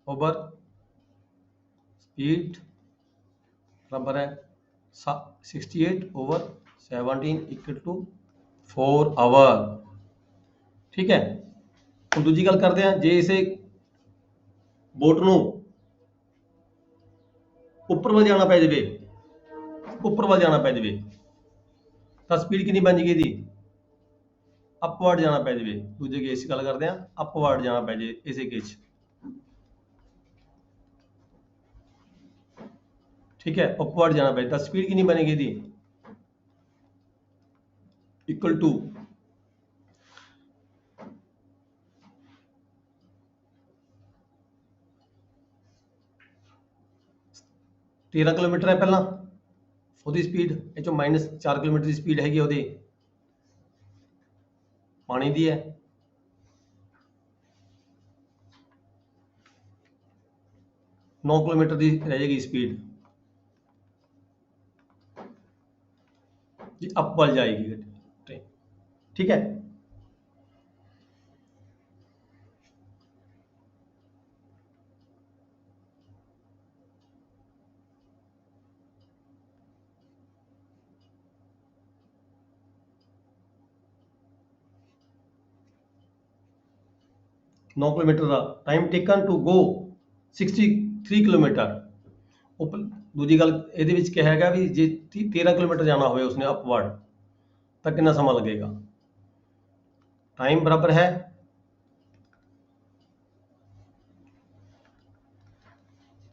ओवर स्पीड बराबर है 68 ओवर 17 इक्वल टू 4 आवर। ठीक है, ਹੁਣ ਦੂਜੀ ਗੱਲ ਕਰਦੇ ਹਾਂ। ਜੇ ਇਸੇ ਬੋਟ ਨੂੰ ਉੱਪਰ ਵੱਲ ਜਾਣਾ ਪੈ ਜਾਵੇ, ਤਾਂ ਸਪੀਡ ਕਿੰਨੀ ਬਣ ਜੇਗੀ ਇਹਦੀ? ਅਪਵਰਡ ਜਾਣਾ ਪੈ ਜਾਵੇ। ਦੂਜੇ ਕੇਸ 'ਚ ਗੱਲ ਕਰਦੇ ਹਾਂ, ਅਪਵਰਡ ਜਾਣਾ ਪੈ ਜਾਵੇ ਇਸੇ ਕੇਸ 'ਚ। ठीक है, अपवर्ड जाना पड़ेगा, तो स्पीड कितनी बनेगी थी? इक्वल टू 13 किलोमीटर है पहला ਉਹਦੀ स्पीड, ਇਹ ਚੋਂ -4 किलोमीटर ਦੀ स्पीड हैगी ਉਹਦੀ पानी ਦੀ है। नौ किलोमीटर ਦੀ रह जाएगी स्पीड जी, अप वाल जाएगी ट्रेन। ठीक है, नौ किलोमीटर का time taken to go 63 kilometre. दूजी गल ਇਹਦੇ ਵਿੱਚ ਕਿਹਾ ਹੈਗਾ ਵੀ ਜੇ 13 ਕਿਲੋਮੀਟਰ ਜਾਣਾ ਹੋਵੇ ਉਸਨੇ ਅਪਵਰਡ ਤਾਂ ਕਿੰਨਾ ਸਮਾਂ ਲੱਗੇਗਾ? ਟਾਈਮ ਬਰਾਬਰ ਹੈ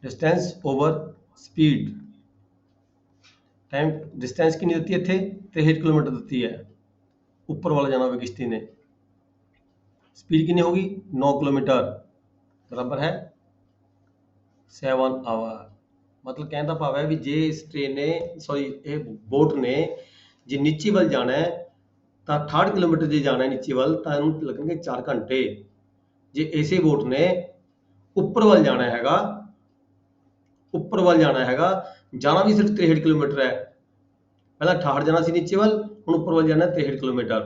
distance over speed. Time distance कितनी ਦਿੱਤੀ ਇੱਥੇ? 63 किलोमीटर ਦਿੱਤੀ ਹੈ। ਉੱਪਰ ਵਾਲਾ ਜਾਣਾ ਹੋਵੇ ਕਿਸ਼ਤੀ ਨੇ। स्पीड कितनी होगी? 9 किलोमीटर बराबर है 7 आवर। मतलब कहने का भाव है भी जे इस ट्रेन ने ये बोट ने जे नीचे वाल जाना है तो 68 किलोमीटर जे जाना है नीचे वाल तो इन्हू लगेंगे 4 घंटे। जे इसे बोट ने ऊपर वाल जाना हैगा, जाना भी सिर्फ 63 किलोमीटर है। पहला 68 जाना सी नीचे वाल, हुण ऊपर वाल जाना 63 किलोमीटर।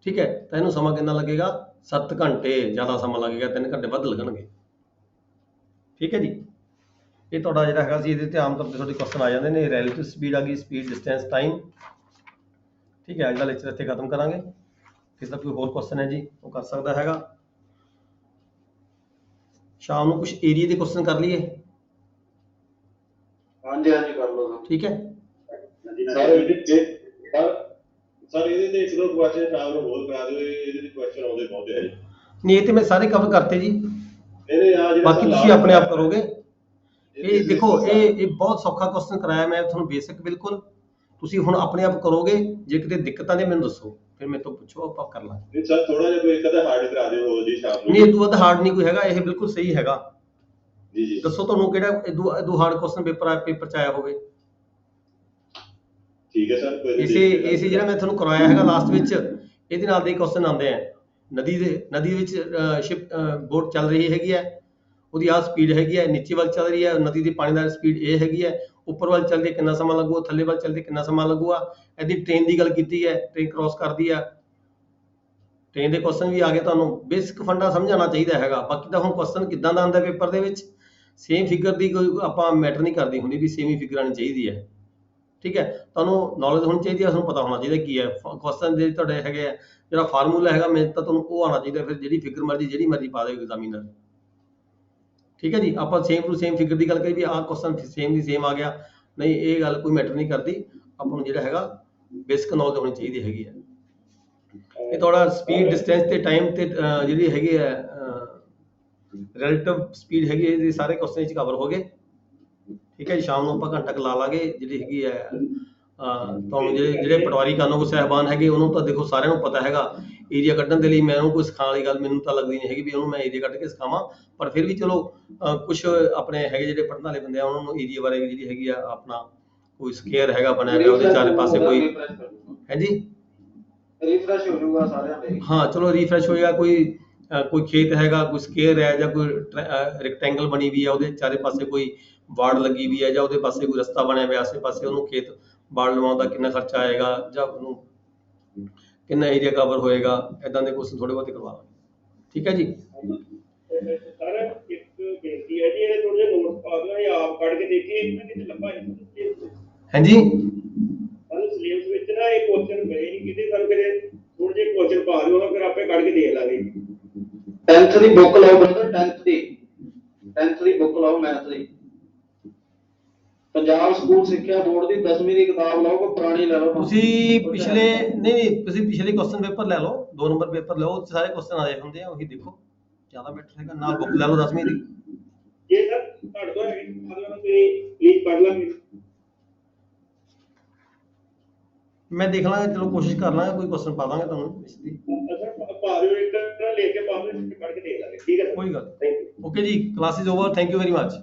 ठीक है, तो इन्हू समा कितना लगेगा? 7 घंटे। ज़्यादा समा लगेगा, 3 घंटे वध लगणगे। ठीक है जी, ये ਤੁਹਾਡਾ ਜਿਹੜਾ ਹੈਗਾ ਸੀ ਇਹਦੇ ਤੇ ਆਮ ਤੌਰ ਤੇ ਤੁਹਾਡੇ ਕੁਐਸਚਨ ਆ ਜਾਂਦੇ ਨੇ। ਰਿਲੇਟਿਵ ਸਪੀਡ ਆ ਗਈ, ਸਪੀਡ, ਡਿਸਟੈਂਸ, ਟਾਈਮ। ਠੀਕ ਹੈ, ਅੱਜ ਦਾ ਲੈਕਚਰ ਇੱਥੇ ਖਤਮ ਕਰਾਂਗੇ। ਕਿਸੇ ਦਾ ਕੋਈ ਹੋਰ ਕੁਐਸਚਨ ਹੈ ਜੀ ਉਹ ਕਰ ਸਕਦਾ ਹੈਗਾ। ਸ਼ਾਮ ਨੂੰ ਕੁਝ ਏਰੀਆ ਦੇ ਕੁਐਸਚਨ ਕਰ ਲਈਏ। ਹਾਂਜੀ ਕਰ ਲਓ। ਠੀਕ ਹੈ ਸਰ ਇਹਦੇ ਤੇ ਇੱਕ ਦੋ ਕੁਐਸਚਨ ਸ਼ਾਮ ਨੂੰ ਹੋਰ ਕਰਾ ਦਿਓ। ਇਹਦੇ ਤੇ ਕੁਐਸਚਨ ਆਉਂਦੇ ਬਹੁਤ ਹੈ ਜੀ। ਨਹੀਂ, ਇਹ ਤੇ ਮੈਂ ਸਾਰੇ ਕਵਰ ਕਰਤੇ ਜੀ। ਇਹਦੇ ਆ ਜਿਹੜਾ ਬਾਕੀ ਤੁਸੀਂ ਆਪਣੇ ਆਪ ਕਰੋਗੇ। ਇਹ ਦੇਖੋ, ਇਹ ਬਹੁਤ ਸੌਖਾ ਕੁਐਸਚਨ ਕਰਾਇਆ ਮੈਂ ਤੁਹਾਨੂੰ, ਬੇਸਿਕ ਬਿਲਕੁਲ। ਤੁਸੀਂ ਹੁਣ ਆਪਣੇ ਆਪ ਕਰੋਗੇ। ਜੇ ਕਿਤੇ ਦਿੱਕਤਾਂ ਨੇ ਮੈਨੂੰ ਦੱਸੋ, ਫਿਰ ਮੇਰੇ ਤੋਂ ਪੁੱਛੋ, ਆਪਾਂ ਕਰ ਲਾਂਗੇ। ਨਹੀਂ ਸਰ, ਥੋੜਾ ਜਿਹਾ ਕੋਈ ਇੱਕ ਅੱਧਾ ਹਾਰਡ ਕਰਾ ਦਿਓ ਹੋਰ ਜੀ ਸ਼ਾਮ ਨੂੰ। ਨਹੀਂ, ਇਹ ਤੋਂ ਵੱਧ ਹਾਰਡ ਨਹੀਂ ਕੋਈ ਹੈਗਾ, ਇਹ ਬਿਲਕੁਲ ਸਹੀ ਹੈਗਾ। ਜੀ ਦੱਸੋ ਤੁਹਾਨੂੰ ਕਿਹੜਾ ਇਦੋਂ ਹਾਰਡ ਕੁਐਸਚਨ ਪੇਪਰ ਚ ਆਇਆ ਹੋਵੇ। ਠੀਕ ਹੈ ਸਰ, ਕੋਈ ਇਸੇ ਜਿਹੜਾ ਮੈਂ ਤੁਹਾਨੂੰ ਕਰਵਾਇਆ ਹੈਗਾ ਲਾਸਟ ਵਿੱਚ, ਇਹਦੇ ਨਾਲ ਦੇ ਕੁਐਸਚਨ ਆਉਂਦੇ ਆ। ਨਦੀ ਵਿੱਚ ਸ਼ਿਪ ਬੋਟ ਚੱਲ ਰਹੀ ਹੈਗੀ ਹੈ, ਉਹਦੀ ਆਹ ਸਪੀਡ ਹੈਗੀ ਹੈ, ਨੀਚੇ ਵੱਲ ਚੱਲ ਰਹੀ ਹੈ, ਨਦੀ ਦੀ ਪਾਣੀ ਦਾ ਸਪੀਡ ਇਹ ਹੈਗੀ ਹੈ, ਉੱਪਰ ਵੱਲ ਚੱਲਦੇ ਕਿੰਨਾ ਸਮਾਂ ਲੱਗੂਗਾ, ਥੱਲੇ ਵੱਲ ਚੱਲਦੇ ਕਿੰਨਾ ਸਮਾਂ ਲੱਗੂਗਾ। ਇਹਦੀ ਟ੍ਰੇਨ ਦੀ ਗੱਲ ਕੀਤੀ ਹੈ, ਟ੍ਰੇਨ ਕ੍ਰੋਸ ਕਰਦੀ ਹੈ। ਟ੍ਰੇਨ ਦੇ ਕੁਐਸਚਨ ਵੀ ਆ ਗਏ, ਤੁਹਾਨੂੰ ਬੇਸਿਕ ਫੰਡਾ ਸਮਝਾਉਣਾ ਚਾਹੀਦਾ ਹੈਗਾ। ਬਾਕੀ ਤਾਂ ਹੁਣ ਕੁਐਸਚਨ ਕਿੱਦਾਂ ਦਾ ਆਉਂਦਾ ਪੇਪਰ ਦੇ ਵਿੱਚ, ਸੇਮ ਫਿਗਰ ਦੀ ਕੋਈ ਆਪਾਂ ਮੈਟਰ ਨਹੀਂ ਕਰਦੀ ਹੁੰਦੀ ਵੀ ਸੇਮ ਹੀ ਫਿਗਰ ਆਉਣੀ ਚਾਹੀਦੀ ਹੈ। ਠੀਕ ਹੈ, ਤੁਹਾਨੂੰ ਨੌਲੇਜ ਹੋਣੀ ਚਾਹੀਦੀ ਹੈ, ਤੁਹਾਨੂੰ ਪਤਾ ਹੋਣਾ ਚਾਹੀਦਾ ਕੀ ਹੈ ਕੁਐਸਚਨ ਦੇ ਤੁਹਾਡੇ ਹੈਗੇ ਆ। ਜਿਹੜਾ ਫਾਰਮੂਲਾ ਹੈਗਾ ਮੈਂ ਤਾਂ ਤੁਹਾਨੂੰ ਉਹ ਆਉਣਾ ਚਾਹੀਦਾ। ਫਿਰ ਜਿਹੜੀ ਫਿਗਰ ਜਿਹੜੀ ਮਰਜ਼ੀ ਪਾ ਦੇਗਾ ਐਗਜ਼ਾਮੀਨਰ। ਠੀਕ ਹੈ ਜੀ, ਆਪਾਂ ਸੇਮ ਟੂ ਸੇਮ ਫਿਗਰ ਦੀ ਗੱਲ ਕਰੀ ਵੀ ਆਹ ਕੁਐਸਚਨ ਸੇਮ ਦੀ ਸੇਮ ਆ ਗਿਆ, ਨਹੀਂ ਇਹ ਗੱਲ ਕੋਈ ਮੈਟਰ ਨਹੀਂ ਕਰਦੀ। ਆਪਾਂ ਨੂੰ ਜਿਹੜਾ ਹੈਗਾ ਬੇਸਿਕ ਨੌਲੇਜ ਹੋਣੀ ਚਾਹੀਦੀ ਹੈਗੀ ਹੈ। ਇਹ ਥੋੜਾ ਸਪੀਡ, ਡਿਸਟੈਂਸ ਤੇ ਟਾਈਮ ਤੇ ਜਿਹੜੀ ਹੈਗੀ ਹੈ ਰਿਲੇਟਿਵ ਸਪੀਡ ਹੈਗੀ, ਇਹਦੇ ਸਾਰੇ ਕੁਐਸਚਨ ਵਿੱਚ ਕਵਰ ਹੋ ਗਏ। ਠੀਕ ਹੈ ਜੀ, ਸ਼ਾਮ ਨੂੰ ਆਪਾਂ ਘੰਟਾ ਕੁ ਲਾ ਲਾਂਗੇ। ਜਿਹੜੀ ਹੈਗੀ ਹੈ ਤੁਹਾਨੂੰ ਜਿਹੜੇ ਪਟਵਾਰੀ ਕਾਨੂੰਗੋ ਸਾਹਿਬਾਨ ਹੈਗੇ ਉਹਨੂੰ ਤਾਂ ਦੇਖੋ ਸਾਰਿਆਂ ਨੂੰ ਪਤਾ ਹੈਗਾ ਏਰੀਆ ਕੱਢਣ ਦੇ ਲਈ। ਮੈਂ ਉਹਨੂੰ ਕੋਈ ਸਿਖਾਉਣ ਵਾਲੀ ਗੱਲ ਮੈਨੂੰ ਤਾਂ ਲੱਗਦੀ ਨਹੀਂ ਹੈਗੀ ਵੀ ਉਹਨੂੰ ਮੈਂ ਏਰੀਆ ਕੱਢ ਕੇ ਸਿਖਾਵਾਂ। ਪਰ ਫਿਰ ਵੀ ਚਲੋ ਕੁਝ ਆਪਣੇ ਹੈਗੇ ਜਿਹੜੇ ਪੜ੍ਹਨ ਵਾਲੇ ਬੰਦੇ ਆ ਉਹਨਾਂ ਨੂੰ ਏਰੀਆ ਬਾਰੇ ਜਿਹੜੀ ਹੈਗੀ ਆ ਆਪਣਾ ਕੋਈ ਸਕੇਅਰ ਹੈਗਾ ਬਣਿਆ ਪਿਆ ਉਹਦੇ ਚਾਰੇ ਪਾਸੇ ਕੋਈ ਹੈ ਜੀ ਰੀਫਰੈਸ਼ ਹੋ ਜਾਊਗਾ ਸਾਰਿਆਂ ਦੇ। ਹਾਂ ਚਲੋ ਰੀਫਰੈਸ਼ ਹੋਏਗਾ। ਕੋਈ ਖੇਤ ਹੈਗਾ, ਕੋਈ ਸਕੇਅਰ ਹੈ ਜਾਂ ਕੋਈ ਰੈਕਟੈਂਗਲ ਬਣੀ ਵੀ ਹੈ ਉਹਦੇ ਚਾਰੇ ਪਾਸੇ ਕੋਈ ਵਾਰਡ ਲੱਗੀ ਵੀ ਹੈ ਜਾਂ ਉਹਦੇ ਪਾਸੇ ਕੋਈ ਰਸਤਾ ਬਣਿਆ ਪਿਆ ਆਸੇ ਪਾਸੇ ਉਹਨੂੰ ਖੇਤ ਵਾਰਡ ਲਵਾਉਣ ਦਾ ਕਿੰਨਾ ਖਰਚਾ ਆਏਗਾ ਜਾਂ ਉਹਨੂੰ ਕਿੰਨਾ ਏਰੀਆ ਕਵਰ ਹੋਏਗਾ, ਇਦਾਂ ਦੇ ਕੁਐਸਚਨ ਥੋੜੇ ਬਹੁਤੇ ਕਰਵਾਵਾਂਗੇ। ਠੀਕ ਹੈ ਜੀ। ਸਰ ਇੱਕ ਬੇਨਤੀ ਹੈ ਜੀ, ਇਹਦੇ ਥੋੜੇ ਜਿਹੇ ਨੋਟਸ ਪਾ ਦਿਓ, ਇਹ ਆਪ ਕੱਢ ਕੇ ਦੇਖੀਏ ਇਹਨਾਂ ਕਿਤੇ ਲੱਭਾ ਹੈ ਹਾਂਜੀ ਸਾਨੂੰ ਸਿਲੇਬਸ ਵਿੱਚ ਨਾ ਇਹ ਕੁਐਸਚਨ ਮਿਲੇ ਨਹੀਂ ਕਿਤੇ, ਸਾਨੂੰ ਕਿਤੇ ਥੋੜੇ ਜਿਹੇ ਕੁਐਸਚਨ ਪਾ ਦਿਓ ਫਿਰ ਆਪੇ ਕੱਢ ਕੇ ਦੇਖ ਲਾਂਗੇ। 10th ਦੀ ਬੁੱਕ ਲਾਓ ਬ੍ਰਦਰ, 10th ਦੀ ਬੁੱਕ ਲਾਓ ਮੈਥ ਦੀ। ਪੰਜਾਬ ਸਕੂਲ ਸਿੱਖਿਆ ਬੋਰਡ ਦੀ 10ਵੀਂ ਦੀ ਕਿਤਾਬ ਲਾਓ, ਕੋਈ ਪੁਰਾਣੀ ਲੈ ਲਓ। ਤੁਸੀਂ ਪਿਛਲੇ ਨਹੀਂ ਤੁਸੀਂ ਪਿਛਲੇ ਕੁਐਸਚਨ ਪੇਪਰ ਲੈ ਲਓ, 2 ਨੰਬਰ ਪੇਪਰ ਲਓ, ਸਾਰੇ ਕੁਐਸਚਨ ਆਏ ਹੁੰਦੇ ਆ ਉਹੀ ਦੇਖੋ ਜ਼ਿਆਦਾ ਬੈਟਰ ਹੈਗਾ। ਨਾਲ ਬੁੱਕ ਲੈ ਲਓ 10ਵੀਂ ਦੀ। ਜੇ ਸਰ ਤੁਹਾਡੇ ਤੋਂ ਮਤਲਬ ਤੁਸੀਂ ਪਲੀਜ਼ ਪੜ੍ਹ ਲਾਂਗੇ। ਮੈਂ ਦੇਖ ਲਾਂਗਾ, ਚਲੋ ਕੋਸ਼ਿਸ਼ ਕਰ ਲਾਂਗਾ, ਕੋਈ ਕੁਐਸਚਨ ਪਾ ਦਾਂਗਾ ਤੁਹਾਨੂੰ ਇਸ ਦੀ। ਸਰ ਪਾ ਦਿਓ ਇੱਕ ਲੈ ਕੇ ਪਾ ਦਿਓ, ਕੱਢ ਕੇ ਦੇਖ ਲਾਂਗੇ। ਠੀਕ ਹੈ ਕੋਈ ਗੱਲ। Thank you. ਓਕੇ ਜੀ, class is over, thank you very much.